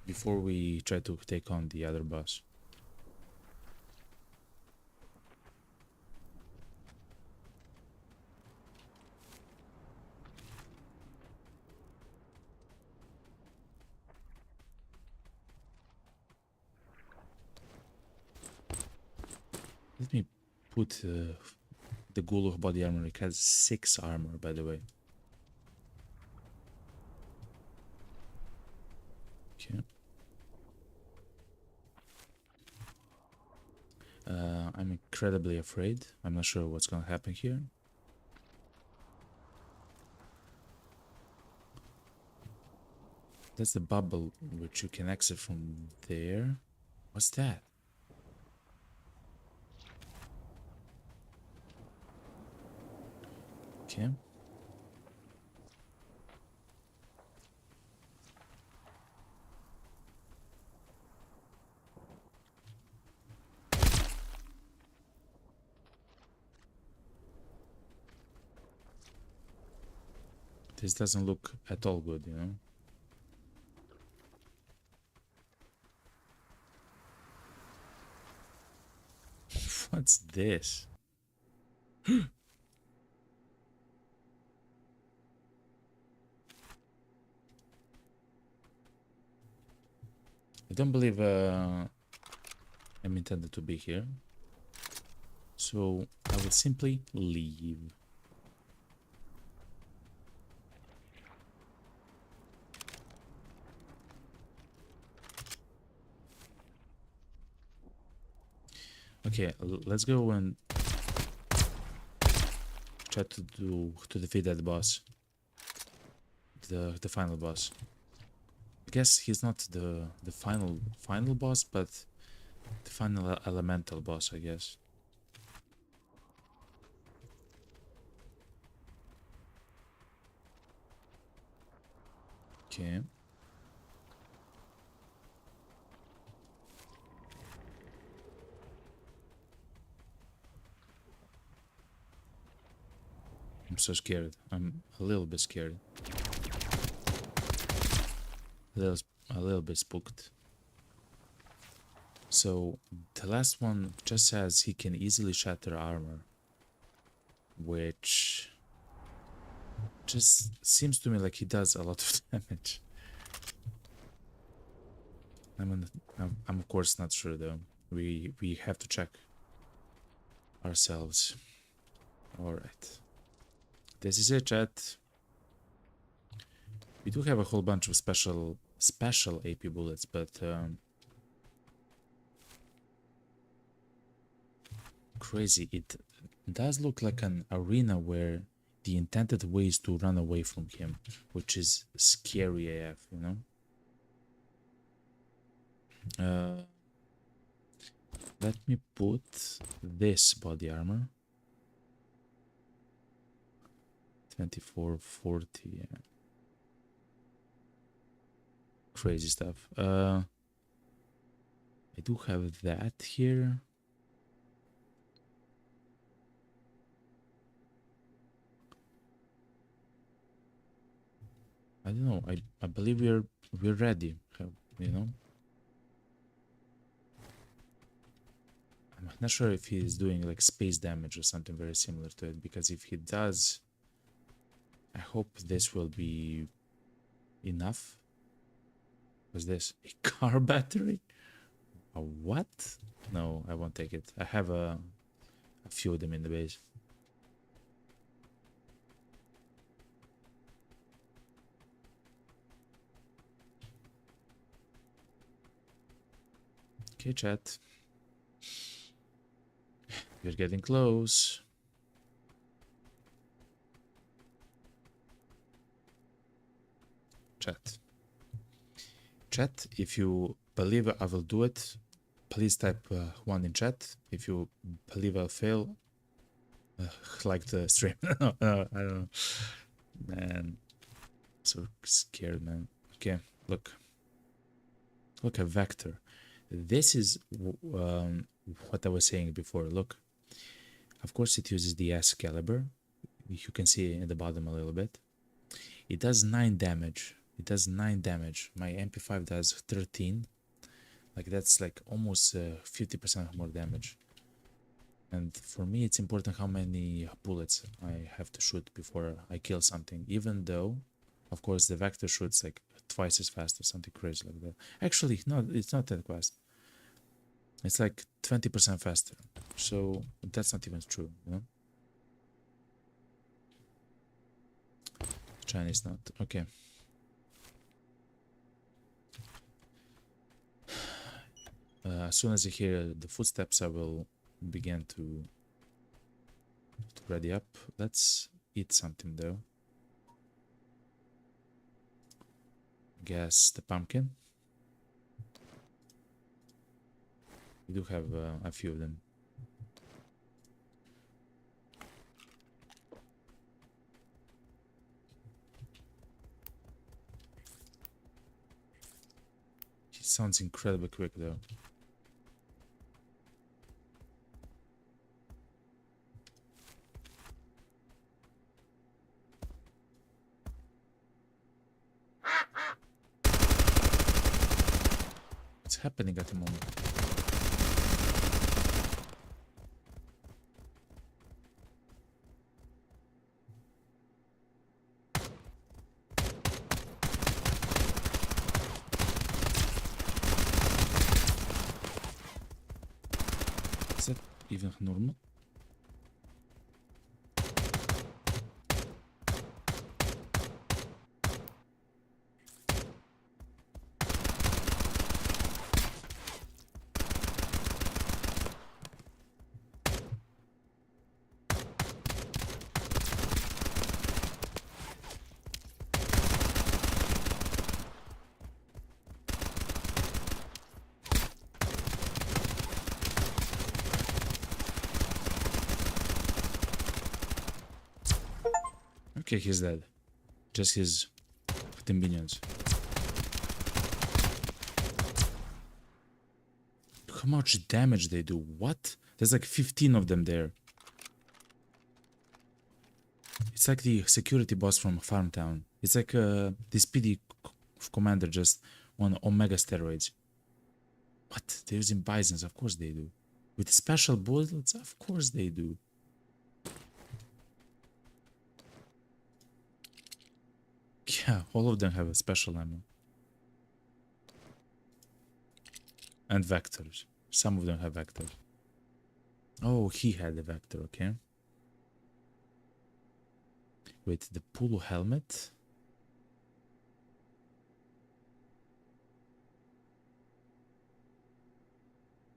before we try to take on the other boss. Let me put the Ghoul of body armor. It has 6 armor, by the way. Okay. I'm incredibly afraid. I'm not sure what's gonna happen here. That's the bubble which you can exit from there. What's that? Okay. This doesn't look at all good, you know? What's this? I don't believe I'm intended to be here. So I will simply leave. Okay, let's go and try to defeat that boss. the final boss. I guess he's not the final boss, but the final elemental boss, I guess. Okay. I'm so scared. I'm a little bit scared. A little bit spooked. So the last one just says he can easily shatter armor, which just seems to me like he does a lot of damage. I'm of course not sure though. We have to check ourselves. All right. This is it, chat. We do have a whole bunch of special AP bullets, but crazy. It does look like an arena where the intended way is to run away from him, which is scary AF, you know? Let me put this body armor. 2440, yeah. Crazy stuff. I do have that here. I don't know. I believe we're ready. You know. I'm not sure if he's doing like space damage or something very similar to it, because if he does, I hope this will be enough. What's this? A car battery? A what? No, I won't take it. I have a few of them in the base. Okay, chat. We're getting close. Chat. Chat, if you believe I will do it, please type 1 in chat. If you believe I'll fail, like the stream. I don't know. Man, so scared, man. Okay, look. Look at Vector. This is what I was saying before. Look. Of course, it uses the Excalibur. You can see in the bottom a little bit. It does 9 damage. It does 9 damage. My MP5 does 13. Like, that's like almost 50% more damage. And for me, it's important how many bullets I have to shoot before I kill something. Even though, of course, the Vector shoots like twice as fast or something crazy like that. Actually, no, it's not that fast. It's like 20% faster. So that's not even true, you know? Chinese not. Okay. As soon as I hear the footsteps, I will begin to ready up. Let's eat something though. Guess the pumpkin. We do have a few of them. He sounds incredibly quick though. What's happening at the moment? Is that even normal? Okay, he's dead. Just his 15 minions. How much damage they do? What? There's like 15 of them there. It's like the security boss from Farmtown. It's like this PD commander just on Omega steroids. What? They're using bisons? Of course they do. With special bullets? Of course they do. Yeah, all of them have a special ammo. And vectors. Some of them have vectors. Oh, he had a vector, okay. Wait, the polo helmet?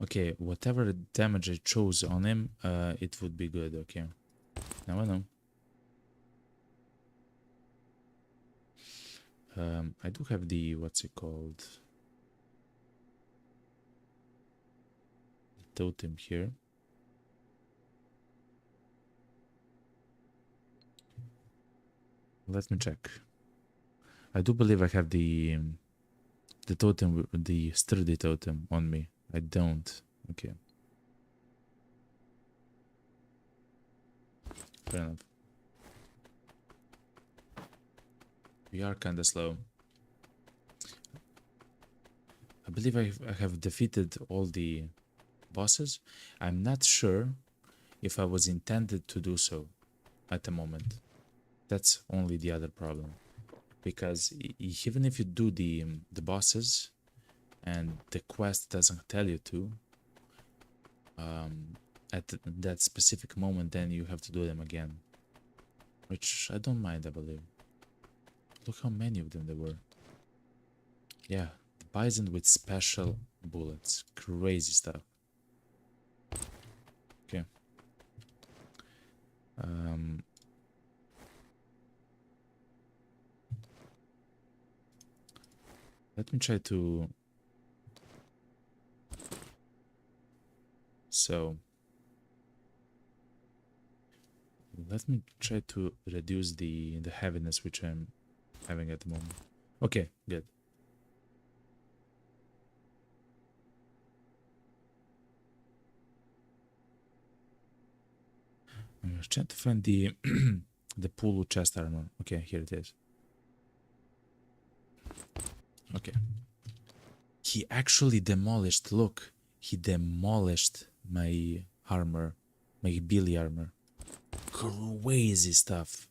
Okay, whatever damage I chose on him, it would be good, okay. Now I know. I do have the, what's it called? The totem here. Let me check. I do believe I have the totem, the sturdy totem on me. I don't. Okay. Fair enough. We are kinda slow. I believe I have defeated all the bosses. I'm not sure if I was intended to do so at the moment. That's only the other problem. Because even if you do the bosses and the quest doesn't tell you to, at that specific moment, then you have to do them again. Which I don't mind, I believe. Look how many of them there were. Yeah, the bison with special bullets. Crazy stuff. Okay. Let me try to... So... Let me try to reduce the heaviness which I'm having at the moment. Okay, good. I'm trying to find the the Pulu chest armor. Okay, here it is. Okay. He actually demolished, look, he demolished my armor, my Billy armor. Crazy stuff.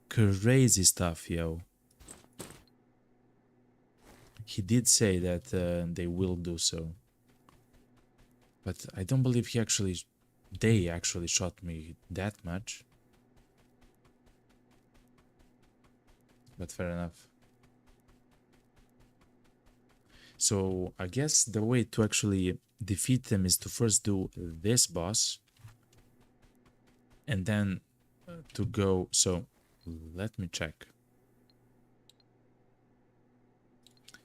Crazy stuff, yo. He did say that they will do so. But I don't believe they actually shot me that much. But fair enough. So I guess the way to actually defeat them is to first do this boss. And then to go... So let me check.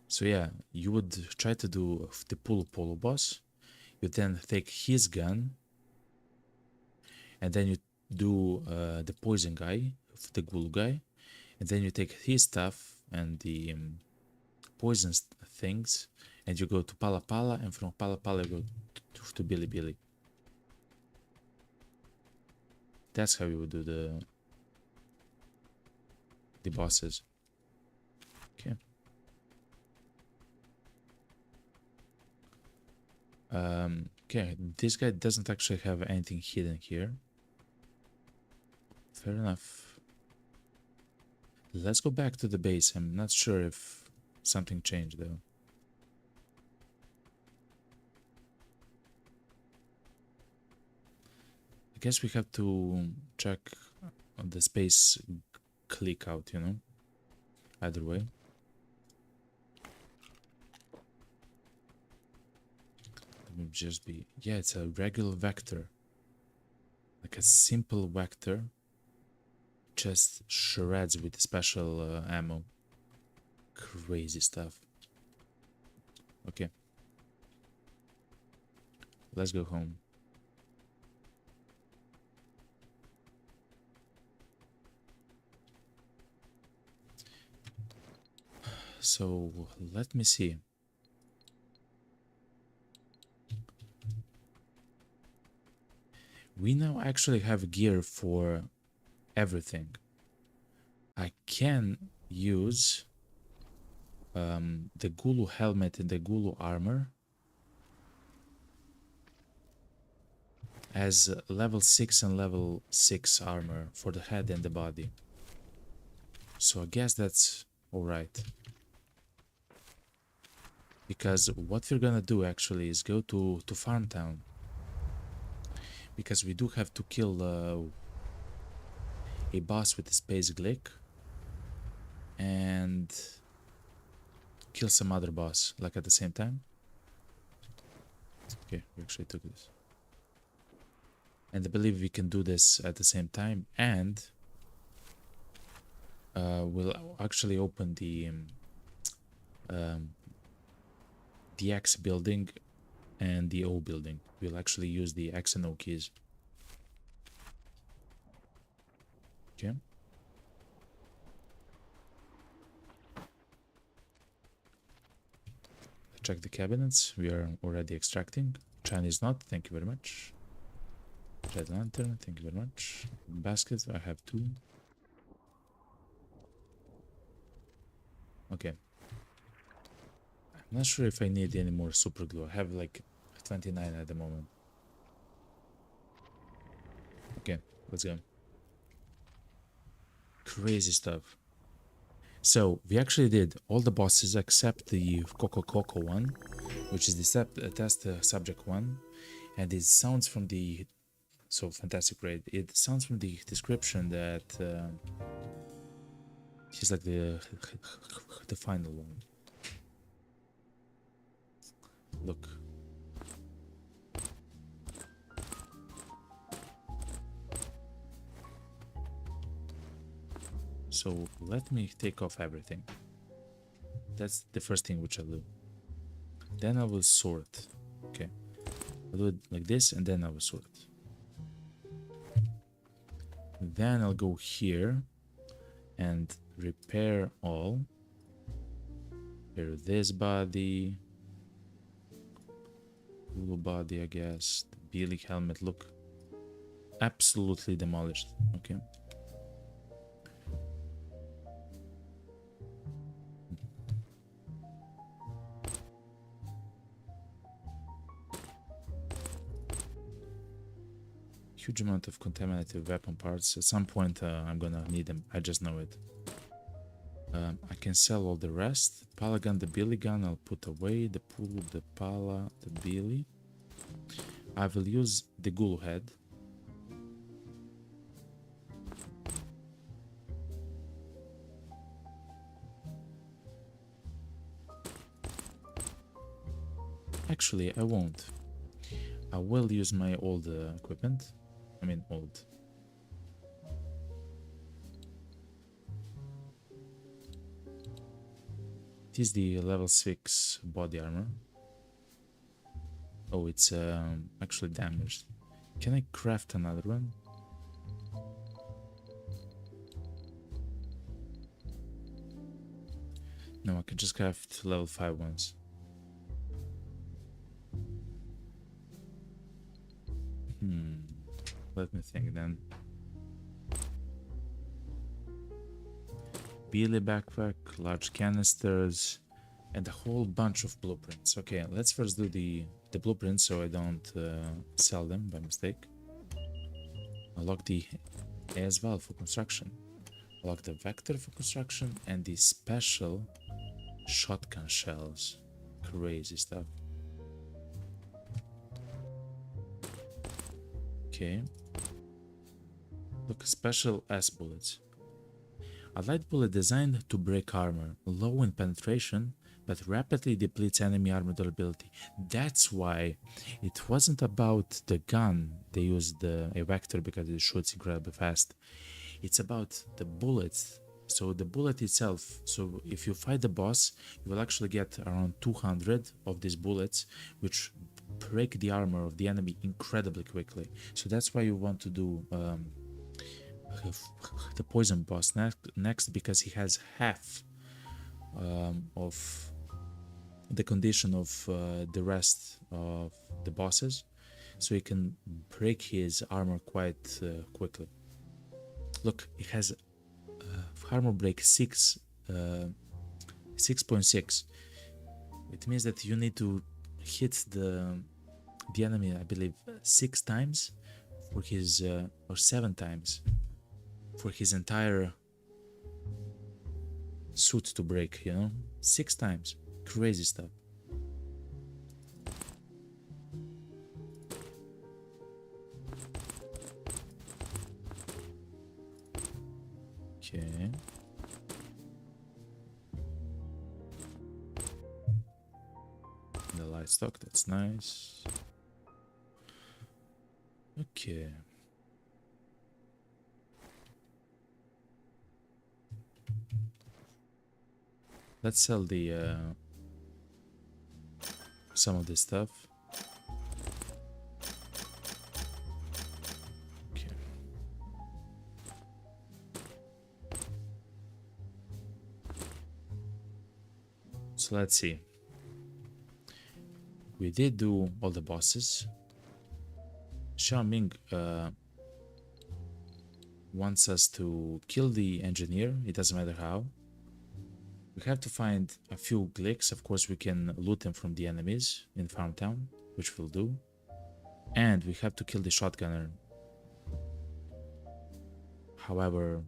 So yeah, you would try to do the Polo boss. You then take his gun. And then you do the poison guy, the ghoul guy. And then you take his stuff and the poison things. And you go to Pala Pala. And from Pala Pala you go to Billy Billy. That's how you would do the bosses. Okay. Okay, this guy doesn't actually have anything hidden here. Fair enough. Let's go back to the base. I'm not sure if something changed though. I guess we have to check on the space click out, you know? Either way. Let me just be... Yeah, it's a regular vector. Like a simple vector. Just shreds with special ammo. Crazy stuff. Okay. Let's go home. So let me see. We now actually have gear for everything. I can use the Gulu helmet and the Gulu armor as level 6 and level 6 armor for the head and the body. So I guess that's alright. Because what we're gonna do actually is go to Farm Town. Because we do have to kill a boss with the space glick. And kill some other boss, like at the same time. Okay, we actually took this. And I believe we can do this at the same time, and we'll actually open the X building and the O building. We'll actually use the X and O keys. Okay. Check the cabinets. We are already extracting. Chinese knot, thank you very much. Red lantern, thank you very much. Baskets, I have 2. Okay. I'm not sure if I need any more super glue. I have like 29 at the moment. Okay, let's go. Crazy stuff. So we actually did all the bosses except the Coco one, which is the test subject one, and it sounds from the fantastic raid. It sounds from the description that he's like the final one. Look. So let me take off everything. That's the first thing which I'll do. Then I will sort. Okay. I'll do it like this and then I will sort. Then I'll go here and repair all. Repair this body. Blue body, I guess. The Billy helmet, look. Absolutely demolished. Okay. Huge amount of contaminated weapon parts. At some point I'm gonna need them. I just know it. I can sell all the rest. Pala gun, the Billy gun I'll put away. The pool, the Pala, the Billy. I will use the Gulu head. Actually, I won't. I will use my old equipment. I mean, old. It is the level 6 body armor. Oh, it's actually damaged. Can I craft another one? No, I can just craft level 5 ones. Let me think then. Billy backpack, large canisters, and a whole bunch of blueprints. Okay, let's first do the blueprints so I don't sell them by mistake. Unlock the AS valve for construction. Unlock the vector for construction and the special shotgun shells. Crazy stuff. Okay. Look, special S bullets. A light bullet designed to break armor, low in penetration, but rapidly depletes enemy armor durability. That's why it wasn't about the gun. They used a vector because it shoots incredibly fast. It's about the bullets. So the bullet itself, so if you fight the boss, you will actually get around 200 of these bullets, which break the armor of the enemy incredibly quickly. So that's why you want to do the poison boss next because he has half of the condition of the rest of the bosses, so he can break his armor quite quickly. Look, it has armor break 6.6. It means that you need to hit the enemy, I believe, 6 times for his or 7 times for his entire suit to break, you know? 6 times. Crazy stuff. Okay. The light stock, that's nice. Okay. Let's sell the some of this stuff. Okay. So let's see. We did do all the bosses. Xiaoming wants us to kill the engineer, it doesn't matter how. We have to find a few glicks. Of course, we can loot them from the enemies in Farmtown, which we'll do. And we have to kill the shotgunner. However,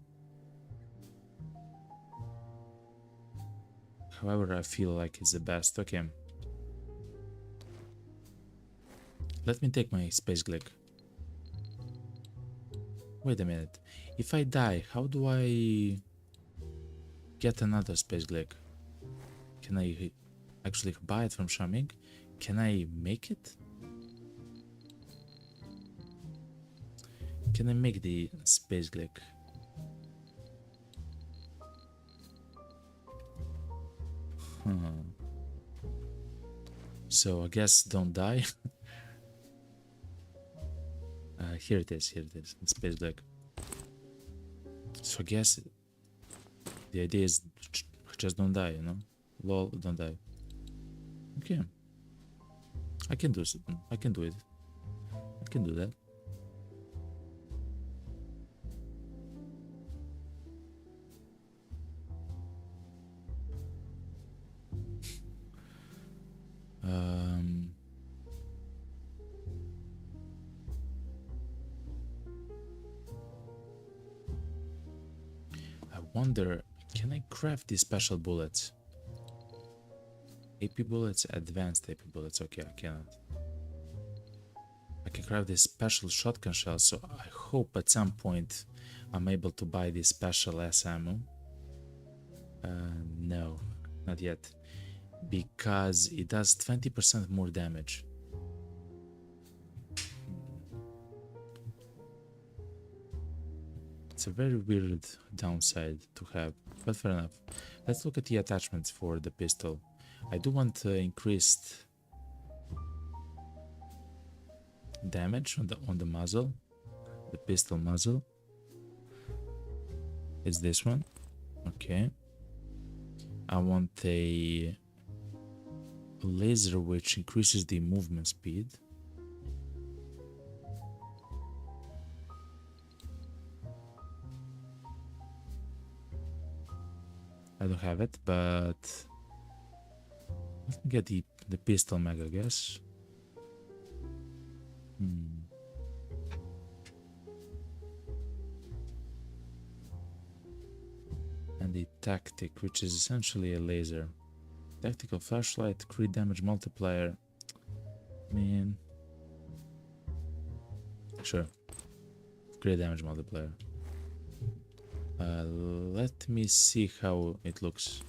I feel like it's the best. Okay. Let me take my space glick. Wait a minute. If I die, how do I get another space glick? Can I actually buy it from Xiaoming? Can I make it? Can I make the space glick? So I guess don't die. Here it is, the space glick. So I guess the idea is just don't die, you know? Lol, don't die. Okay. I can do it. I can do that. I wonder, can I craft these special bullets? AP bullets, advanced AP bullets. Okay, I cannot. I can craft this special shotgun shell, so I hope at some point I'm able to buy this special S ammo. No, not yet. Because it does 20% more damage. It's a very weird downside to have, but fair enough. Let's look at the attachments for the pistol. I do want increased damage on the muzzle, the pistol muzzle. It's this one. Okay. I want a laser which increases the movement speed. I don't have it, but let me get the pistol mag, I guess. And the tactic, which is essentially a laser. Tactical flashlight, crit damage multiplier. I mean, sure. Crit damage multiplier. Let me see how it looks.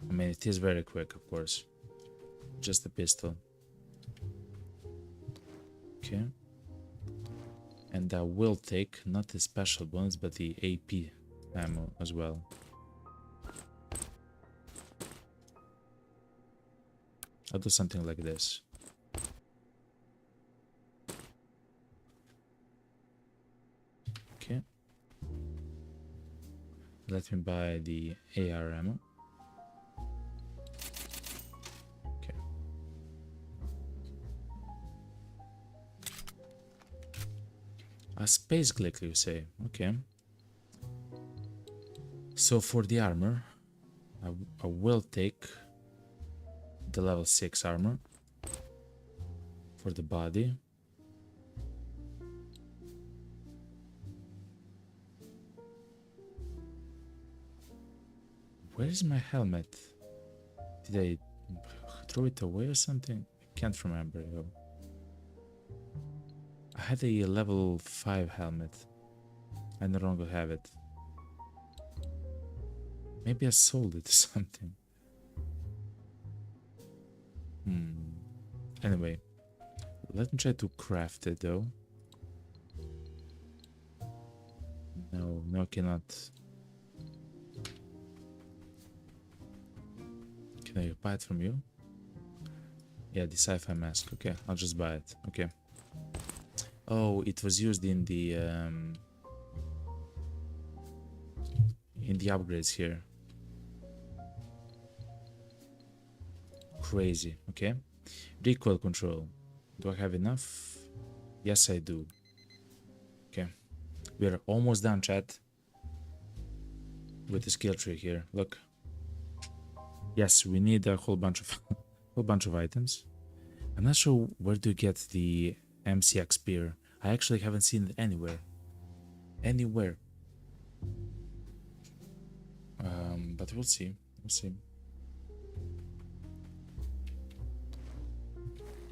I mean, it is very quick, of course. Just a pistol. Okay. And I will take not the special bonus, but the AP ammo as well. I'll do something like this. Okay. Let me buy the AR ammo. Okay. A space glick, you say? Okay. So for the armor, I will take the level 6 armor. For the body, where is my helmet? Did I throw it away or something? I can't remember though. I had a level 5 helmet. I no longer have it. Maybe I sold it or something. Anyway, let me try to craft it though. No, I cannot. Can I buy it from you? Yeah, the sci-fi mask. Okay, I'll just buy it. Okay. Oh, it was used in the upgrades here. Crazy. Okay. Recoil control. Do I have enough? Yes, I do. Okay. We are almost done, chat. With the skill tree here. Look. Yes, we need a whole bunch of items. I'm not sure where to get the MCX spear. I actually haven't seen it anywhere. But we'll see. We'll see.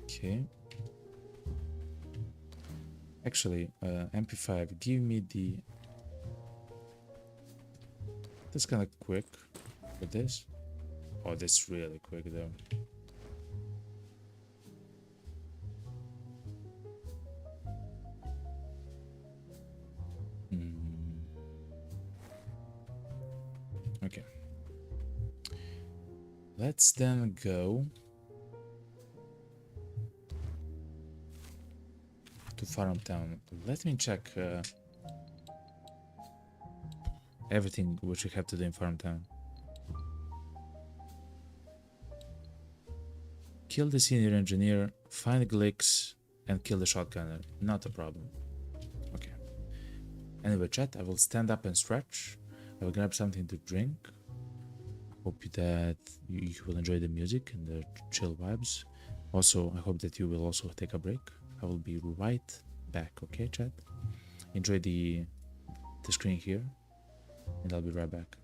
Okay. Actually, MP5, give me the... That's kind of quick for this. Oh, that's really quick though. Okay. Let's then go to Farm Town. Let me check everything which we have to do in Farm Town. Kill the senior engineer, find Glicks, and kill the shotgunner. Not a problem. Okay. Anyway, chat, I will stand up and stretch. I will grab something to drink. Hope that you will enjoy the music and the chill vibes. Also, I hope that you will also take a break. I will be right back, okay, chat? Enjoy the screen here, and I'll be right back.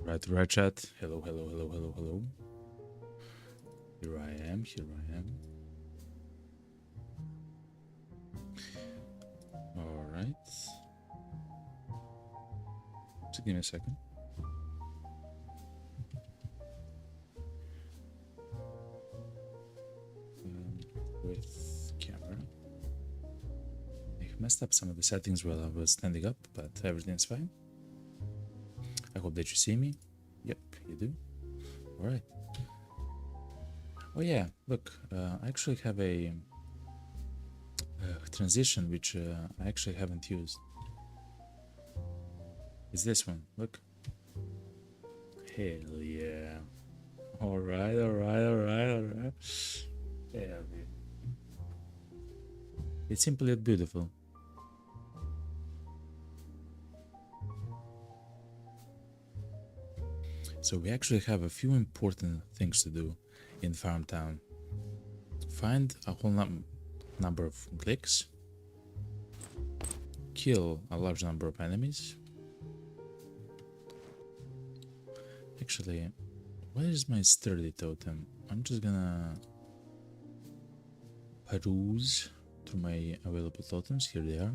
Right, chat. Hello, hello, hello, hello, hello. Here I am, here I am. Alright. Just give me a second. With camera. I messed up some of the settings while I was standing up, but everything's fine. I hope that you see me. Yep, you do. Alright. Oh yeah, look, I actually have a transition which I actually haven't used. It's this one, look. Hell yeah. Alright. Yeah, it's simply beautiful. So we actually have a few important things to do in Farmtown. Find a whole number of clicks, kill a large number of enemies. Actually, what is my sturdy totem? I'm just gonna peruse through my available totems. Here they are.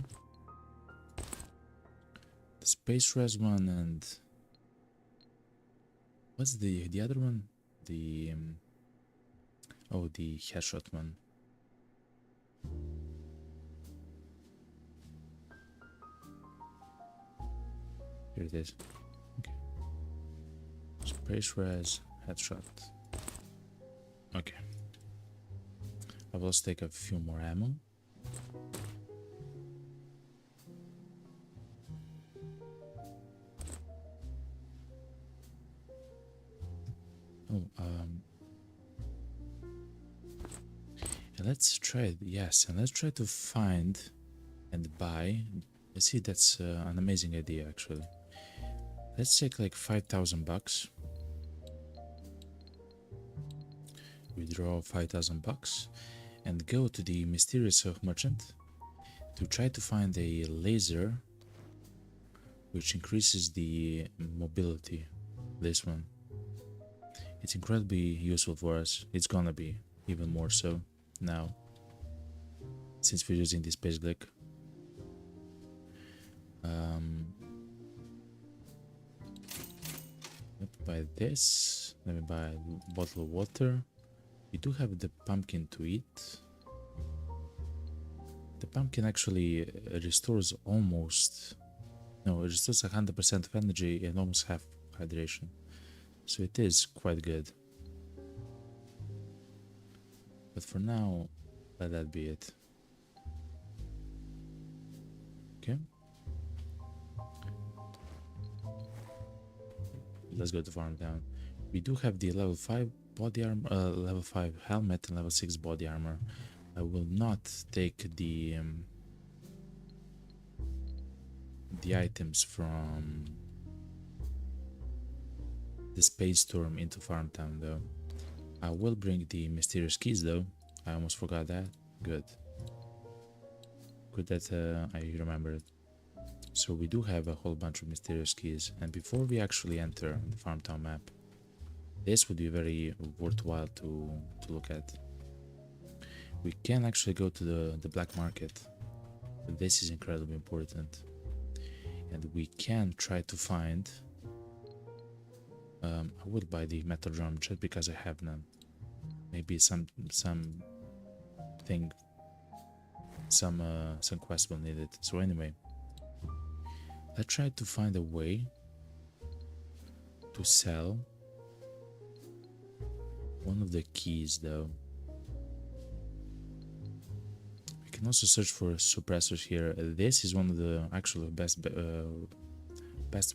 The space res one and what's the other one? The oh, the headshot one. Here it is. Okay. Space res headshot. Okay. I will just take a few more ammo. Oh, let's try it. Yes, and let's try to find and buy. See, that's an amazing idea actually. Let's take like 5,000 bucks. Withdraw 5,000 bucks and go to the mysterious merchant to try to find a laser which increases the mobility. This one. It's incredibly useful for us. It's gonna be even more so now since we're using this space glick. Let me buy this. Let me buy a bottle of water. We do have the pumpkin to eat. The pumpkin actually restores almost... No, it restores 100% of energy and almost half hydration. So it is quite good. But for now, let that be it. Okay. Let's go to Farmtown. We do have the level 5 body armor, level 5 helmet and level 6 body armor. I will not take the items from the Space Storm into Farmtown though. I will bring the mysterious keys though. I almost forgot that. Good. Good that I remembered. So we do have a whole bunch of mysterious keys, and before we actually enter the Farmtown map, this would be very worthwhile to look at. We can actually go to the black market. This is incredibly important. And we can try to find... I would buy the metal drum just because I have none. Maybe some quest will need it. So anyway, let's try to find a way to sell one of the keys though. We can also search for suppressors here. This is one of the actual best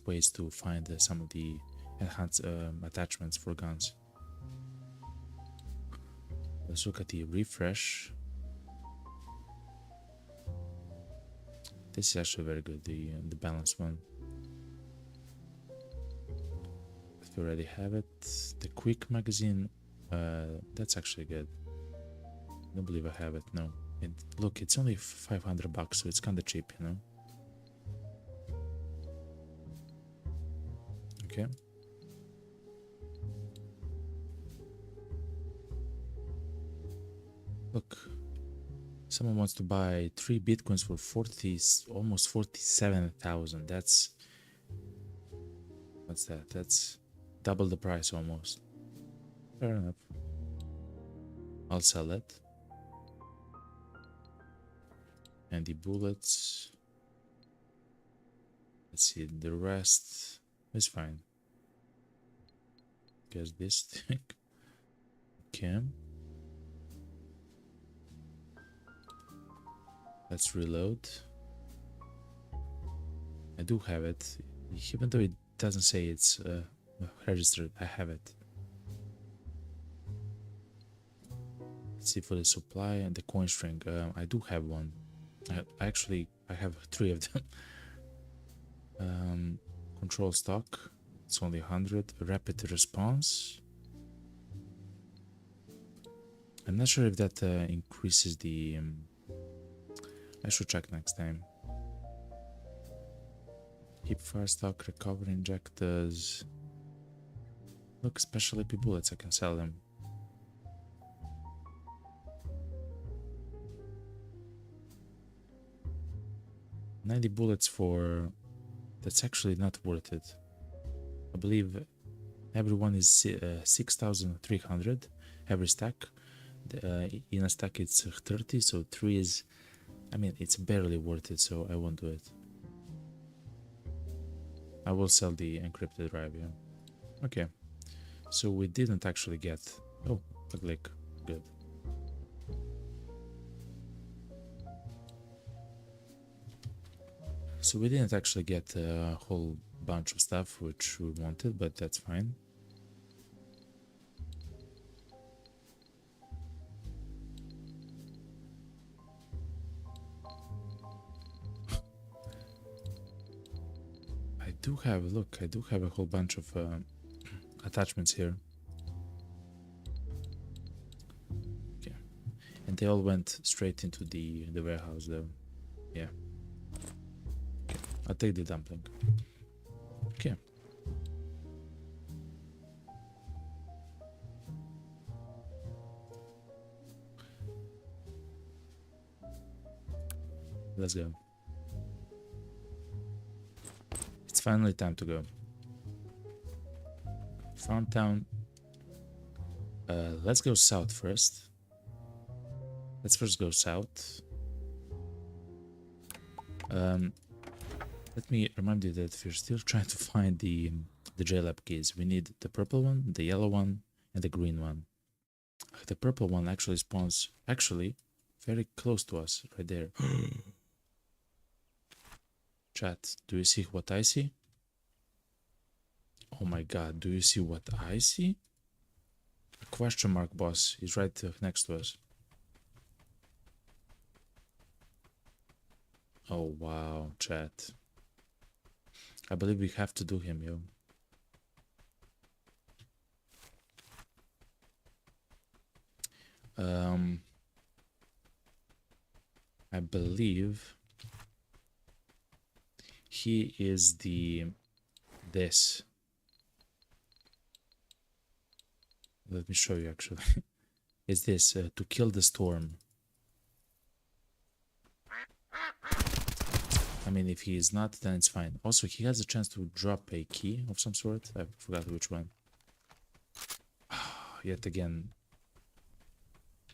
ways to find some of the enhanced attachments for guns. Let's look at the refresh. This is actually very good, the balanced one. If you already have it, the quick magazine, that's actually good. I don't believe I have it. No, look, it's only 500 bucks, so it's kind of cheap, you know. Okay. Look, someone wants to buy 3 bitcoins for 40, almost 47,000. That's, what's that? That's double the price almost. Fair enough. I'll sell it. And the bullets. Let's see, the rest is fine. Guess this thing. Okay. Let's reload. I do have it, even though it doesn't say it's registered. I have it. Let's see for the supply and the coin string. I do have one. I have 3 of them. Control stock. It's only 100. Rapid response. I'm not sure if that increases the. I should check next time. Keep fire stock, recovery injectors. Look, special AP bullets, I can sell them. $90 bullets for... That's actually not worth it. I believe everyone is 6,300 every stack. In a stack it's 30, so 3 is... I mean, it's barely worth it, so I won't do it. I will sell the encrypted drive, yeah. Okay. So we didn't actually get... Oh, a click. Good. So we didn't actually get a whole bunch of stuff which we wanted, but that's fine. I do have a whole bunch of attachments here. Okay. And they all went straight into the warehouse though. Yeah. Okay. I'll take the dumpling. Okay. Let's go. It's finally time to go. Farm town. Let's go south first. Let's first go south. Let me remind you that if you're still trying to find the JLAB keys, we need the purple one, the yellow one, and the green one. The purple one actually spawns very close to us, right there. Chat, do you see what I see? Oh my god, do you see what I see? A question mark boss is right next to us. Oh wow, chat. I believe we have to do him, yo. I believe he is this. Let me show you actually. Is this to kill the storm? I mean, if he is not, then it's fine. Also, he has a chance to drop a key of some sort. I forgot which one. Yet again,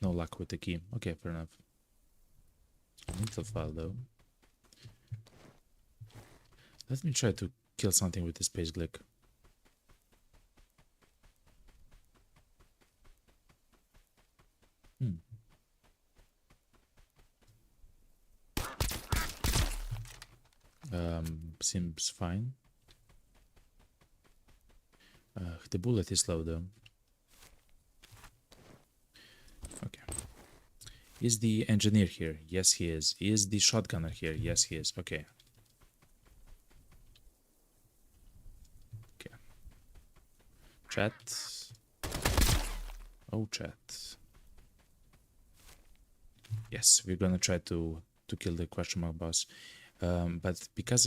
no luck with the key. Okay, fair enough. Intel file though. Let me try to kill something with the space glick. Seems fine. The bullet is low though. Okay. Is the engineer here? Yes, he is. Is the shotgunner here? Yes, he is. Okay. Okay. Chat. Oh, chat. Yes, we're gonna try to kill the question mark boss. But because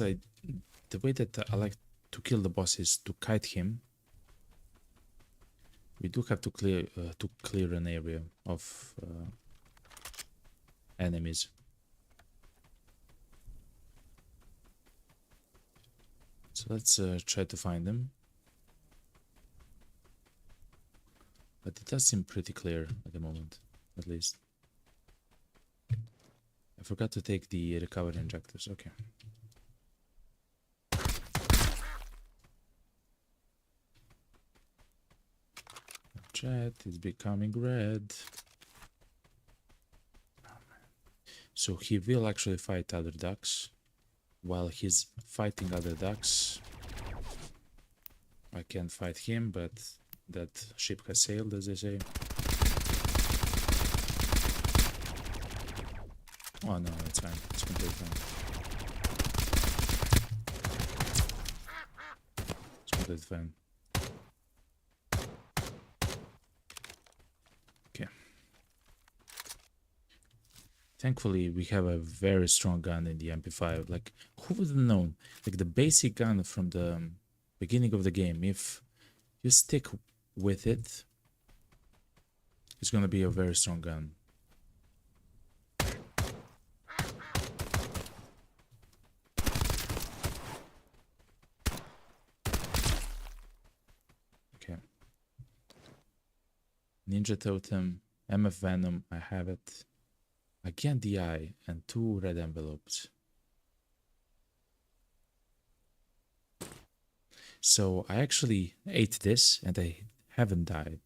the way that I like to kill the boss is to kite him. We do have to clear an area of enemies. So let's try to find them. But it does seem pretty clear at the moment, at least. I forgot to take the recovery injectors. Okay. Chat is becoming red. So he will actually fight other ducks. While he's fighting other ducks, I can't fight him, but that ship has sailed, as they say. Oh no, it's fine. It's completely fine. It's completely fine. Okay. Thankfully, we have a very strong gun in the MP5. Like, who would have known? Like, the basic gun from the beginning of the game, if you stick with it, it's gonna be a very strong gun. Okay. Ninja Totem, MF Venom, I have it. Again, DI, and 2 red envelopes. So I actually ate this and I haven't died.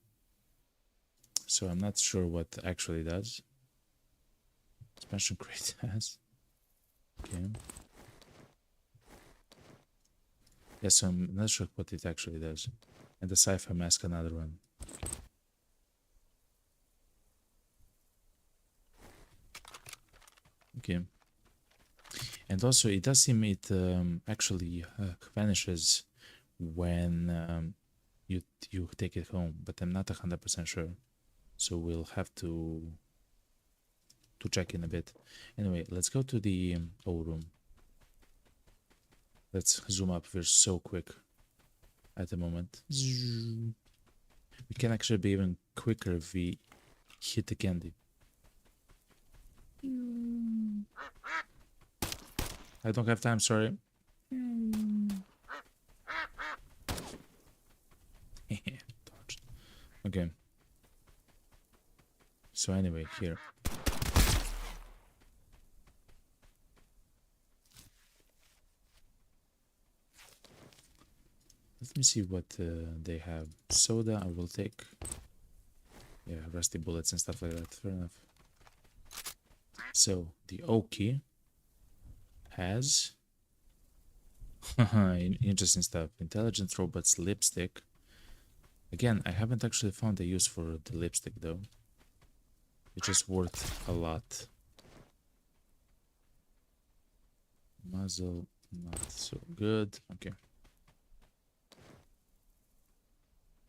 So I'm not sure what actually does. Expansion crate has. Okay. Yeah, so I'm not sure what it actually does. And the Cypher Mask, another one. Okay. And also it does seem it actually vanishes when you take it home, but I'm not 100% sure. So we'll have to check in a bit. Anyway, let's go to the O room. Let's zoom up. We're so quick at the moment. We can actually be even quicker if we hit the candy. I don't have time, sorry. Okay. So anyway, here. Let me see what they have. Soda, I will take. Yeah, rusty bullets and stuff like that. Fair enough. So, the O key has interesting stuff. Intelligent robots, lipstick. Again, I haven't actually found a use for the lipstick though. It's just worth a lot. Muzzle, not so good. Okay.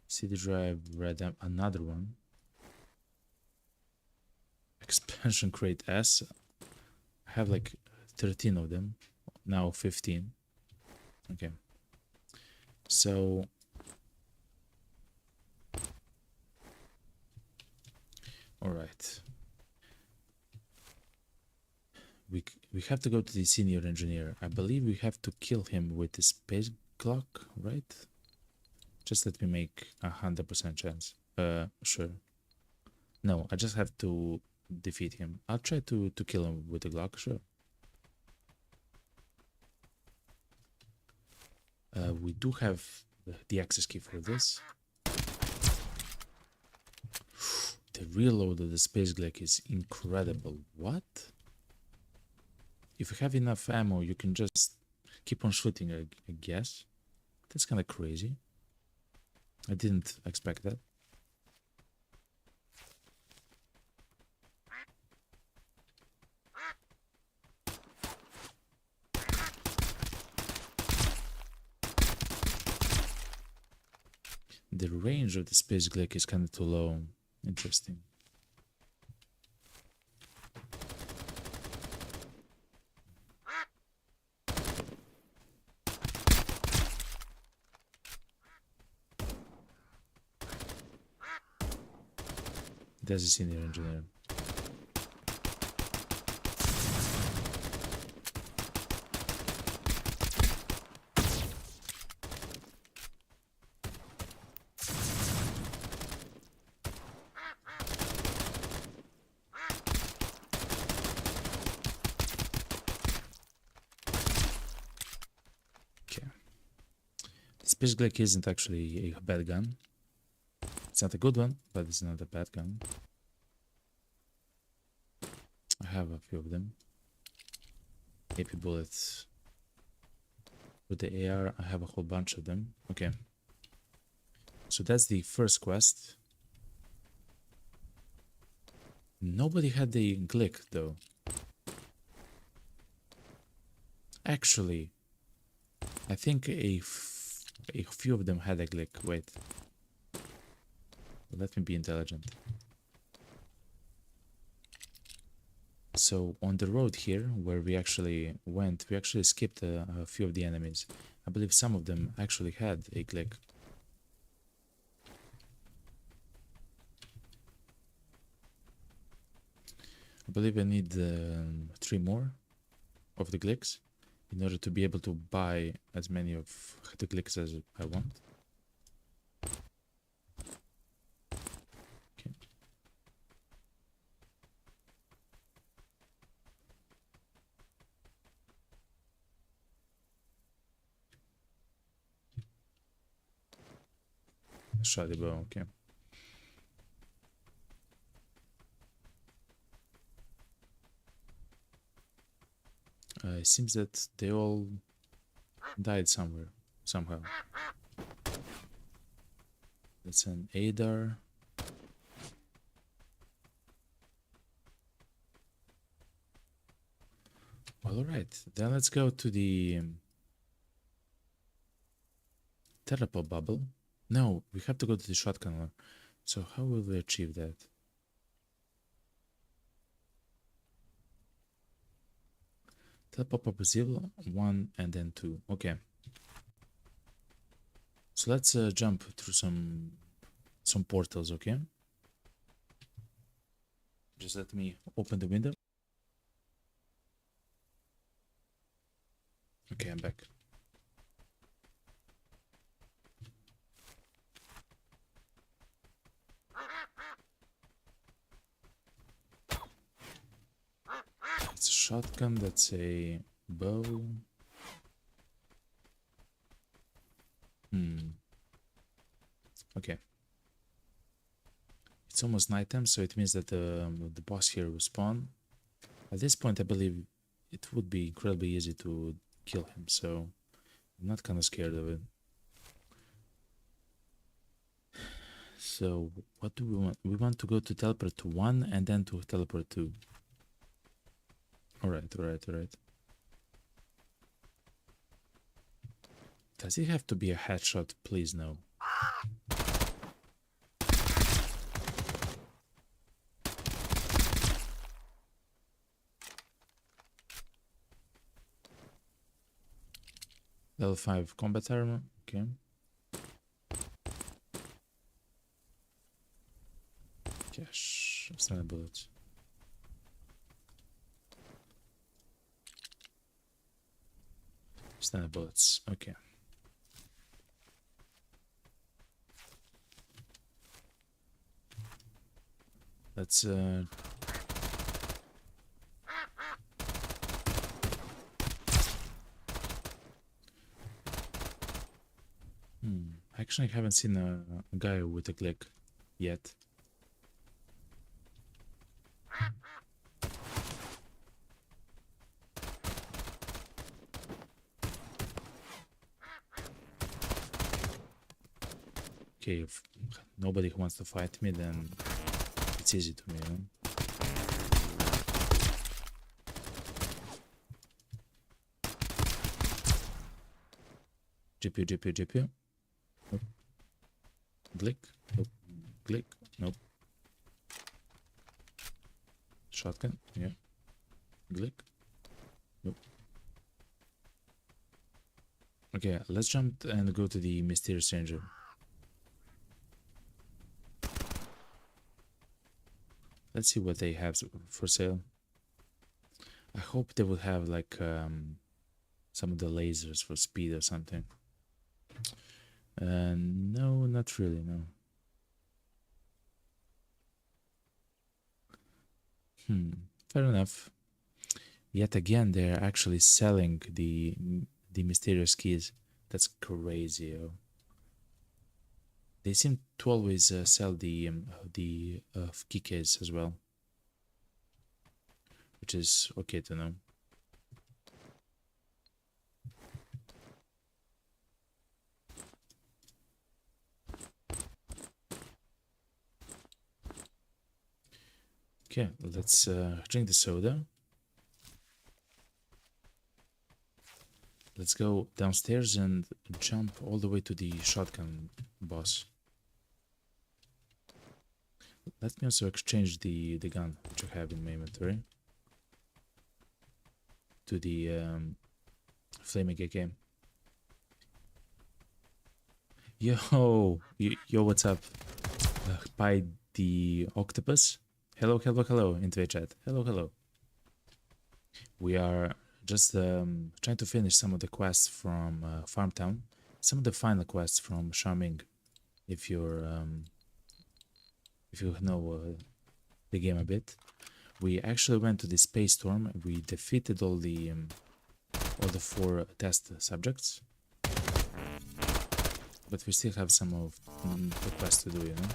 CD drive, red amp, another one. Expansion crate S. I have like 13 of them. Now 15. Okay. So all right. We have to go to the senior engineer. I believe we have to kill him with the space Glock, right? Just let me make 100% chance. Sure. No, I just have to defeat him. I'll try to kill him with the Glock, sure. We do have the access key for this. The reload of the space Glock is incredible. What? If you have enough ammo, you can just keep on shooting, I guess. That's kind of crazy. I didn't expect that. The range of the space Glock is kind of too low. Interesting. There's a senior engineer. Space Glick isn't actually a bad gun. It's not a good one, but it's not a bad gun. I have a few of them. AP bullets. With the AR, I have a whole bunch of them. Okay. So that's the first quest. Nobody had the Glick, though. Actually, I think a few of them had a Glick. Wait. Let me be intelligent. So on the road here, where we actually went, we actually skipped a few of the enemies. I believe some of them actually had a Glick. I believe I need 3 more of the Glicks in order to be able to buy as many of the Glicks as I want. Okay. Shot the bow, okay. It seems that they all died somewhere, somehow. That's an ADAR. Well, alright, then let's go to the teleport bubble. No, we have to go to the shotgun. So how will we achieve that? Teleport bubble 0, 1, and then 2. Okay. So let's jump through some portals, okay? Just let me open the window. Okay, I'm back. That's a shotgun, that's a bow. Okay. It's almost nighttime, so it means that the boss here will spawn. At this point, I believe it would be incredibly easy to kill him, so I'm not kind of scared of it. So what do we want? We want to go to teleport to 1 and then to teleport 2. Alright. Does it have to be a headshot? Please no. Level 5 combat armor, okay. Cash, standard bullets. Standard bullets, okay. Let's actually I haven't seen a guy with a Glick yet. Okay, if nobody wants to fight me, then it's easy to me, you know? GPU. Nope. Glick. Nope. Glick. Nope. Shotgun. Yeah. Glick. Nope. Okay, let's jump and go to the mysterious ranger. Let's see what they have for sale. I hope they would have like some of the lasers for speed or something. No, not really, no. Fair enough. Yet again, they're actually selling the mysterious keys. That's crazy, yo. They seem to always sell the keycase as well, which is okay to know. Okay, let's drink the soda. Let's go downstairs and jump all the way to the shotgun boss. Let me also exchange the gun which I have in my inventory to the FlamingAK. Yo, what's up? By the octopus. Hello into the chat. Hello. We are just trying to finish some of the quests from Farmtown, some of the final quests from Charming. If you know the game a bit, we actually went to the space storm. We defeated all the 4 test subjects, but we still have some of the quests to do, you know.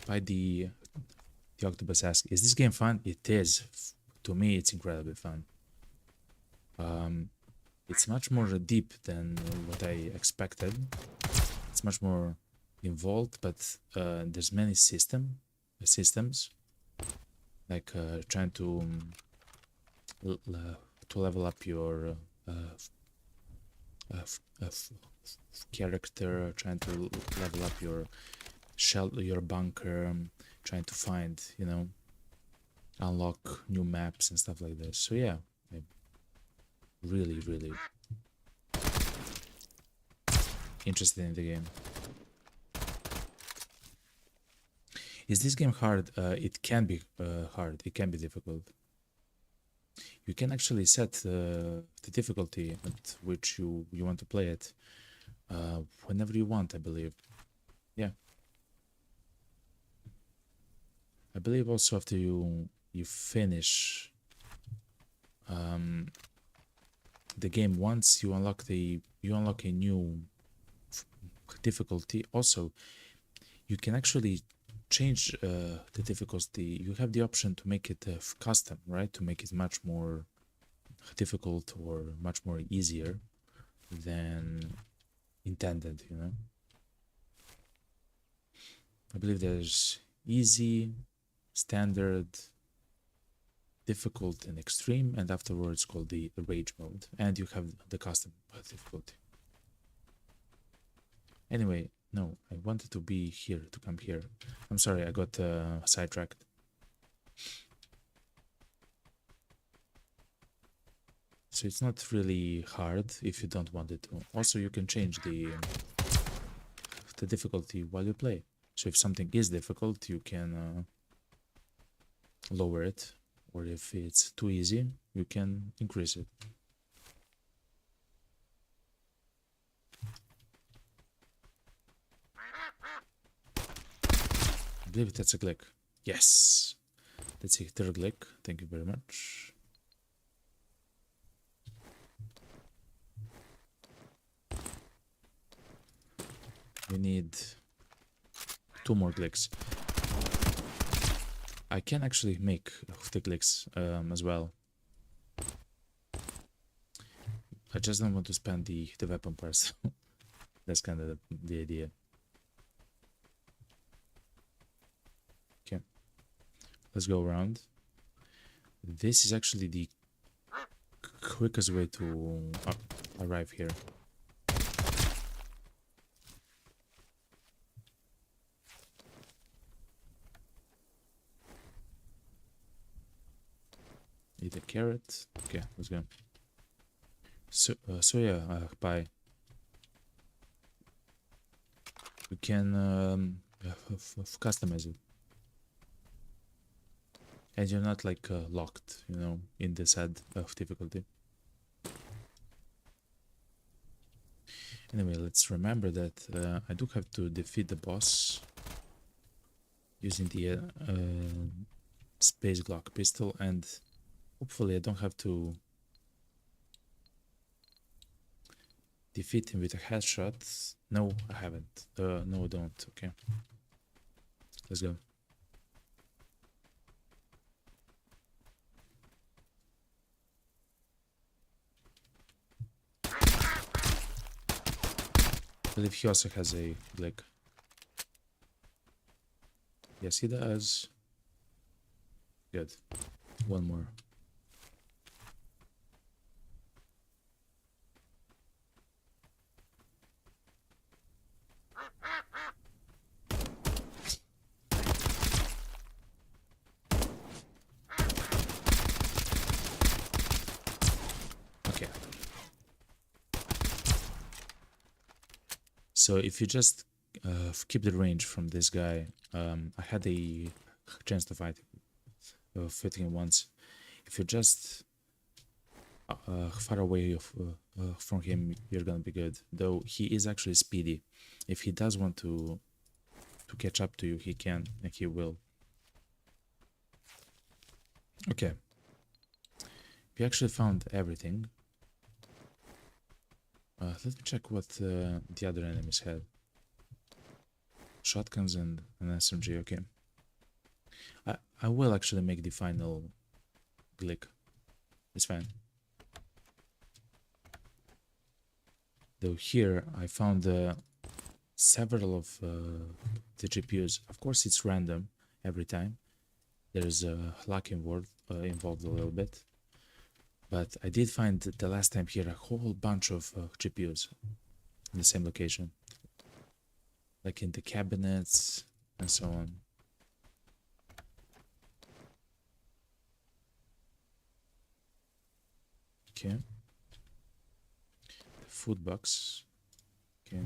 By the octopus asks, "Is this game fun?" It is. To me, it's incredibly fun. It's much more deep than what I expected. It's much more involved, but there's many systems, like trying to level up your character, trying to level up your your bunker, trying to find, you know, unlock new maps and stuff like this. So yeah, really interested in the game. Is this game hard? It can be hard. It can be difficult. You can actually set the difficulty at which you want to play it whenever you want, I believe. Yeah. I believe also after you finish the game, once you unlock a new difficulty, also you can actually change the difficulty. You have the option to make it custom, right? To make it much more difficult or much more easier than intended, you know. I believe there's easy, standard, difficult, and extreme, and afterwards called the rage mode, and you have the custom difficulty. Anyway, no, I wanted to be here, to come here. I'm sorry, I got sidetracked. So it's not really hard if you don't want it to. Also, you can change the difficulty while you play. So if something is difficult, you can lower it, or if it's too easy, you can increase it. I believe that's a click. Yes, that's a third click. Thank you very much. We need 2 more clicks. I can actually make the clicks as well. I just don't want to spend the weapon parts. That's kind of the idea. Okay, let's go around. This is actually the quickest way to arrive here. Eat a carrot. Okay, let's go. So yeah, bye. We can customize it, and you're not like locked, you know, in the set of difficulty. Anyway, let's remember that I do have to defeat the boss using the space Glock pistol, and hopefully I don't have to Defeat him with a headshot. No, I haven't. No, I don't. Okay. Let's go. I believe he also has a Glick. Yes, he does. Good. One more. Okay. So if you just keep the range from this guy, I had a chance to fight him once. If you're just far away from him, you're gonna be good. Though he is actually speedy. If he does want to catch up to you, he can, and he will. Okay. We actually found everything. Let me check what the other enemies had. Shotguns and an SMG, okay. I will actually make the final Glick. It's fine. Though here I found several of the GPUs. Of course it's random every time. There's luck involved a little bit. But I did find the last time here a whole bunch of GPUs in the same location. Like in the cabinets and so on. Okay. The food box. Okay.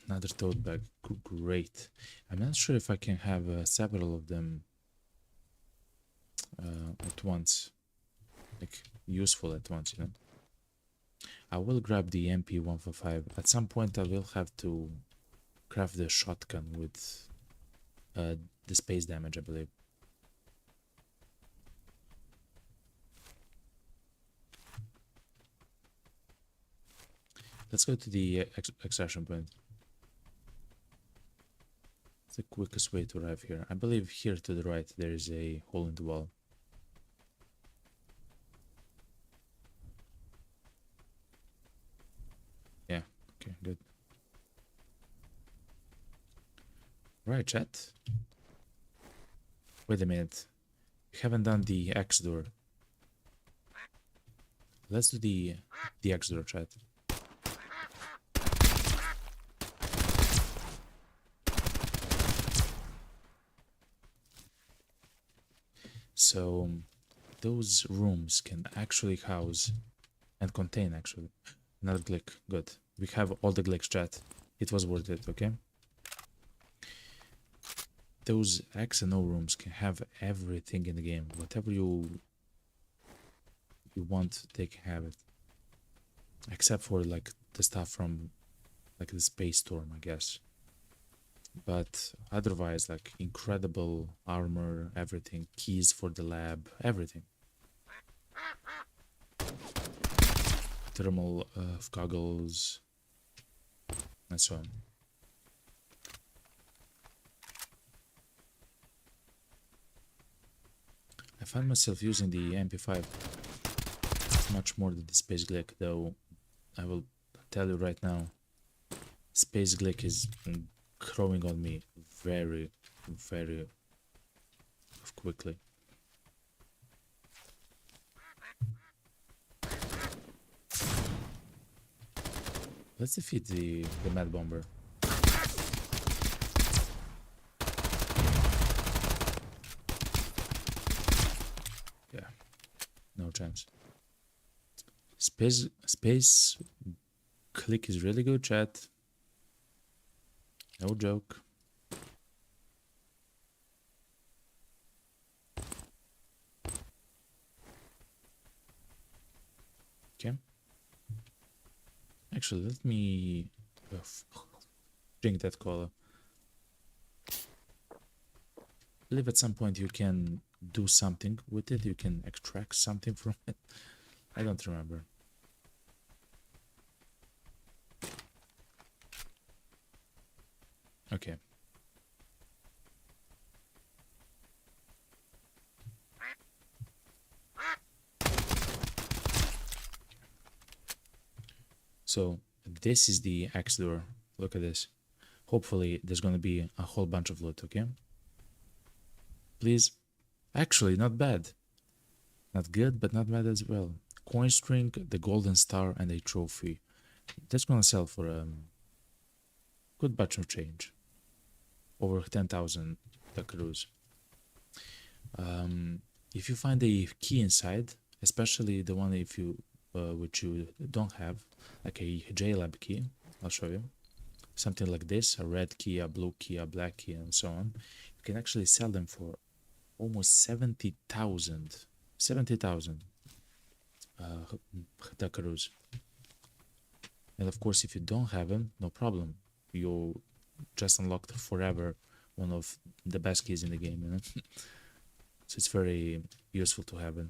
Another tote bag. Great. I'm not sure if I can have several of them at once. Like, useful at once, you know? I will grab the MP145. At some point I will have to craft the shotgun with the space damage, I believe. Let's go to the extraction point. It's the quickest way to arrive here. I believe here to the right there is a hole in the wall. Yeah, okay, good. Right, chat. Wait a minute. We haven't done the X door. Let's do the X door, chat. So those rooms can actually house and contain actually another Glick. Good. We have all the Glicks, chat. It was worth it, okay? Those X and O rooms can have everything in the game. Whatever you want, they can have it. Except for like the stuff from like the space storm, I guess. But otherwise, like incredible armor, everything, keys for the lab, everything. Thermal goggles, and so on. I find myself using the MP5 much more than the Space Glick, though I will tell you right now, Space Glick is growing on me very, very quickly. Let's defeat the Mad Bomber. Yeah, no chance. Space click is really good, chat. No joke. Okay. Actually, let me drink that cola. I believe at some point you can do something with it. You can extract something from it. I don't remember. Okay. So this is the axe door. Look at this. Hopefully there's gonna be a whole bunch of loot, okay? Please. Actually, not bad. Not good, but not bad as well. Coin string, the golden star, and a trophy. That's gonna sell for a good batch of change. Over 10,000 buckaroos. If you find a key inside, especially the one if you which you don't have, like a JLAB key, I'll show you. Something like this, a red key, a blue key, a black key, and so on. You can actually sell them for almost 70,000. 70,000 buckaroos. And of course, if you don't have them, no problem. You just unlocked forever one of the best keys in the game, you know? So it's very useful to have it.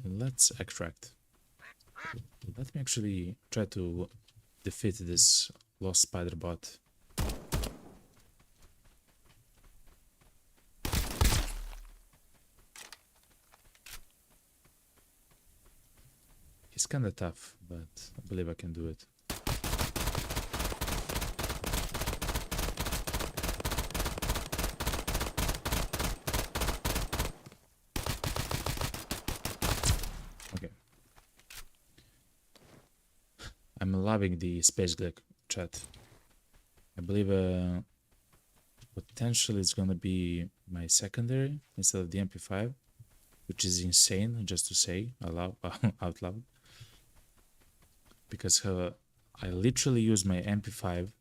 Let's extract. Let me actually try to defeat this lost spider bot. He's kinda tough, but I believe I can do it. Okay. I'm loving the space glitch chat. I believe potentially it's gonna be my secondary instead of the MP5, which is insane just to say out loud. Because I literally use my MP5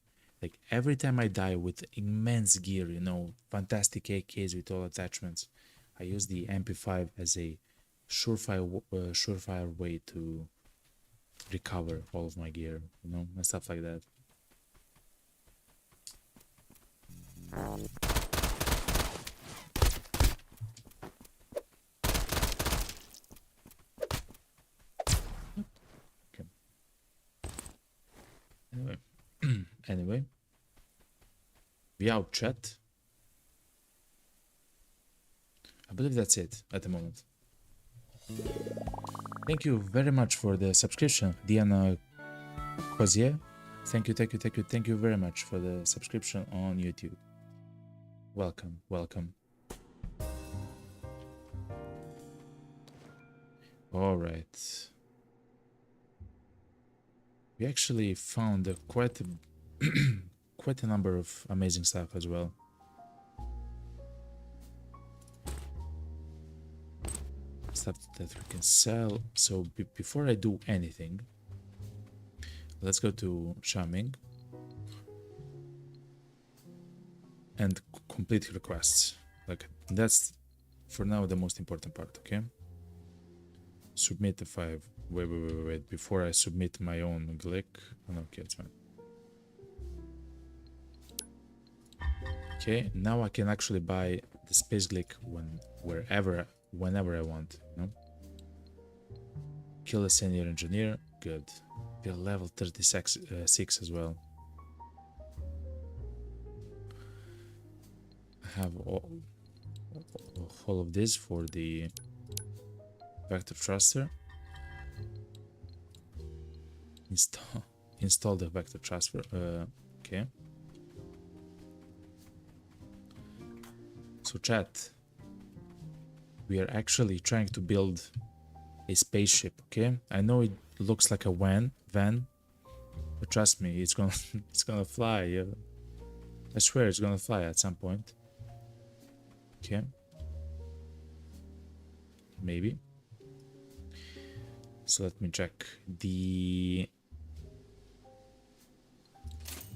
like every time I die with immense gear, you know, fantastic AKs with all attachments. I use the MP5 as a surefire way to recover all of my gear, you know, and stuff like that. Okay. Anyway, we out chat. I believe that's it at the moment. Thank you very much for the subscription, Diana Cozier. Thank you very much for the subscription on YouTube. Welcome, welcome. All right. We actually found quite a number of amazing stuff as well. Stuff that we can sell. So before I do anything, let's go to Shaming and complete requests. Like that's for now the most important part. Okay. Submit the 5. Wait. Before I submit my own glick. Oh, no, okay, it's fine. Okay, now I can actually buy the space glick whenever I want. You know? Kill a senior engineer. Good. Be level 36 as well. I have all of this for the vector thruster. Install the vector transfer. Okay. So chat, we are actually trying to build a spaceship. Okay, I know it looks like a van, but trust me, it's gonna fly. Yeah. I swear it's gonna fly at some point. Okay. Maybe. So let me check the.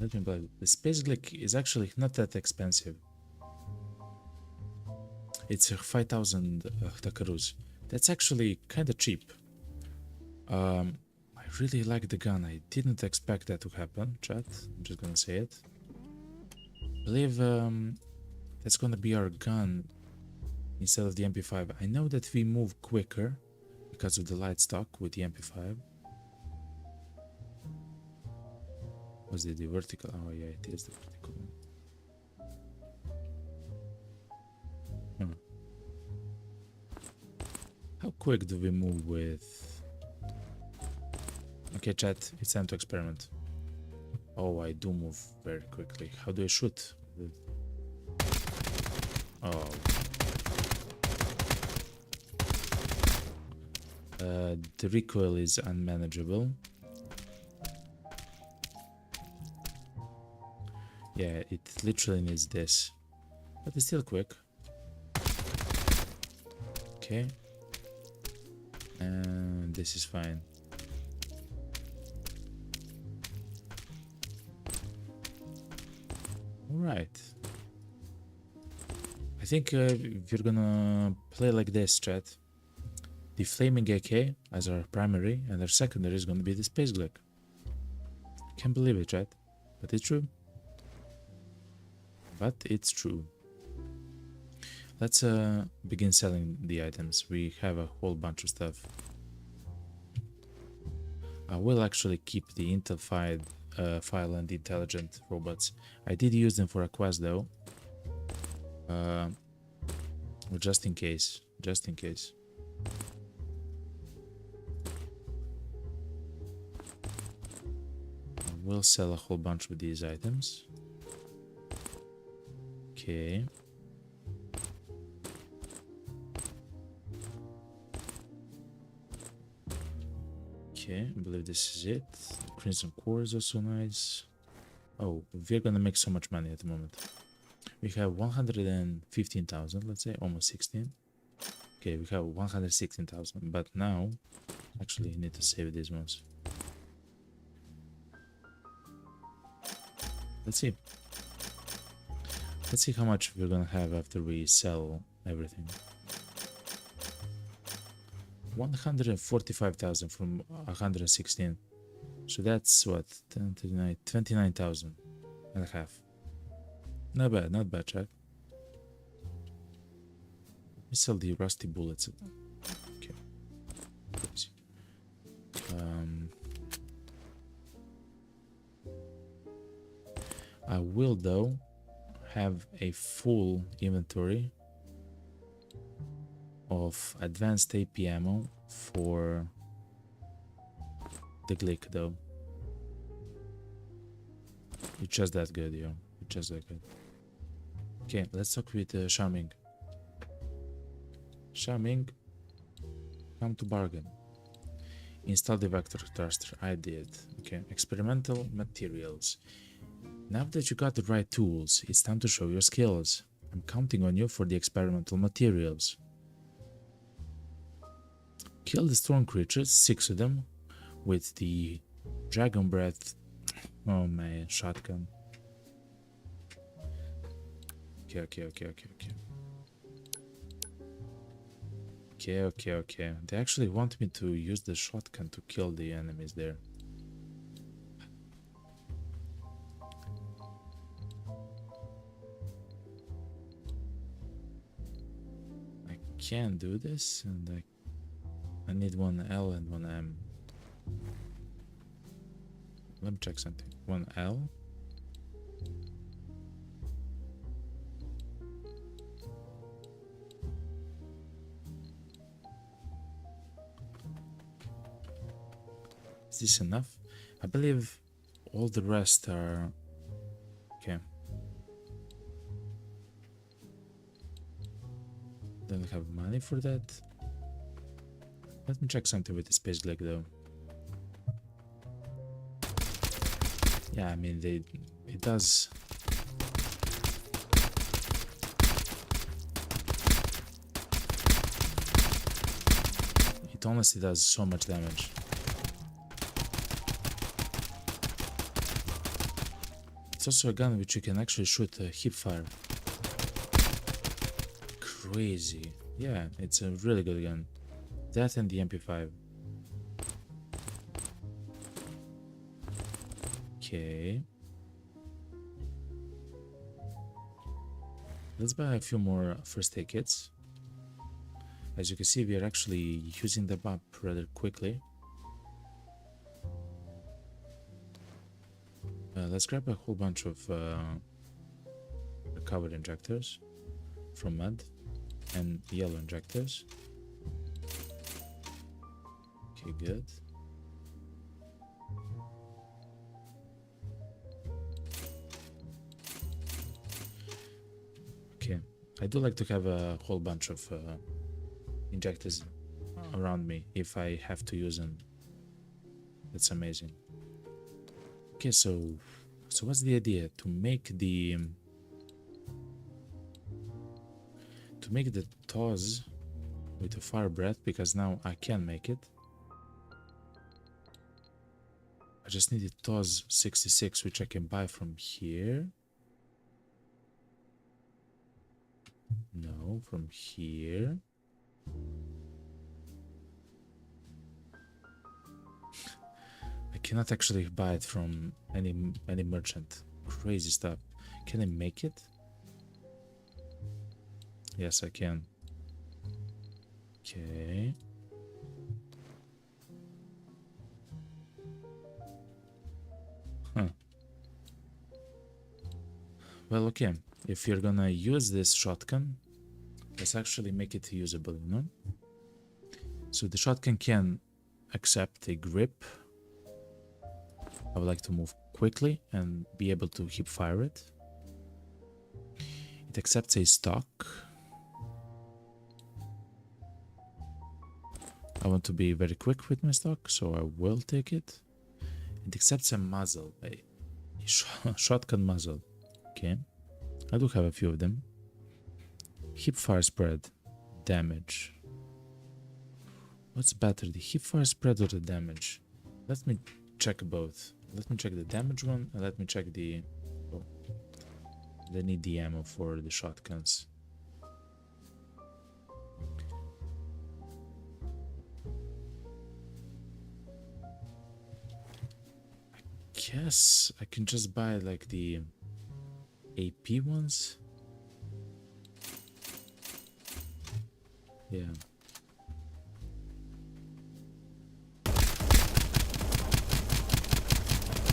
Let me buy the space glick is actually not that expensive. It's 5,000 buckaroos. That's actually kind of cheap. I really like the gun. I didn't expect that to happen, chat. I'm just gonna say it. believe that's gonna be our gun instead of the MP5. I know that we move quicker because of the light stock with the MP5. Was it the vertical? Oh yeah, it is the vertical one. Hmm. How quick do we move with... Okay, chat, it's time to experiment. Oh, I do move very quickly. How do I shoot? Oh. The recoil is unmanageable. Yeah, it literally needs this. But it's still quick. Okay. And this is fine. Alright. I think we're gonna play like this, chat. The FlamingAK as our primary, and our secondary is gonna be the Space Glick. Can't believe it, chat. But it's true. But it's true. Let's begin selling the items. We have a whole bunch of stuff. I will actually keep the Intel file and the intelligent robots. I did use them for a quest though. Just in case. Just in case. I will sell a whole bunch of these items. Okay. Okay, I believe this is it. Crimson core is also nice. Oh, we're gonna make so much money at the moment. We have 115,000, let's say, almost 16. Okay, we have 116,000, but now, actually, I need to save these ones. Let's see. Let's see how much we're gonna have after we sell everything. 145,000 from 116. So that's what? 29,000 and a half. Not bad, not bad, chat. Let me sell the rusty bullets. Okay. I will though have a full inventory of advanced AP ammo for the Glick though. It's just that good, yo. It's just that good. Okay, let's talk with Shaming. Shaming, come to bargain. Install the vector thruster. I did. Okay, experimental materials. Now that you got the right tools, it's time to show your skills. I'm counting on you for the experimental materials. Kill the storm creatures, 6 of them, with the dragon breath. Oh man, shotgun. Okay. They actually want me to use the shotgun to kill the enemies there. I can't do this, and I need one L and one M. Let me check something. One L. Is this enough? I believe all the rest are... Okay. Don't have money for that. Let me check something with the Space Glick though. Yeah, I mean, it does... It honestly does so much damage. It's also a gun which you can actually shoot hip fire. Crazy. Yeah, it's a really good gun. That and the MP5. Okay. let's buy a few more first aid kits. As you can see, we are actually using them up rather quickly. Let's grab a whole bunch of recovered injectors from mud and yellow injectors. Okay, good. Okay, I do like to have a whole bunch of injectors around me if I have to use them. That's amazing. Okay, so what's the idea? To make the toss with the fire breath, because now I can make it. I just need the toss 66, which I can buy from here. No, from here. I cannot actually buy it from any merchant. Crazy stuff. Can I make it? Yes, I can. Okay. Huh. Well, okay. If you're gonna use this shotgun, let's actually make it usable, you know? So the shotgun can accept a grip. I would like to move quickly and be able to hip fire it. It accepts a stock. I want to be very quick with my stock, so I will take it. It accepts a muzzle, a shotgun muzzle. Okay, I do have a few of them. Hip fire spread, damage. What's better, the hip fire spread or the damage? Let me check both. Let me check the damage one, and let me check the... Oh, they need the ammo for the shotguns. I guess I can just buy like the AP ones. Yeah.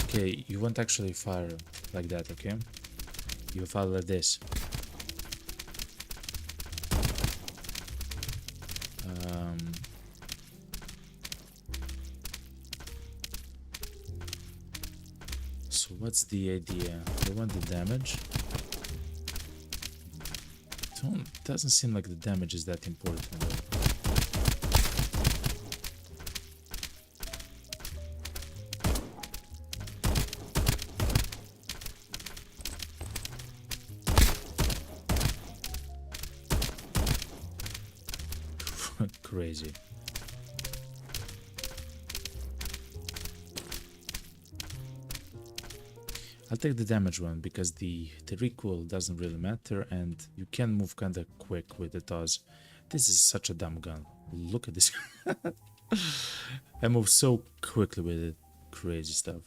Okay, you won't actually fire like that, okay? You fire like this. So what's the idea? I want the damage. Doesn't seem like the damage is that important though. Crazy. I'll take the damage one because the recoil doesn't really matter and you can move kinda quick with the toss. This is such a dumb gun. Look at this. I move so quickly with it. Crazy stuff.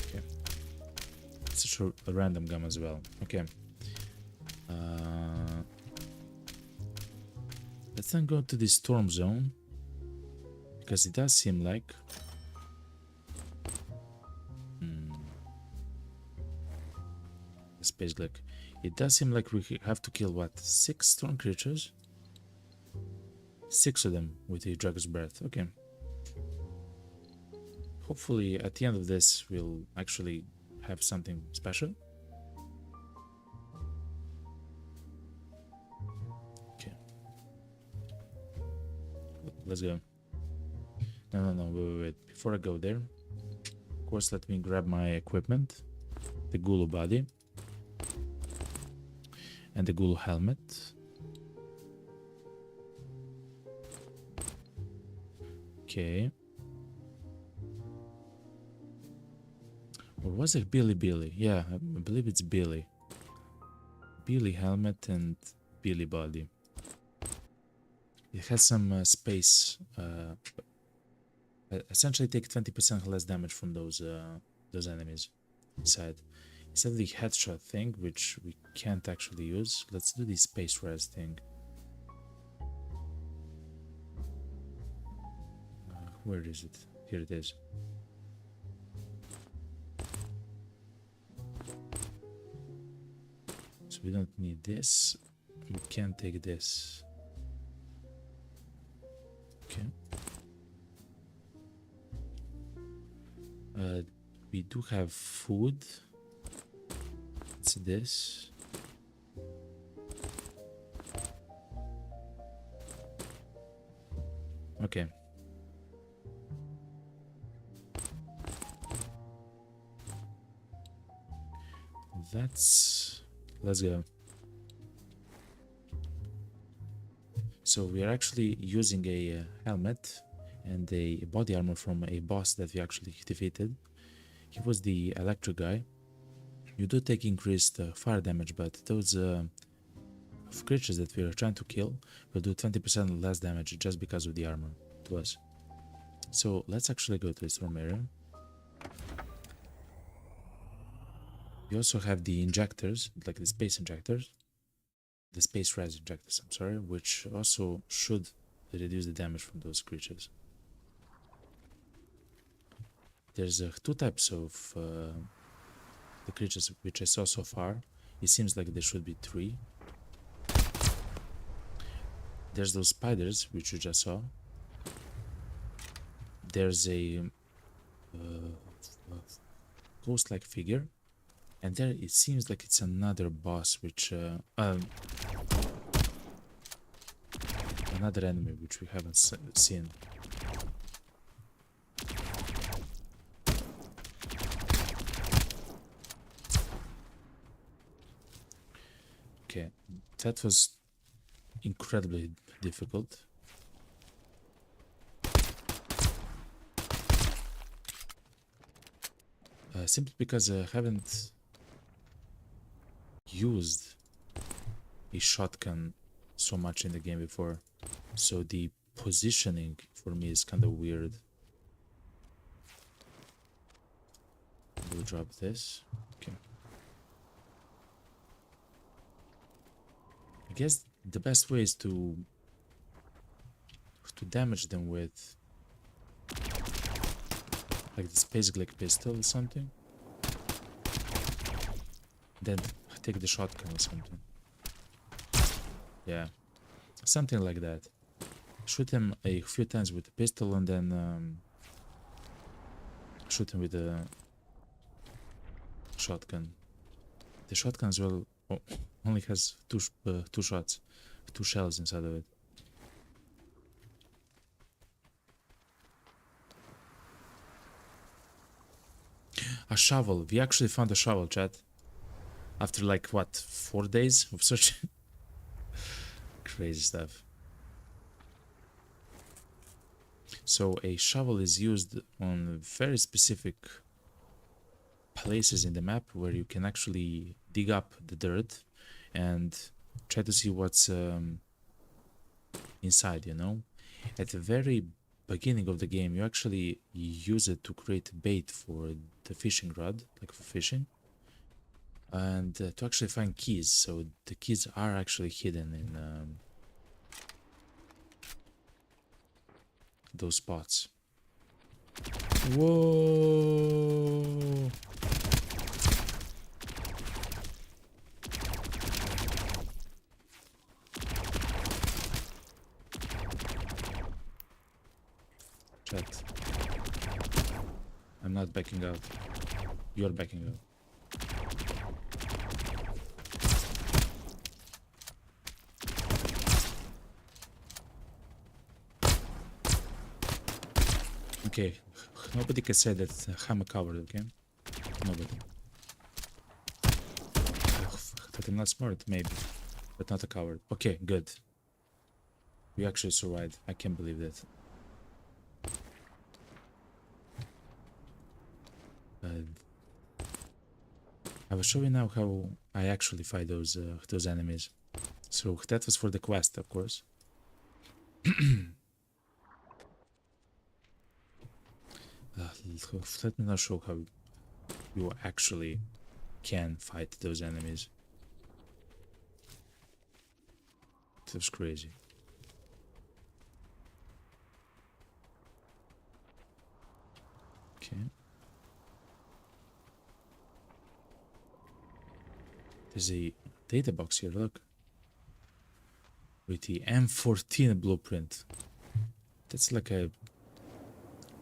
Okay. Such a random gun as well. Okay. Let's then go to the storm zone. Because it does seem like... Space Glick. It does seem like we have to kill, what, 6 storm creatures? 6 of them with the Dragon's Breath. Okay. Hopefully at the end of this we'll actually have something special. Okay. Let's go. No, wait. Before I go there, of course, let me grab my equipment. The Gulu body. And the Gulu helmet. Okay. Or was it Billy? Yeah, I believe it's Billy. Billy helmet and Billy body. It has some space. Essentially take 20% less damage from those enemies. inside. Instead of the headshot thing, which we can't actually use, let's do the space res thing. Where is it? Here it is. So we don't need this. We can take this. Okay. We do have food. It's this. Okay. Let's go. So we are actually using a helmet and a body armor from a boss that we actually defeated. He was the electric guy. You do take increased fire damage, but those creatures that we are trying to kill will do 20% less damage just because of the armor to us. So let's actually go to this room area. We also have the injectors, like the space injectors. The space res injectors, I'm sorry, which also should reduce the damage from those creatures. There's two types of the creatures which I saw so far. It seems like there should be three. There's those spiders which you just saw. There's a ghost-like figure, and there it seems like it's another boss which another enemy which we haven't seen. Okay, that was incredibly difficult. Simply because I haven't used a shotgun so much in the game before, so the positioning for me is kind of weird. We'll drop this. Okay. I guess the best way is to damage them with like the space glick pistol or something. Then take the shotgun or something. Yeah, something like that. Shoot him a few times with the pistol and then shoot him with the shotgun. The shotgun as well only has two shots, two shells inside of it. A shovel. We actually found a shovel, chat. After like what, 4 days of searching? Crazy stuff. So a shovel is used on very specific places in the map where you can actually dig up the dirt and try to see what's inside, you know. At the very beginning of the game, you actually use it to create bait for the fishing rod, like for fishing, and to actually find keys. So the keys are actually hidden in those spots. Whoa! Chat. I'm not backing out. You're backing out. Okay, nobody can say that I'm a coward, okay? Nobody. That I'm not smart, maybe, but not a coward. Okay, good. We actually survived. I can't believe that. I will show you now how I actually fight those enemies. So that was for the quest, of course. Let me now show how you actually can fight those enemies. It was crazy. Okay. There's a data box here, look. With the M14 blueprint. That's like a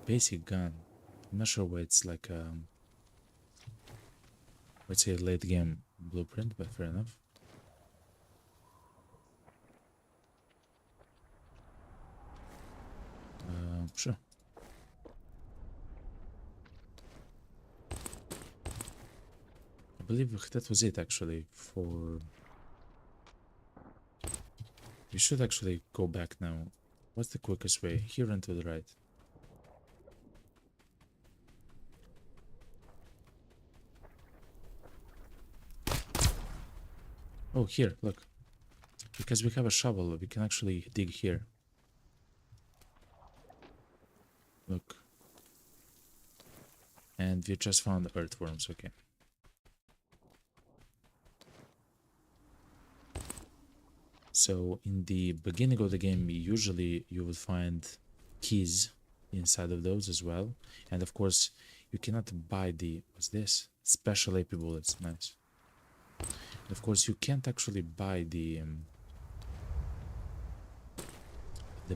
basic gun. I'm not sure why it's like a, let's say, a late game blueprint, but fair enough. Sure. I believe that was it actually for... We should actually go back now. What's the quickest way? Here and to the right. Oh, here, look. Because we have a shovel, we can actually dig here. Look. And we just found earthworms, okay. So in the beginning of the game, usually you would find keys inside of those as well. And of course, you cannot buy the, what's this? Special AP bullets, nice. And of course, you can't actually buy the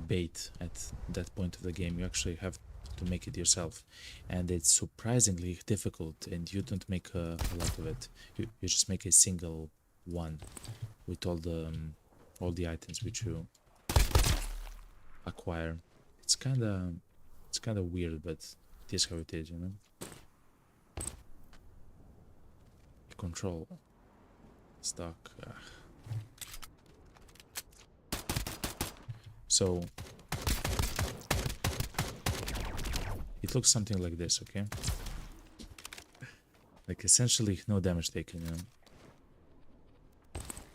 bait at that point of the game. You actually have to make it yourself. And it's surprisingly difficult, and you don't make a lot of it. You just make a single one with all the items which you acquire. It's kind of weird, but it is how it is, you know. Control stock. So it looks something like this, okay? Like essentially no damage taken, you know.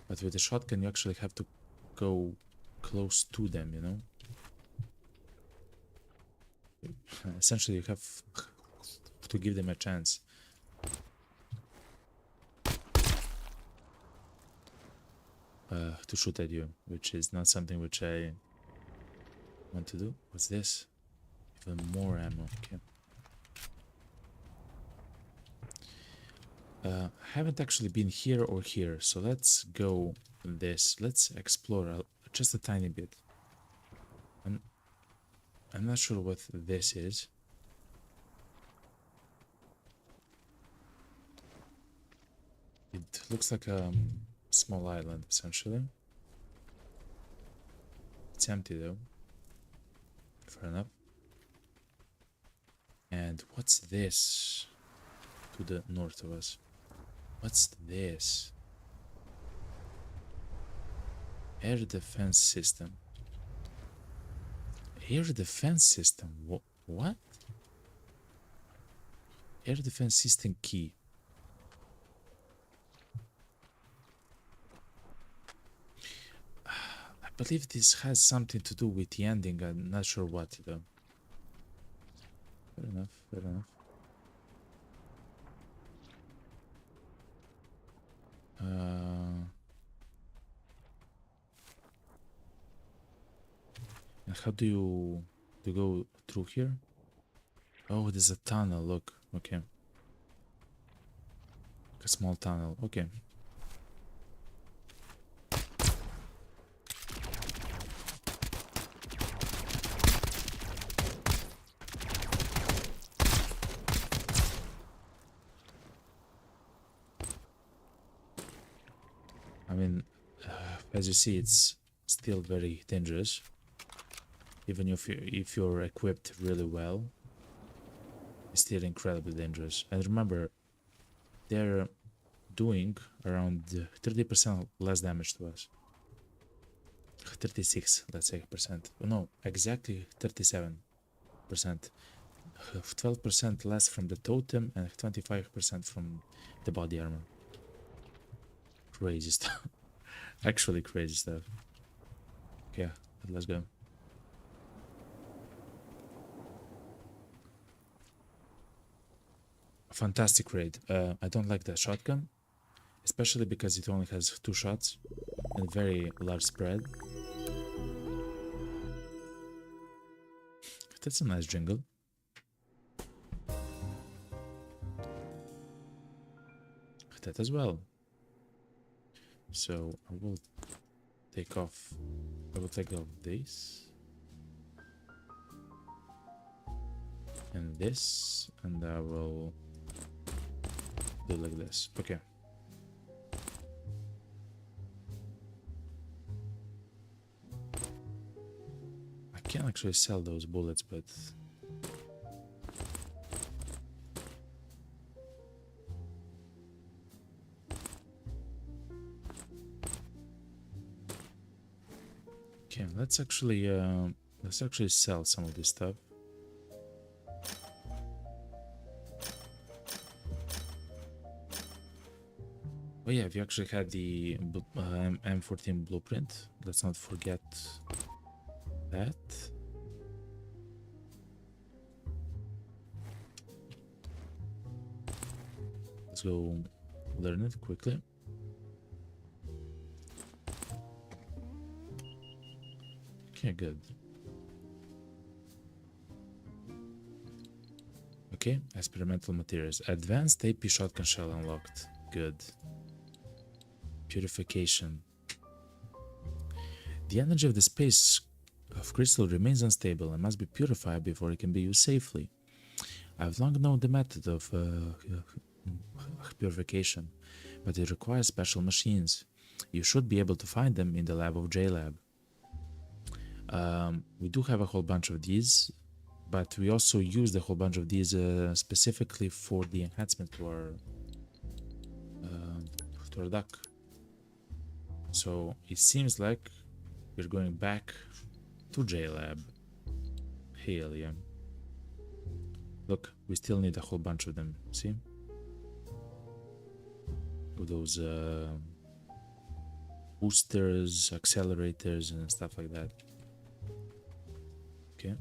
But with the shotgun, you actually have to go close to them, you know. Essentially, you have to give them a chance. To shoot at you, which is not something which I want to do. What's this? Even more ammo. Okay. I haven't actually been here or here, so let's go this. Let's explore just a tiny bit. I'm not sure what this is. It looks like a small island, essentially. It's empty though. Fair enough. And what's this to the north of us? What's this? Air defense system. Air defense system? What? Air defense system key. I believe this has something to do with the ending. I'm not sure what though. Fair enough, fair enough. And how do you go through here? Oh, there's a tunnel, look. Okay. A small tunnel, okay. I mean, as you see, it's still very dangerous. Even if you're equipped really well, it's still incredibly dangerous. And remember, they're doing around 30% less damage to us. 36, let's say, percent. No, exactly 37%. 12% less from the totem and 25% from the body armor. Crazy stuff. Actually crazy stuff. Yeah, let's go. fantastic raid. I don't like the shotgun, especially because it only has 2 shots and very large spread. That's a nice jingle. That as well. So I will take off this and this, and I will do like this. Okay. I can actually sell those bullets, but okay, let's actually sell some of this stuff. Oh yeah, we actually had the M14 blueprint. Let's not forget that. Let's go learn it quickly. Okay, good. Okay, experimental materials. Advanced AP shotgun shell unlocked. Good. Purification. The energy of the space of crystal remains unstable and must be purified before it can be used safely. I've long known the method of purification, but it requires special machines. You should be able to find them in the lab of JLAB. We do have a whole bunch of these, but we also used a whole bunch of these specifically for the enhancement to our duck. So it seems like we're going back to JLAB. Hell yeah. Look, we still need a whole bunch of them, see? With those boosters, accelerators, and stuff like that. Okay.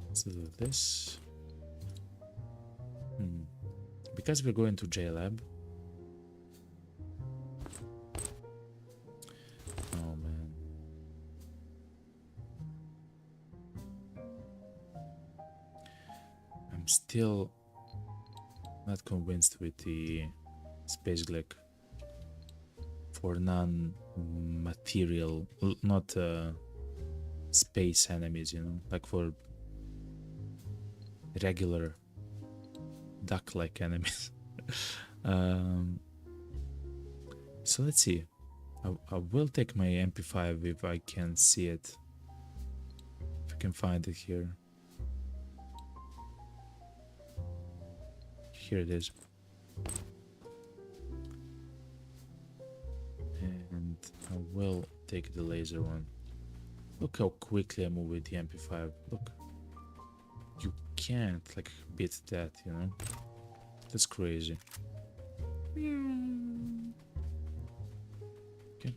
Let's do this. Because we're going to JLAB. Oh man. I'm still not convinced with the space glick for non-material, not space enemies, you know, like for regular duck-like enemies. So let's see. I will take my MP5 if I can see it. If I can find it here. Here it is. And I will take the laser one. Look how quickly I move with the MP5. Look. You can't like beat that, you know? That's crazy. Okay.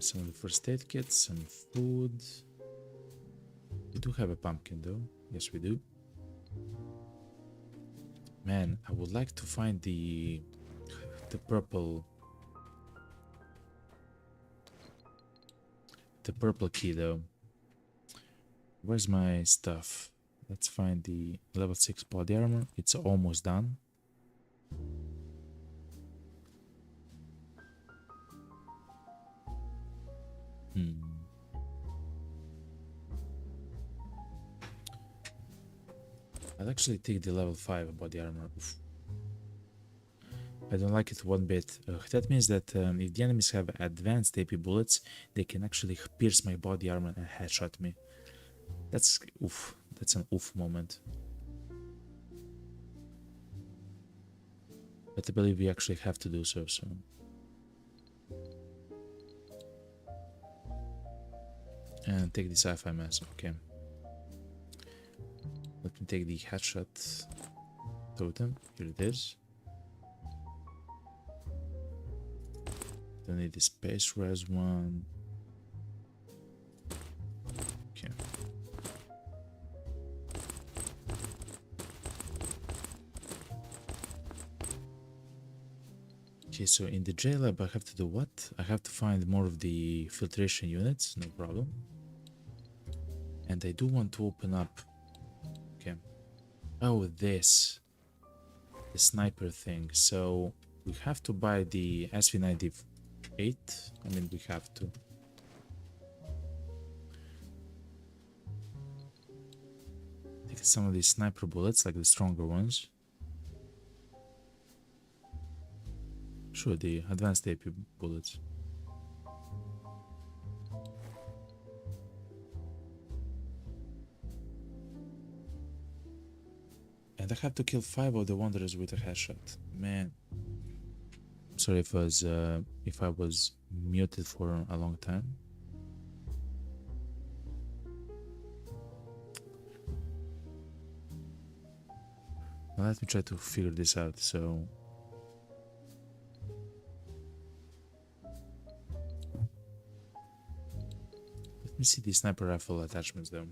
Some of the first aid kits, some food. We do have a pumpkin though. Yes, we do. Man, I would like to find the purple key though. Where's my stuff? Let's find the level 6 body armor. It's almost done. I'll actually take the level 5 body armor. Oof. I don't like it one bit. That means that if the enemies have advanced AP bullets, they can actually pierce my body armor and headshot me. That's oof. That's an oof moment. But I believe we actually have to do so. And take the sci-fi mask. Okay. Let me take the headshot totem. Here it is. Don't need the space res one. Okay. Okay, so in the JLAB I have to do what? I have to find more of the filtration units, no problem. And I do want to open up. Okay. Oh, this. The sniper thing. So we have to buy the SV98. I mean, we have to. Take some of these sniper bullets, like the stronger ones. Sure, the advanced AP bullets. And I have to kill 5 of the Wanderers with a headshot. Man. Sorry if I was muted for a long time. Now let me try to figure this out. So let me see the sniper rifle attachments though.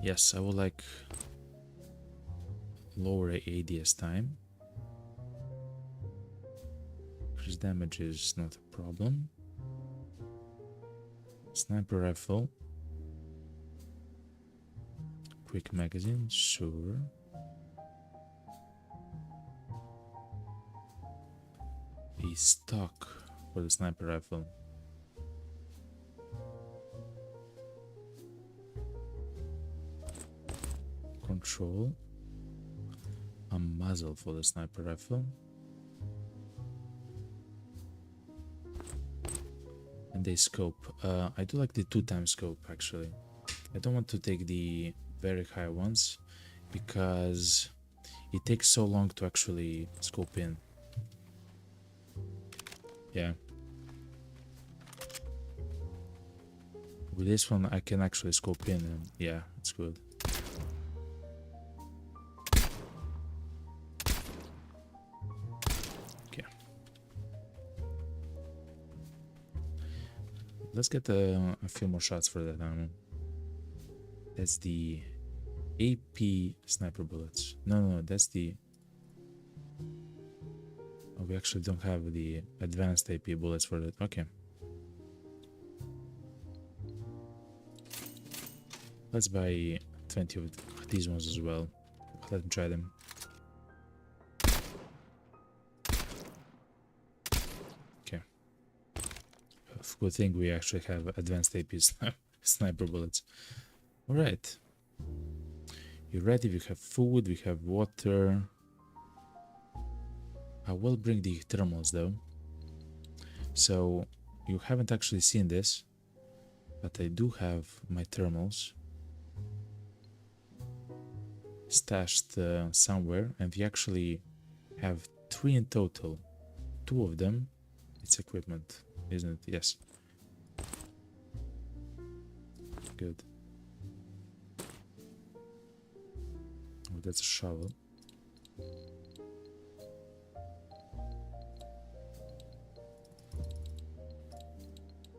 Yes, I would like lower ADS time. Increase damage is not a problem. Sniper rifle. Quick magazine, sure. A stock for the sniper rifle. Control. A muzzle for the sniper rifle. And a scope. I do like the 2x scope actually. I don't want to take the very high ones because it takes so long to actually scope in. Yeah. With this one I can actually scope in and yeah, it's good. Let's get a few more shots for that ammo. That's the AP sniper bullets. No, that's the... Oh, we actually don't have the advanced AP bullets for that. Okay. Let's buy 20 of these ones as well. Let me try them. Good thing we actually have advanced AP sniper bullets. Alright. You're ready, we have food, we have water. I will bring the thermals though. So, you haven't actually seen this, but I do have my thermals stashed somewhere, and we actually have 3 in total. 2 of them, it's equipment, isn't it? Yes. Good. Oh, that's a shovel.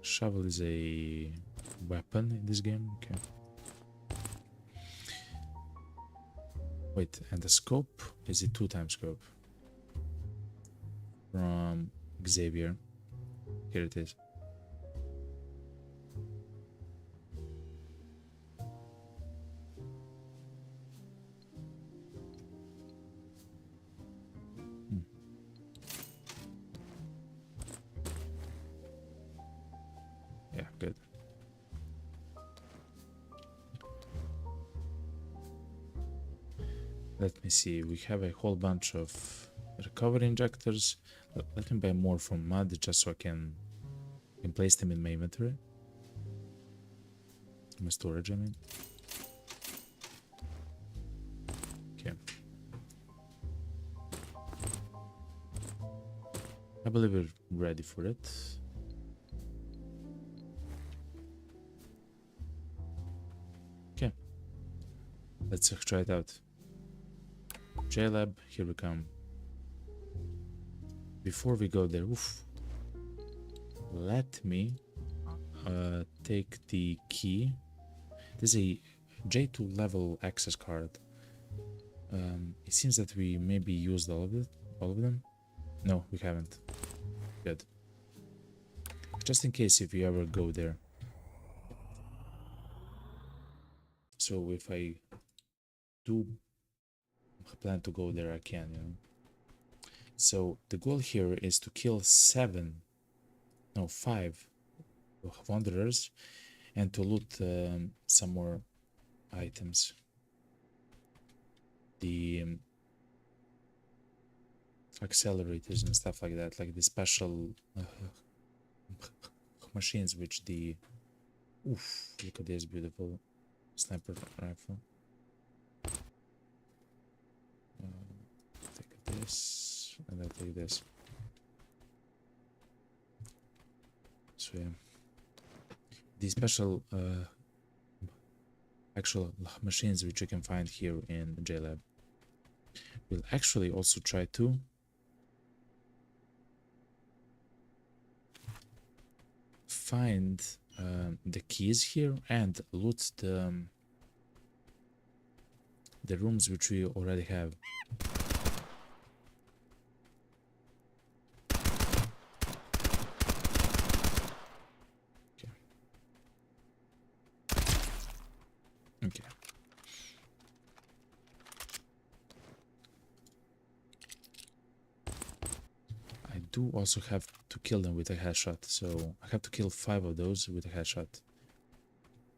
Shovel is a weapon in this game. Okay. Wait, and the scope is a 2x scope from Xavier. Here it is. Yeah, good. Let me see, we have a whole bunch of recovery injectors. Let me buy more from Mud just so I can place them in my inventory. My storage, I mean. Okay. I believe we're ready for it. Okay. Let's try it out. JLAB, here we come. Before we go there, let me take the key. This is a J2 level access card. It seems that we maybe used all of them. No, we haven't. Good. Just in case if you ever go there. So if I do plan to go there, I can, you know. So the goal here is to kill 5 wanderers and to loot some more items. The accelerators and stuff like that, like the special machines which the look at this beautiful sniper rifle. Take this and I'll take this. So yeah, the special actual machines which you can find here in JLAB. We'll actually also try to find the keys here and loot the rooms which we already have. Okay. I do also have to kill them with a headshot, so I have to kill 5 of those with a headshot.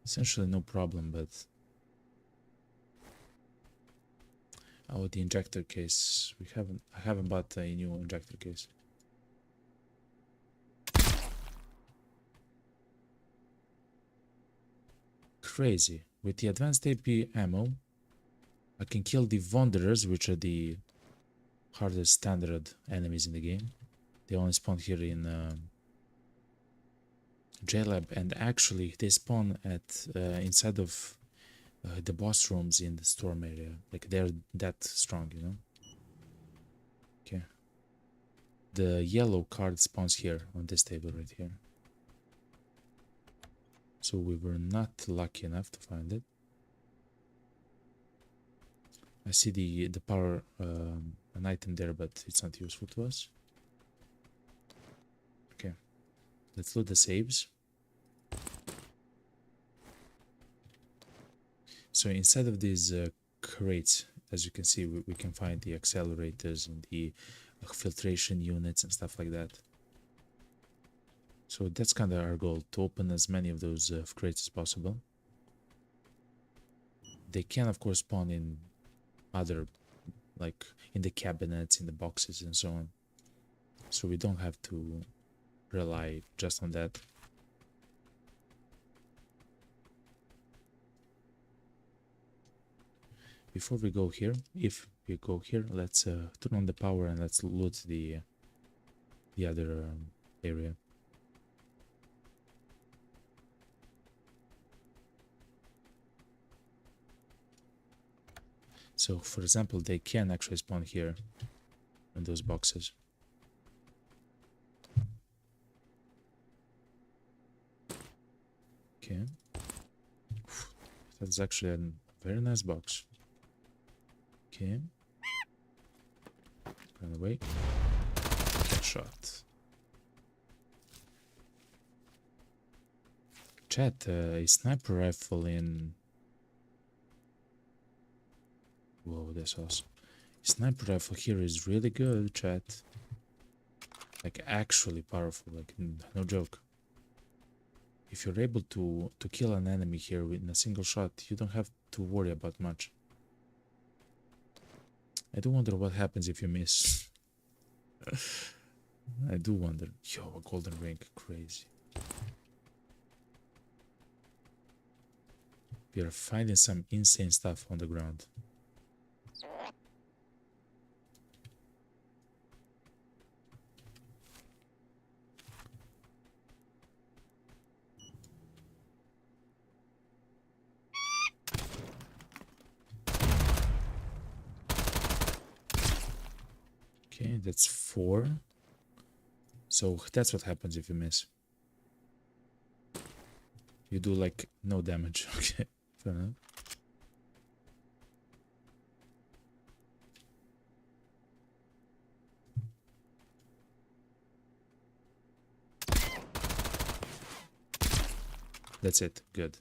Essentially no problem, but the injector case. I haven't bought a new injector case. Crazy. With the advanced AP ammo, I can kill the Wanderers, which are the hardest standard enemies in the game. They only spawn here in JLAB, and actually they spawn at inside of the boss rooms in the storm area. Like they're that strong, you know. Okay. The yellow card spawns here on this table right here. So we were not lucky enough to find it. I see the power an item there, but it's not useful to us. Okay, let's load the saves. So inside of these crates, as you can see, we can find the accelerators and the filtration units and stuff like that. So that's kind of our goal, to open as many of those crates as possible. They can of course spawn in other, like in the cabinets, in the boxes and so on. So we don't have to rely just on that. Before we go here, if we go here, let's turn on the power and let's loot the other area. So, for example, they can actually spawn here in those boxes. Okay. That's actually a very nice box. Okay. Run away. Headshot. Chat, a sniper rifle in... Whoa, that's awesome. Sniper rifle here is really good, chat. Like, actually powerful, like, no joke. If you're able to kill an enemy here with a single shot, you don't have to worry about much. I do wonder what happens if you miss. I do wonder. Yo, a golden ring, crazy. We are finding some insane stuff on the ground. that's 4. So that's what happens if you miss. You do like no damage. Okay, fair enough. That's it. Good.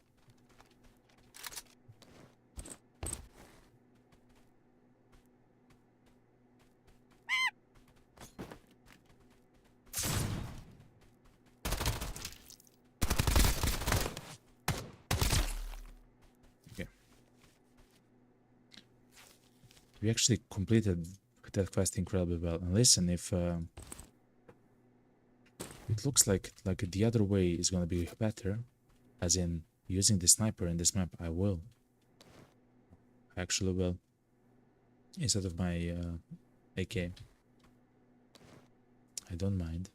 Okay. We actually completed that quest incredibly well. And listen, if it looks like the other way is gonna be better, as in using the sniper in this map, I will. I actually will. Instead of my AK. I don't mind.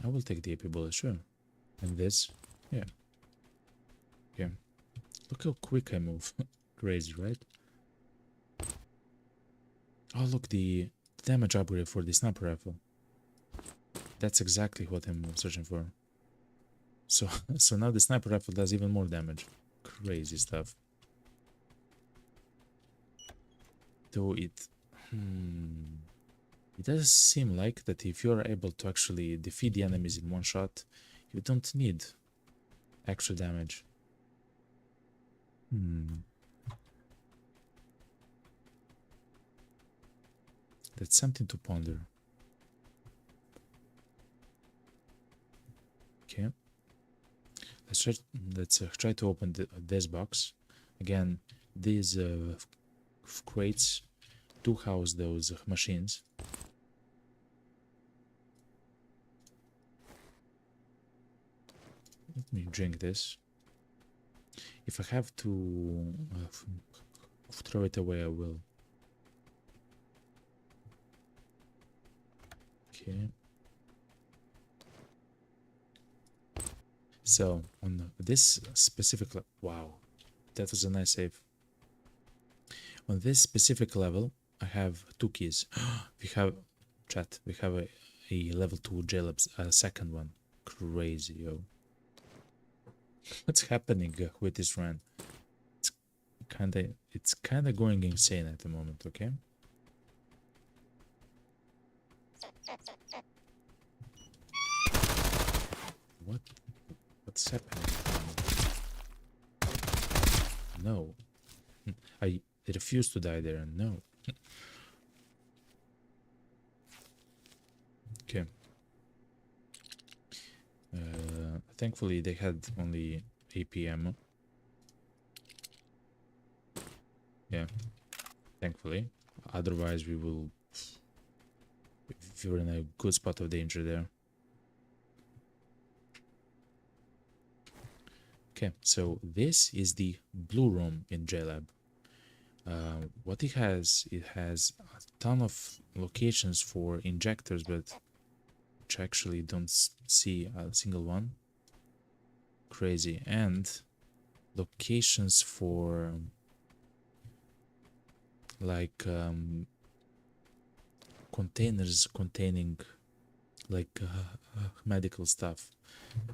I will take the AP bullet, sure. And this, yeah. Okay. Look how quick I move. Crazy, right? Oh, look, the damage upgrade for the sniper rifle. That's exactly what I'm searching for. So, so now the sniper rifle does even more damage. Crazy stuff. Though it... It does seem like that if you're able to actually defeat the enemies in one shot, you don't need extra damage. That's something to ponder. Okay. Let's try to open this box. Again, these crates do house those machines. Let me drink this. If I have to throw it away, I will. Okay. So on this specific wow, that was a nice save. On this specific level, I have 2 keys. We have chat. We have a level 2 JLAB, a second one. Crazy, yo. What's happening with this run? It's kinda going insane at the moment. Okay. What's happening? No. I refuse to die there. No. Okay. Thankfully, they had only AP ammo. Yeah. Thankfully. Otherwise, we will... We're in a good spot of danger there. Okay, so this is the blue room in JLAB. What it has a ton of locations for injectors, but which actually don't see a single one. Crazy. And locations for like containers containing like medical stuff.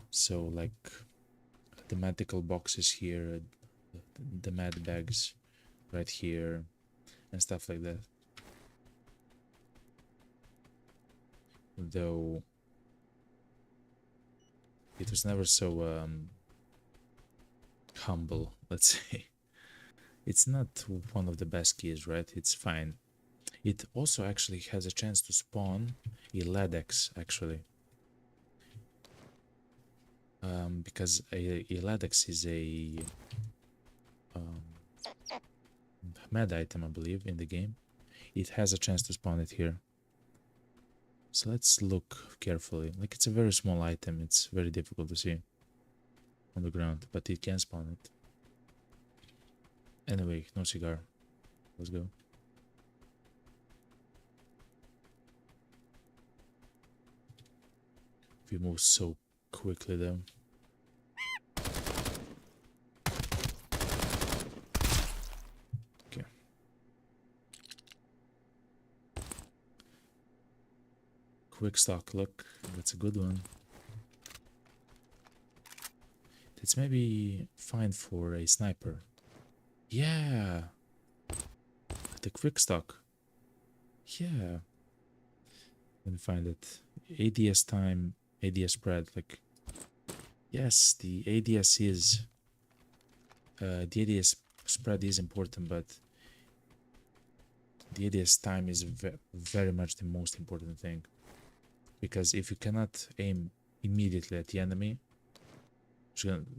So like the medical boxes here, the med bags right here, and stuff like that. Though it was never so humble, let's say. It's not one of the best keys, right? It's fine. It also actually has a chance to spawn a LADX, actually. Because a LADX is a med item, I believe, in the game. It has a chance to spawn it here. So let's look carefully. Like, it's a very small item. It's very difficult to see on the ground, but it can spawn it. Anyway, no cigar. Let's go. We move so quickly though. Okay. quick stock. Look, that's a good one. It's maybe fine for a sniper. Yeah, the quick stock. Yeah, let me find it. ADS time, ADS spread. Like, yes, the ADS is the ADS spread is important, but the ADS time is very much the most important thing, because if you cannot aim immediately at the enemy,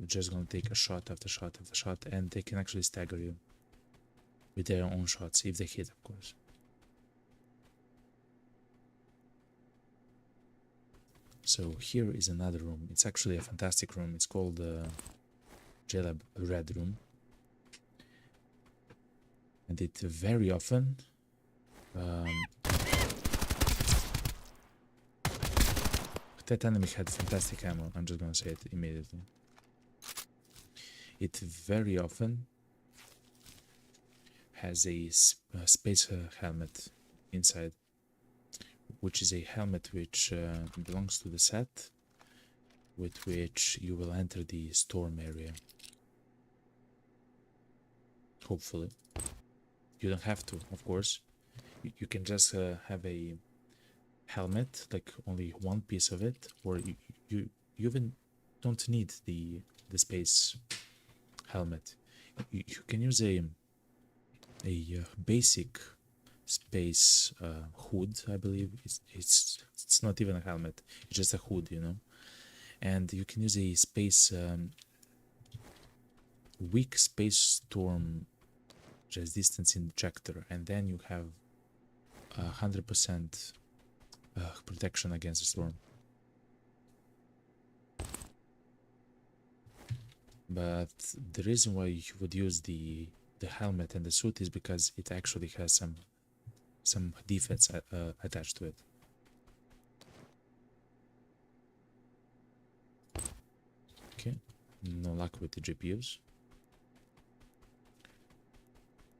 just gonna take a shot after shot after shot, and they can actually stagger you with their own shots if they hit, of course. So here is another room. It's actually a fantastic room. It's called JLAB Red Room, and it very often that enemy had fantastic ammo. I'm just gonna say it immediately. It very often has a space helmet inside, which is a helmet which belongs to the set, with which you will enter the storm area. Hopefully. You don't have to, of course. You can just have a helmet, like only one piece of it, or you even don't need the space helmet. You can use a basic space hood, I believe. It's not even a helmet, it's just a hood, you know. And you can use a space weak space storm resistance injector, and then you have 100% protection against the storm. But the reason why you would use the helmet and the suit is because it actually has some defense attached to it. Okay, no luck with the GPUs.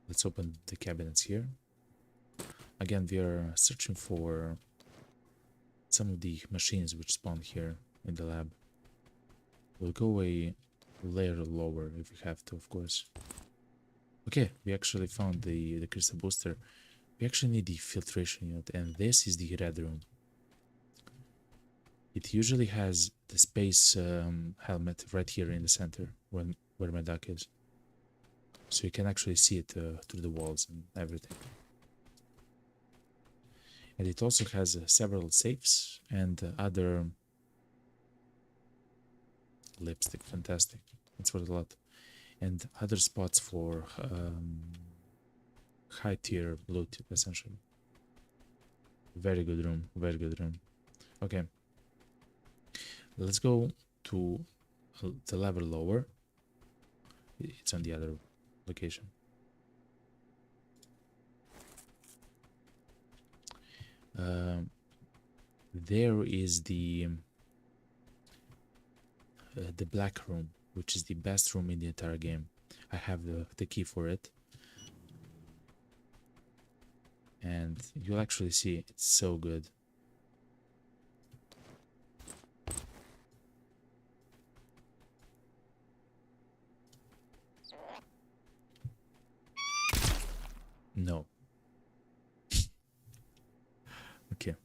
Let's open the cabinets here. Again, we are searching for some of the machines which spawn here in the lab. We'll go a layer lower if we have to, of course. Okay, we actually found the crystal booster. We actually need the filtration unit, and this is the red room. It usually has the space helmet right here in the center, where my duck is. So you can actually see it through the walls and everything. And it also has several safes and other lipstick, fantastic. It's worth a lot. And other spots for high tier loot, essentially. Very good room, very good room. Okay, let's go to the level lower. It's on the other location. There is the black room, which is the best room in the entire game. I have the key for it, and you'll actually see it's so good. No. Okay.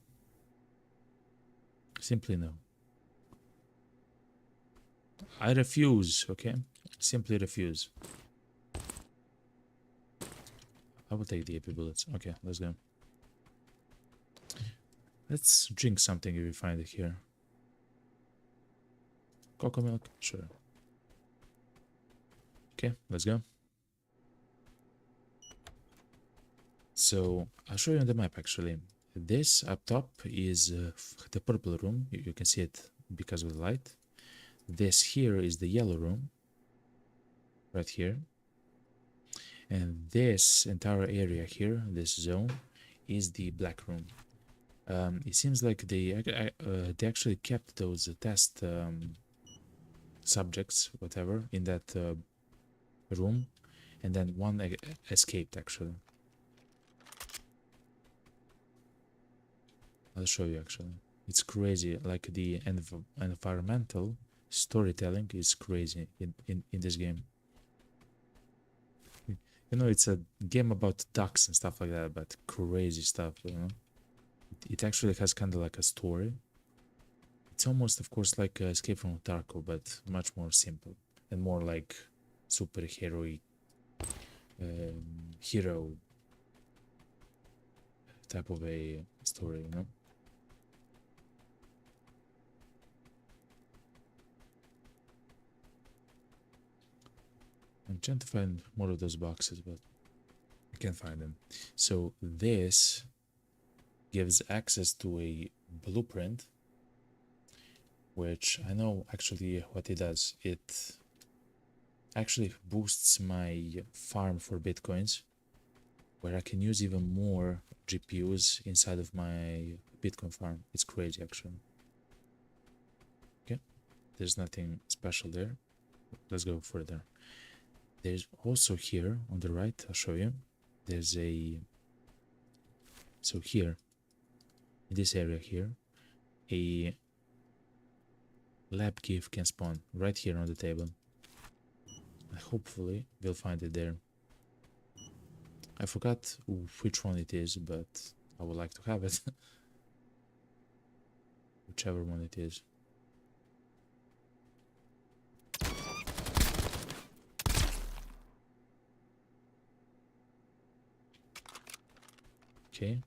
Simply no. I refuse, okay? Simply refuse. I will take the AP bullets. Okay, let's go. Let's drink something if we find it here. Cocoa milk? Sure. Okay, let's go. So, I'll show you on the map actually. This up top is the purple room. You can see it because of the light. This here is the yellow room. Right here. And this entire area here, this zone, is the black room. It seems like they actually kept those test subjects, whatever, in that room, and then one escaped actually. I'll show you actually. It's crazy. Like the environmental storytelling is crazy in this game. You know, it's a game about ducks and stuff like that, but crazy stuff, you know. It actually has kind of like a story. It's almost, of course, like Escape from Tarkov, but much more simple and more like superhero hero type of a story, you know. I'm trying to find more of those boxes, but I can't find them. So this gives access to a blueprint, which I know actually what it does. It actually boosts my farm for bitcoins, where I can use even more GPUs inside of my Bitcoin farm. It's crazy actually. Okay, there's nothing special there. Let's go further. There's also here on the right, I'll show you. There's a, so here, in this area here, a lab gift can spawn right here on the table. Hopefully we'll find it there. I forgot which one it is, but I would like to have it. Whichever one it is. Okay.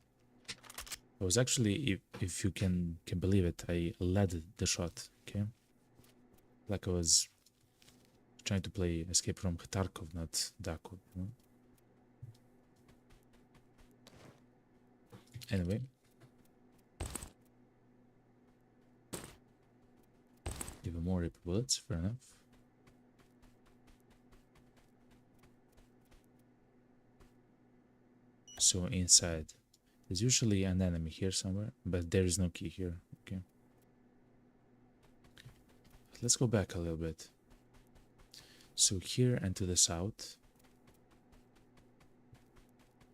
I was actually, if you can believe it, I led the shot. Okay. Like I was trying to play Escape from Tarkov, not Duckov. You know? Anyway. Even more rip bullets, fair enough. So inside, there's usually an enemy here somewhere, but there is no key here. Okay. Let's go back a little bit. So here and to the south,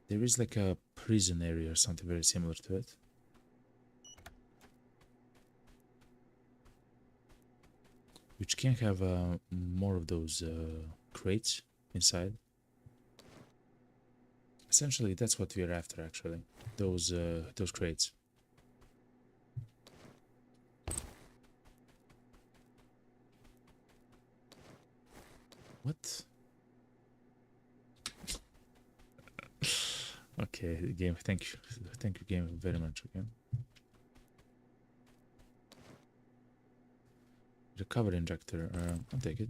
there is like a prison area or something very similar to it. Which can have more of those crates inside. Essentially, that's what we're after, actually. Those crates. What? Okay, game. Thank you, game, very much. Okay. Recover injector. I'll take it.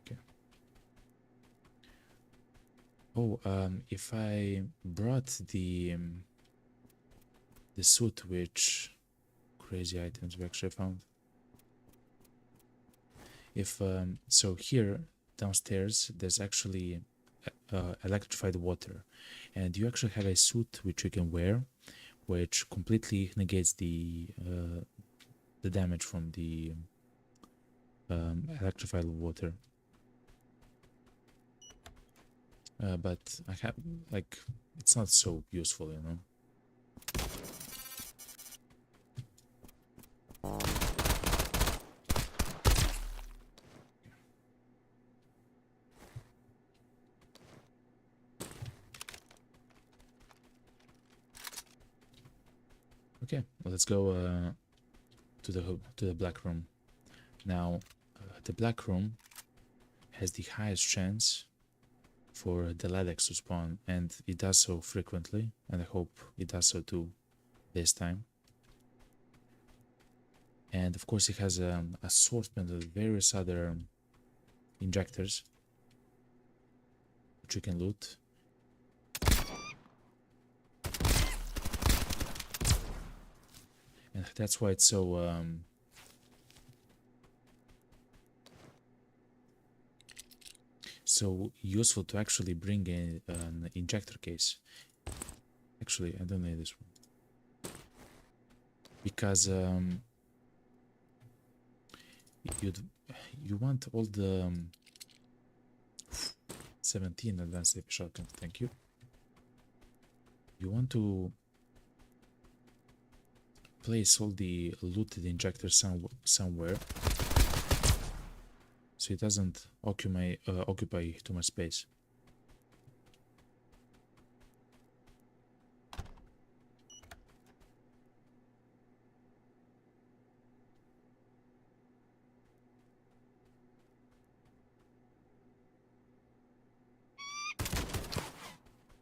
Okay. Oh, if I brought the suit, which crazy items we actually found. If so, here downstairs there's actually electrified water, and you actually have a suit which you can wear, which completely negates the damage from the electrified water. But I have, like, it's not so useful, you know. Okay, well, let's go to the black room. Now, the black room has the highest chance for the LEDX to spawn, and it does so frequently, and I hope it does so too this time. And of course, it has an assortment of various other injectors which you can loot. And that's why it's so useful to actually bring an injector case. Actually, I don't need this one because you want all the 17 advanced AP shotgun. Thank you. You want to place all the looted injectors somewhere, so it doesn't occupy too much space.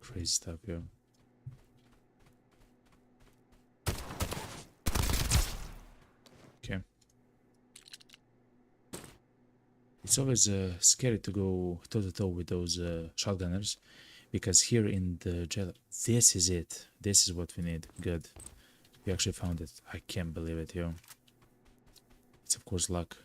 Crazy stuff here. Okay. It's always scary to go toe-to-toe with those shotgunners, because here in the jail, this is it. This is what we need. Good. We actually found it. I can't believe it, yo. It's of course luck.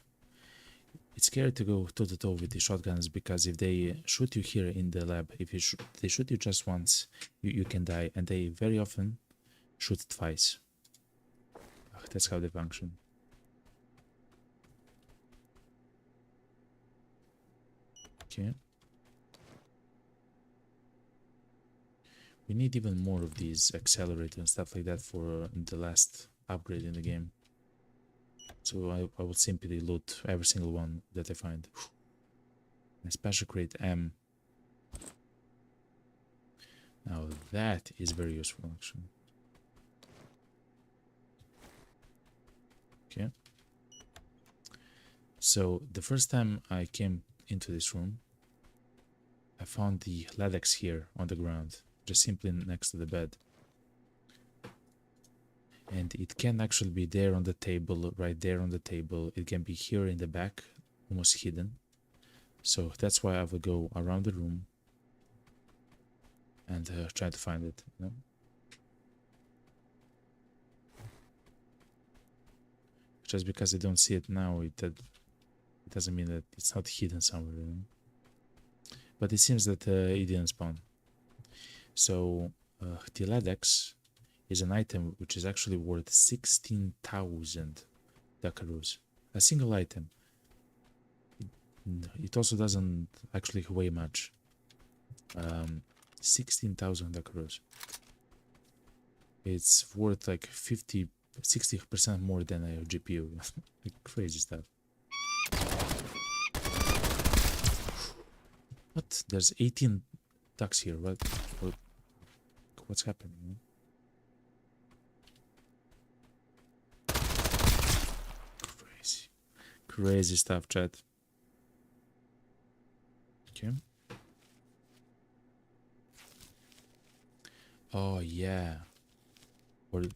It's scary to go toe-to-toe with the shotgunners, because if they shoot you here in the lab, if they shoot you just once, you can die, and they very often shoot twice. That's how they function. Okay. We need even more of these accelerators and stuff like that for the last upgrade in the game. So I will simply loot every single one that I find. A special crate M. Now that is very useful actually. Okay. So the first time I came into this room, I found the LEDX here on the ground, just simply next to the bed. And it can actually be there on the table, right there on the table. It can be here in the back, almost hidden. So that's why I will go around the room and try to find it. You know? Just because I don't see it now, it doesn't mean that it's not hidden somewhere. You know? But it seems that it didn't spawn. So the LEDX is an item which is actually worth 16,000 Duckaroos. A single item. It also doesn't actually weigh much. 16,000 Duckaroos. It's worth like 60% more than a GPU. Like crazy stuff. What? There's 18 ducks here. What's happening? Crazy stuff, chat. Okay. Oh yeah.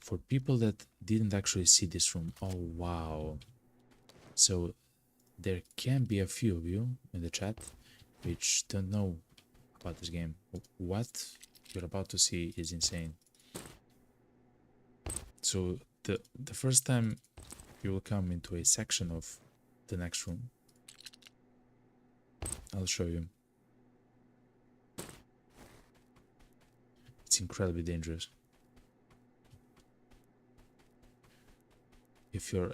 For people that didn't actually see this room. Oh wow. So there can be a few of you in the chat which don't know about this game. What you're about to see is insane. So the first time you will come into a section of the next room, I'll show you. It's incredibly dangerous.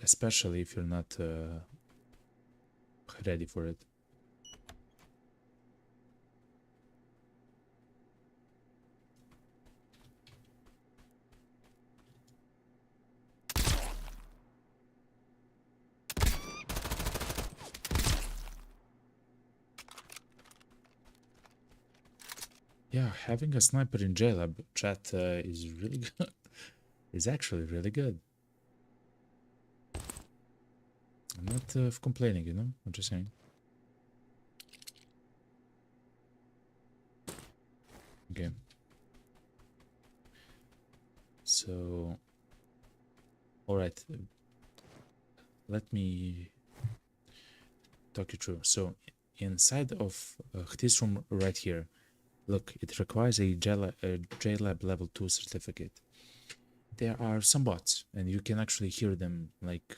Especially if you're not ready for it. Yeah, having a sniper in JLAB chat is really good. It's actually really good. I'm not complaining, you know? I'm just saying. Okay. So, alright. Let me talk you through. So, inside of this room right here, look, it requires a JLAB level 2 certificate. There are some bots, and you can actually hear them like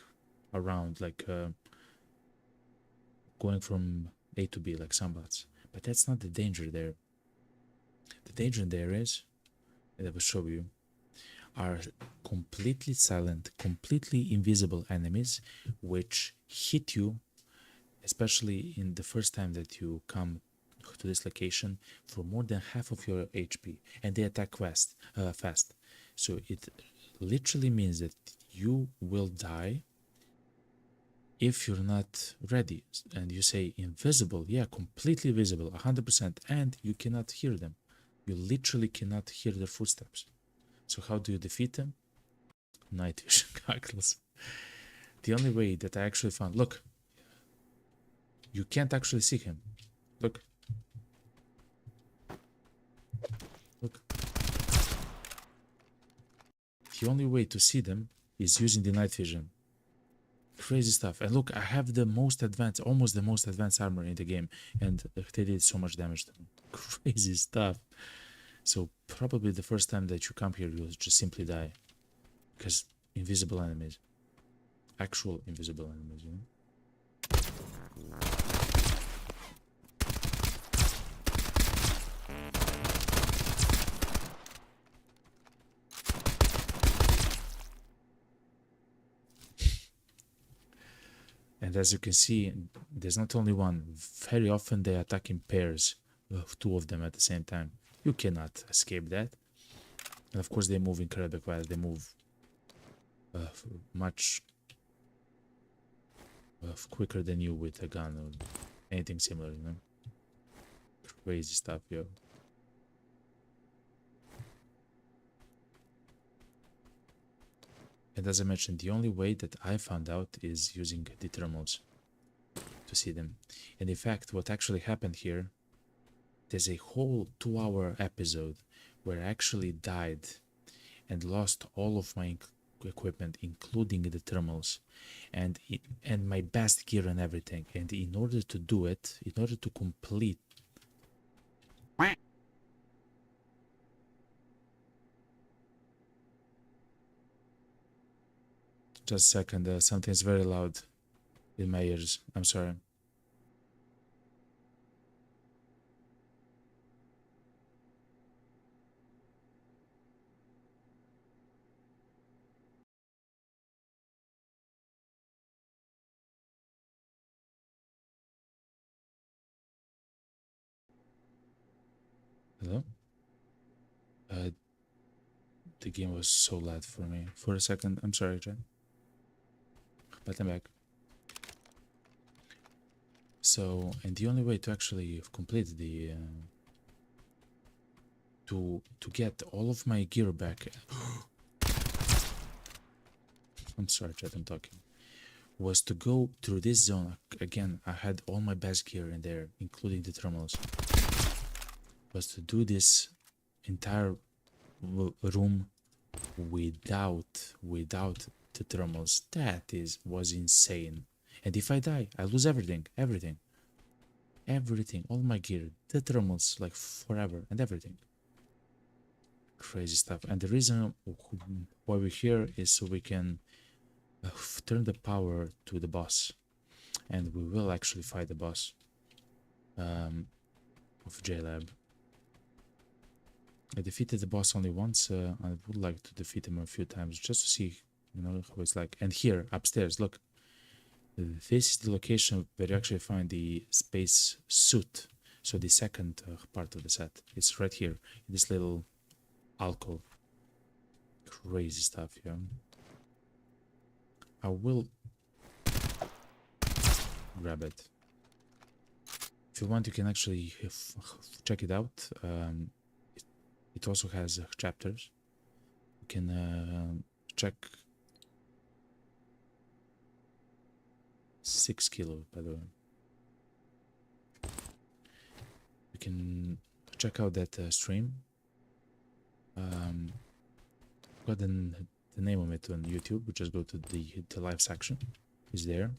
around, like going from A to B, like some bots. But that's not the danger there. The danger there is, and I will show you, are completely silent, completely invisible enemies which hit you, especially in the first time that you come to this location for more than half of your HP, and they attack fast. So it literally means that you will die if you're not ready. And you say invisible, yeah, completely visible, 100%, and you cannot hear them. You literally cannot hear their footsteps. So how do you defeat them? Night vision goggles. The only way that I actually found, look, you can't actually see him. Look. Look. The only way to see them is using the night vision. Crazy stuff. And look, I have the most advanced, almost the most advanced armor in the game, and they did so much damage to me. Crazy stuff. So probably the first time that you come here, you'll just simply die. Because invisible enemies. Actual invisible enemies, you know? And as you can see, there's not only one. Very often they attack in pairs of two of them at the same time. You cannot escape that. And of course they move incredibly fast. They move much quicker than you with a gun or anything similar, you know? Crazy stuff, yo. And as I mentioned, the only way that I found out is using the thermals to see them. And in fact, what actually happened here, there's a whole 2-hour episode where I actually died and lost all of my equipment, including the thermals and my best gear and everything. And in order to do it, in order to complete just a second, something's very loud in my ears. I'm sorry. Hello? The game was so loud for me. For a second, I'm sorry, Jen. But I'm back. So, and the only way to actually complete the to get all of my gear back I'm sorry, Chad, I'm talking, was to go through this zone. Again, I had all my best gear in there, including the thermals. Was to do this entire room without the thermals. That was insane. And if I die, I lose everything, all my gear, the thermals, like forever, and everything. Crazy stuff. And the reason why we're here is so we can turn the power to the boss, and we will actually fight the boss of JLAB. I defeated the boss only once. I would like to defeat him a few times just to see, you know, how it's like. And here upstairs, look, this is the location where you actually find the space suit. So the second part of the set, it's right here in this little alcove. Crazy stuff, yeah. I will grab it. If you want, you can actually check it out. It also has chapters. You can check 6 kilos, by the way. You can check out that stream. Got the name of it on YouTube. Just go to the live section. It's there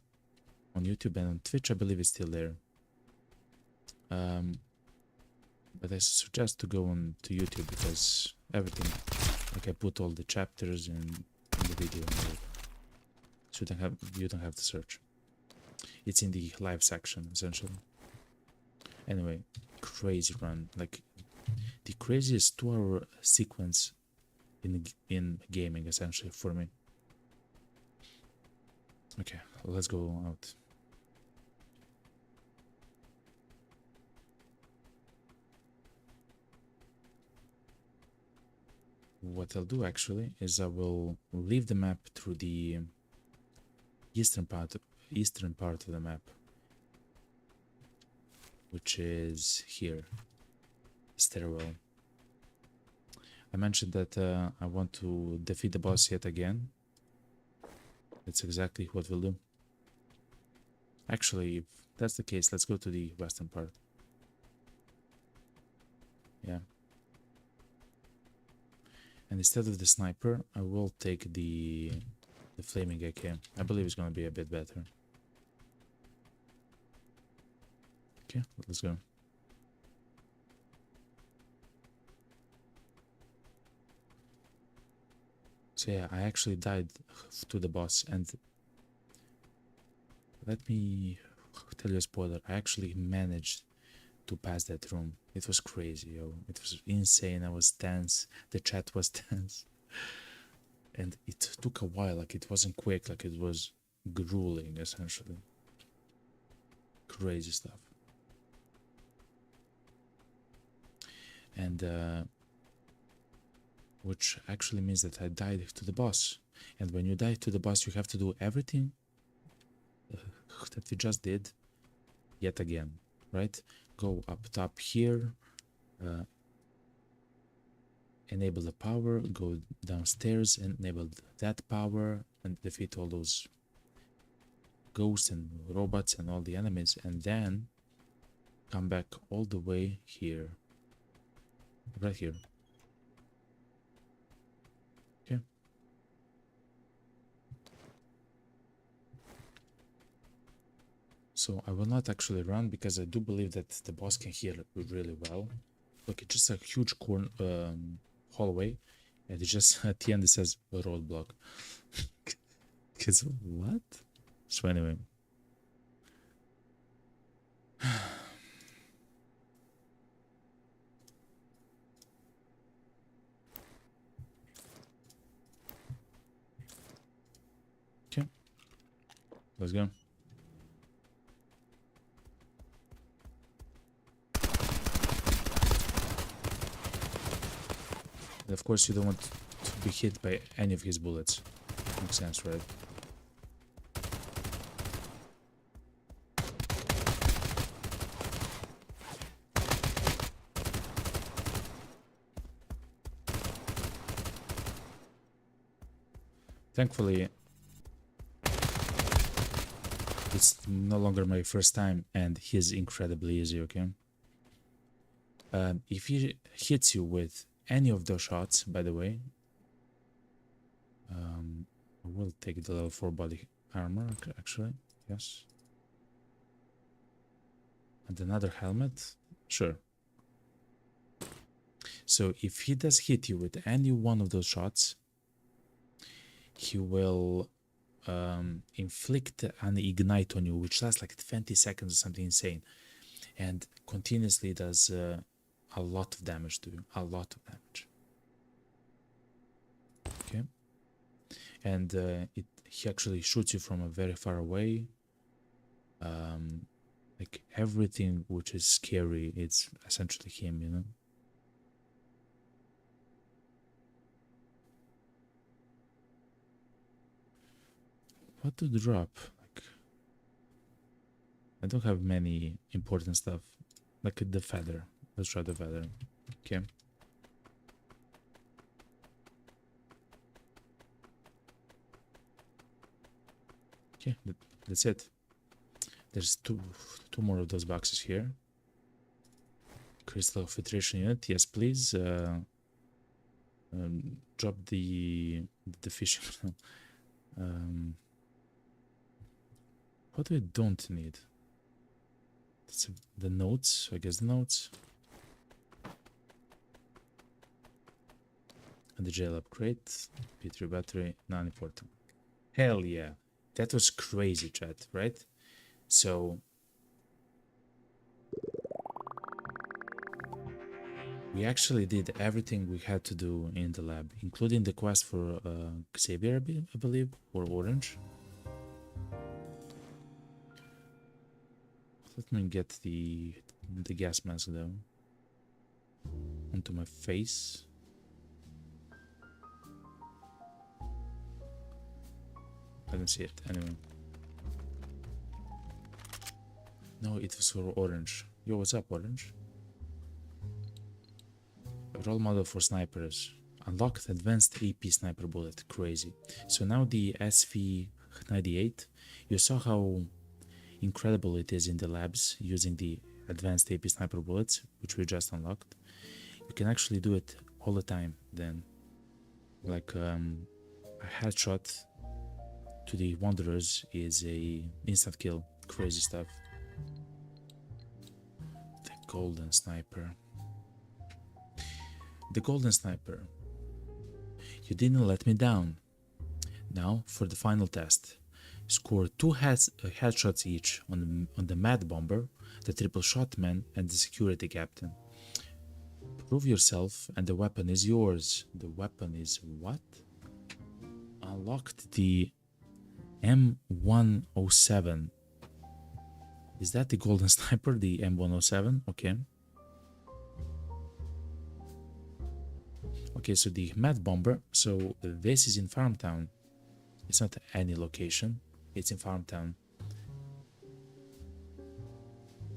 on YouTube, and on Twitch I believe it's still there. But I suggest to go on to YouTube because everything, like I put all the chapters in the video, so you don't have to search. It's in the live section essentially. Anyway, crazy run, like the craziest 2-hour sequence in gaming essentially for me. Okay, let's go out. what I'll do actually is I will leave the map through the eastern part of the map, which is here, stairwell. I mentioned that I want to defeat the boss yet again. That's exactly what we'll do. Actually, if that's the case, let's go to the western part. Yeah. And instead of the sniper, I will take the FlamingAK. I believe it's gonna be a bit better. Okay, let's go. So yeah, I actually died to the boss, and let me tell you a spoiler. I actually managed to pass that room. It was crazy, yo. It was insane. I was tense. The chat was tense. And it took a while. Like, it wasn't quick. Like, it was grueling, essentially. Crazy stuff. And which actually means that I died to the boss. And when you die to the boss, you have to do everything that we just did yet again, right? Go up top here, enable the power, go downstairs and enable that power, and defeat all those ghosts and robots and all the enemies, and then come back all the way here, right here. Okay. So I will not actually run because I do believe that the boss can heal really well. Look, it's just a huge hallway, and it just at the end it says roadblock. Because what? So anyway. Okay, let's go. And of course, you don't want to be hit by any of his bullets. Makes sense, right? Thankfully, it's no longer my first time, and he's incredibly easy, okay? If he hits you with any of those shots, by the way, I will take the level 4 body armor, actually, yes. And another helmet, sure. So if he does hit you with any one of those shots, he will inflict an ignite on you, which lasts like 20 seconds or something insane, and continuously does a lot of damage to you, a lot of damage. Okay, and he actually shoots you from a very far away. Like everything which is scary, it's essentially him, you know. What to drop? Like, I don't have many important stuff. Like the feather. Let's try the feather. Okay. Okay, that's it. There's two more of those boxes here. Crystal filtration unit, yes, please. Drop the fish. What do we don't need? That's the notes, I guess the notes. And the JLAB crate, P3 battery, non-important. Hell yeah, that was crazy, chat, right? So we actually did everything we had to do in the lab, including the quest for Xavier, I believe, or Orange. Let me get the gas mask though onto my face. I don't see it anyway. No, it was for orange. Yo, what's up, orange? Role model for snipers. Unlocked advanced AP sniper bullet. Crazy. So now the SV98, you saw how incredible it is in the labs using the advanced AP sniper bullets, which we just unlocked. You can actually do it all the time then. Like a headshot to the Wanderers is a instant kill. Crazy stuff. The golden sniper. The golden sniper. You didn't let me down. Now for the final test. Score 2 headshots each on the Mad Bomber, the Triple Shotman, and the Security Captain. Prove yourself and the weapon is yours. The weapon is what? Unlocked the M107. Is that the golden sniper? The M107? Okay. Okay, so the Mad Bomber. So this is in Farmtown. It's not any location. It's in Farmtown.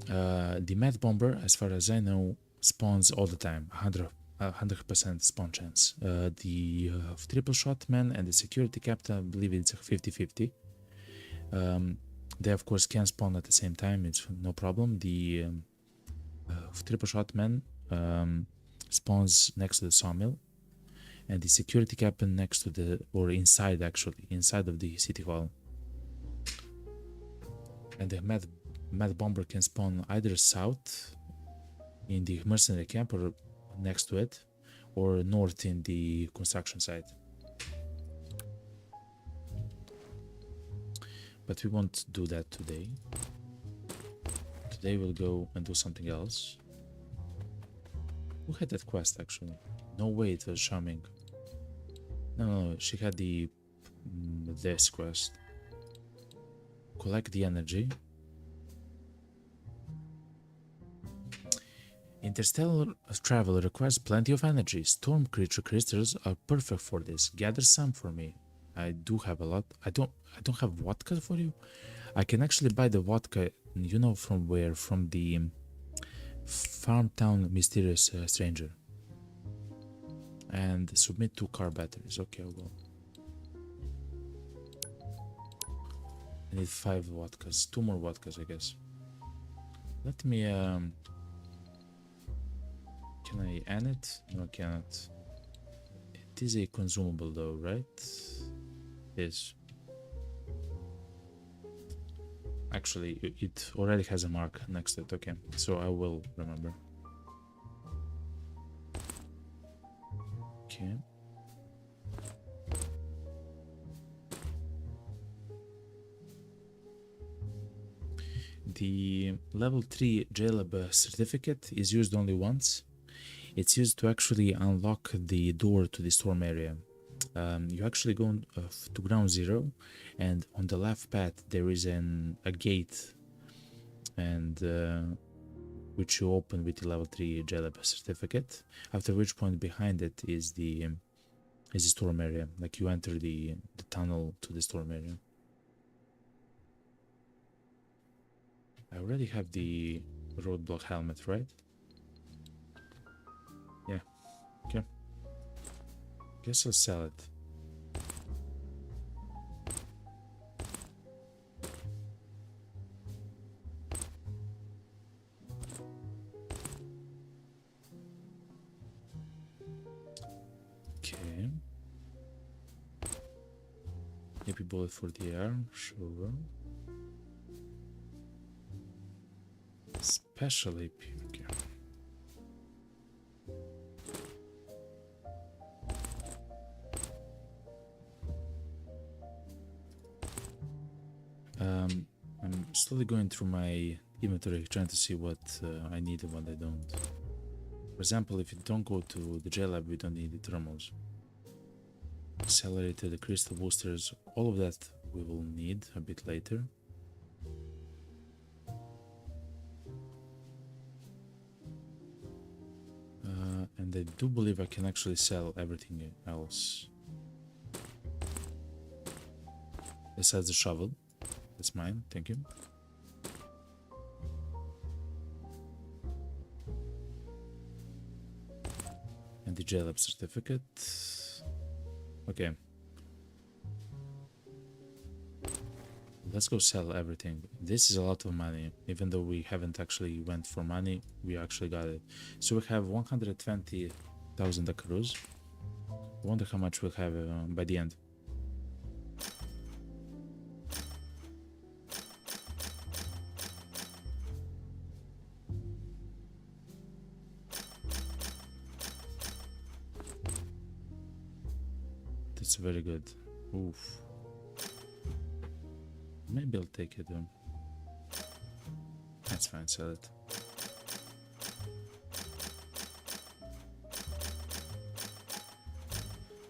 The Mad Bomber, as far as I know, spawns all the time. 100% spawn chance. The Triple Shotman and the Security Captain, I believe it's 50-50. They of course can spawn at the same time. It's no problem. The Triple Shotman spawns next to the sawmill, and the Security Captain next to the, or inside actually, inside of the city hall. And the Mad Bomber can spawn either south in the mercenary camp or next to it, or north in the construction site. But we won't do that today. Today we'll go and do something else. Who had that quest actually? No way it was Charming. No, she had this quest. Collect the energy. Interstellar travel requires plenty of energy. Storm creature crystals are perfect for this. Gather some for me. I do have a lot. I don't have vodka for you. I can actually buy the vodka. You know from where? From the Farmtown mysterious stranger. And submit 2 car batteries. Okay, I'll go. I need 5 vodkas. 2 more vodkas, I guess. Let me can I end it? No, I cannot. It is a consumable though, right? Yes. Actually, it already has a mark next to it. Okay, so I will remember. Okay. The level 3 JLAB certificate is used only once. It's used to actually unlock the door to the storm area. You actually go to ground 0, and on the left path there is a gate, and which you open with the level 3 JLAB certificate. After which point behind it is the storm area. Like you enter the tunnel to the storm area. I already have the roadblock helmet, right? Yeah. Okay. Guess I'll sell it. Okay. AP bullet for the air, sure. Special AP, okay. I'm slowly going through my inventory trying to see what I need and what I don't. For example, if you don't go to the JLAB, we don't need the thermals. Accelerator, the crystal boosters, all of that we will need a bit later. And I do believe I can actually sell everything else. Besides the shovel. That's mine, thank you. And the JLAB certificate. Okay. Let's go sell everything. This is a lot of money. Even though we haven't actually went for money, we actually got it. So we have 120,000 Dakaros. I wonder how much we'll have by the end. That's very good. Oof. Maybe I'll take it though. That's fine, sell it.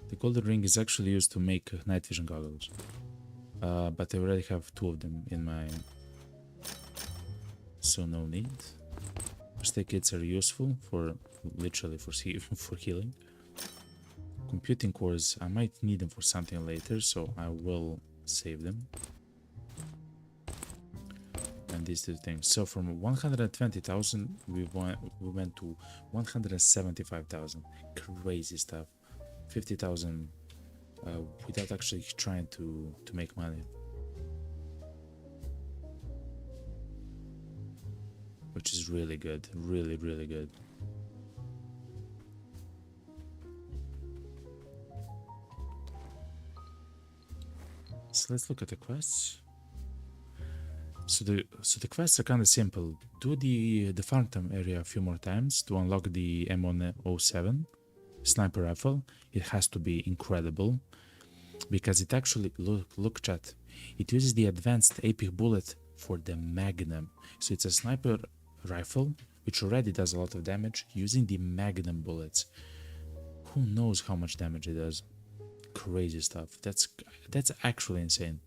The golden ring is actually used to make night vision goggles. But I already have 2 of them in my... So no need. First aid kits are useful for literally for healing. Computing cores, I might need them for something later, so I will save them. And these 2 things. So from 120,000 we went to 175,000. Crazy stuff. 50,000 without actually trying to make money. Which is really good. Really, really good. So let's look at the quests. So the quests are kind of simple. Do the farm town area a few more times to unlock the M107 sniper rifle. It has to be incredible because it actually look chat. It uses the advanced epic bullet for the Magnum. So it's a sniper rifle which already does a lot of damage using the Magnum bullets. Who knows how much damage it does? Crazy stuff. That's actually insane.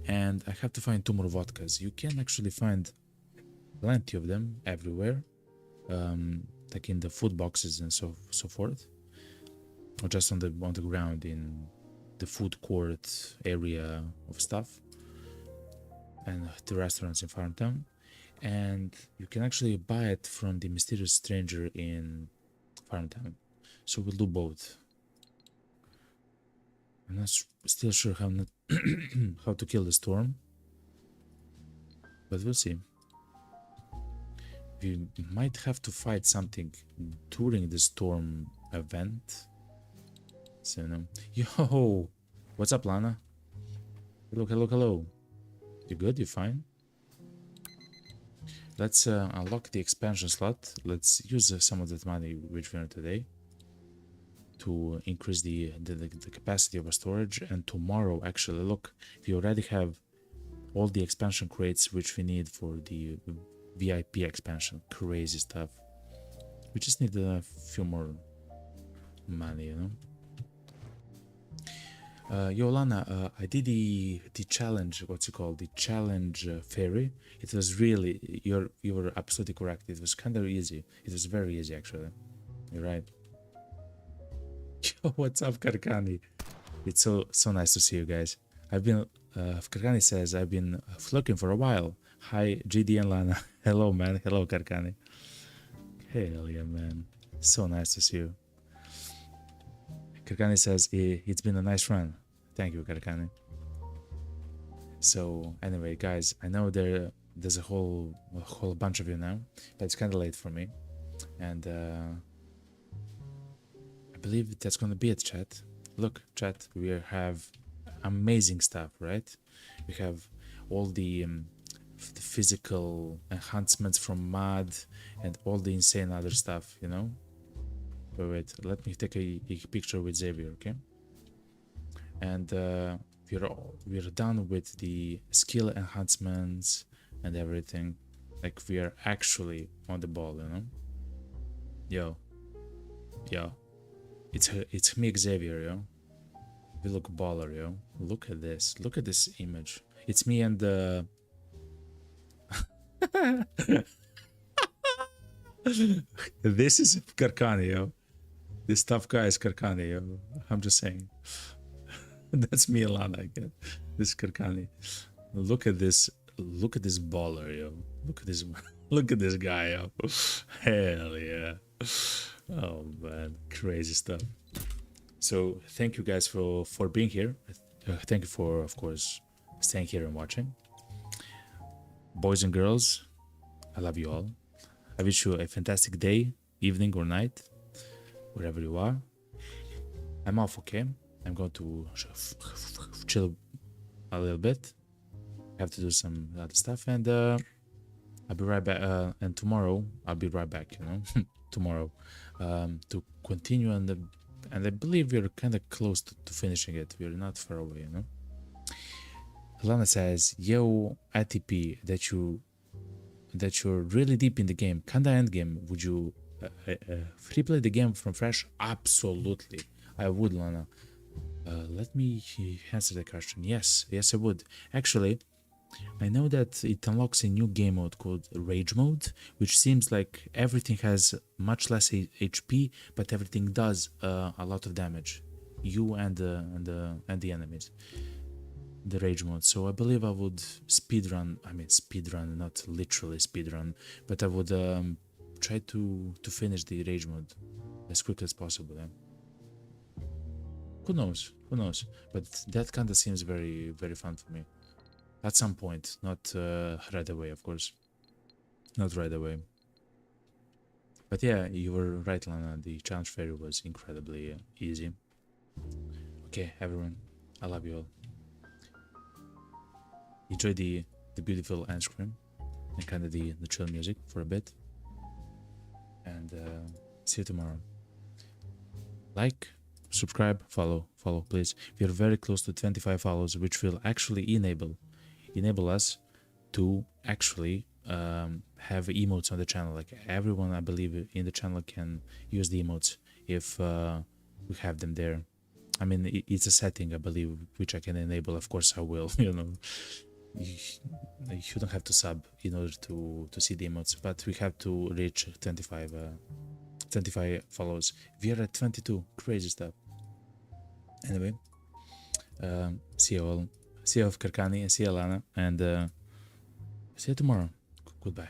And I have to find 2 more vodkas. You can actually find plenty of them everywhere, like in the food boxes and so forth, or just on the ground in the food court area of stuff, and the restaurants in Farmtown. And you can actually buy it from the mysterious stranger in Farmtown. So we'll do both. I'm not still sure how to kill the storm, but we'll see. We might have to fight something during the storm event. So, yo, what's up, Lana? Hello. You good? You fine? Let's unlock the expansion slot. Let's use some of that money which we earned today to increase the capacity of our storage. And tomorrow, actually, look, we already have all the expansion crates which we need for the VIP expansion. Crazy stuff. We just need a few more money, Yolana, I did the challenge, what's it called? The challenge ferry. It was really, you were absolutely correct. It was kind of easy. It was very easy, actually. You're right. Yo, what's up, Karkani? It's so nice to see you guys. I've been, Karkani says, I've been looking for a while. Hi, GD and Lana. Hello, man. Hello, Karkani. Hell yeah, man. So nice to see you. Karkani says, it's been a nice run. Thank you, Karkani. So, anyway, guys, I know there's a whole bunch of you now, but it's kind of late for me. And I believe that's going to be it, chat. Look, chat, we have amazing stuff, right? We have all the physical enhancements from mod and all the insane other stuff, Wait, let me take a picture with Xavier, okay? And we're done with the skill enhancements and everything. Like, we are actually on the ball, Yo, it's me, Xavier, yo. We look baller, yo. Look at this image. It's me and this is Karkani, yo. This tough guy is Karkani, yo. I'm just saying. That's me, Alana. Again. This Kirkani. Look at this. Look at this baller, yo. Look at this. Look at this guy, yo. Hell yeah. Oh man, crazy stuff. So thank you guys for being here. Thank you for, of course, staying here and watching. Boys and girls, I love you all. I wish you a fantastic day, evening, or night, wherever you are. I'm off, okay? I'm going to chill a little bit. I have to do some other stuff, and I'll be right back. And tomorrow, I'll be right back, you know, tomorrow, to continue on the. And I believe we're kind of close to finishing it. We're not far away, you know. Lana says, "Yo, ATP, that you're really deep in the game, kinda end game. Would you free play the game from fresh? Absolutely, I would, Lana. Let me answer the question. Yes, I would. Actually, I know that it unlocks a new game mode called Rage Mode, which seems like everything has much less HP, but everything does a lot of damage. You and the enemies. The Rage Mode. So I believe I would speedrun. I mean, speedrun, not literally speedrun, but I would try to finish the Rage Mode as quickly as possible. Yeah? Who knows? Who knows? But that kind of seems very, very fun for me. At some point, not right away, of course. Not right away. But yeah, you were right, Lana. The challenge fairy was incredibly easy. Okay, everyone, I love you all. Enjoy the beautiful end screen and kind of the chill music for a bit. And see you tomorrow. Like, subscribe, follow, please. We are very close to 25 follows, which will actually enable us to actually have emotes on the channel. Like everyone, I believe, in the channel can use the emotes if we have them there. I mean, it's a setting, I believe, which I can enable. Of course, I will. You know, you don't have to sub in order to see the emotes, but we have to reach 25 follows. We are at 22. Crazy stuff. Anyway, see you all. See you, Karkani, and see you, Alana, and see you tomorrow. Goodbye.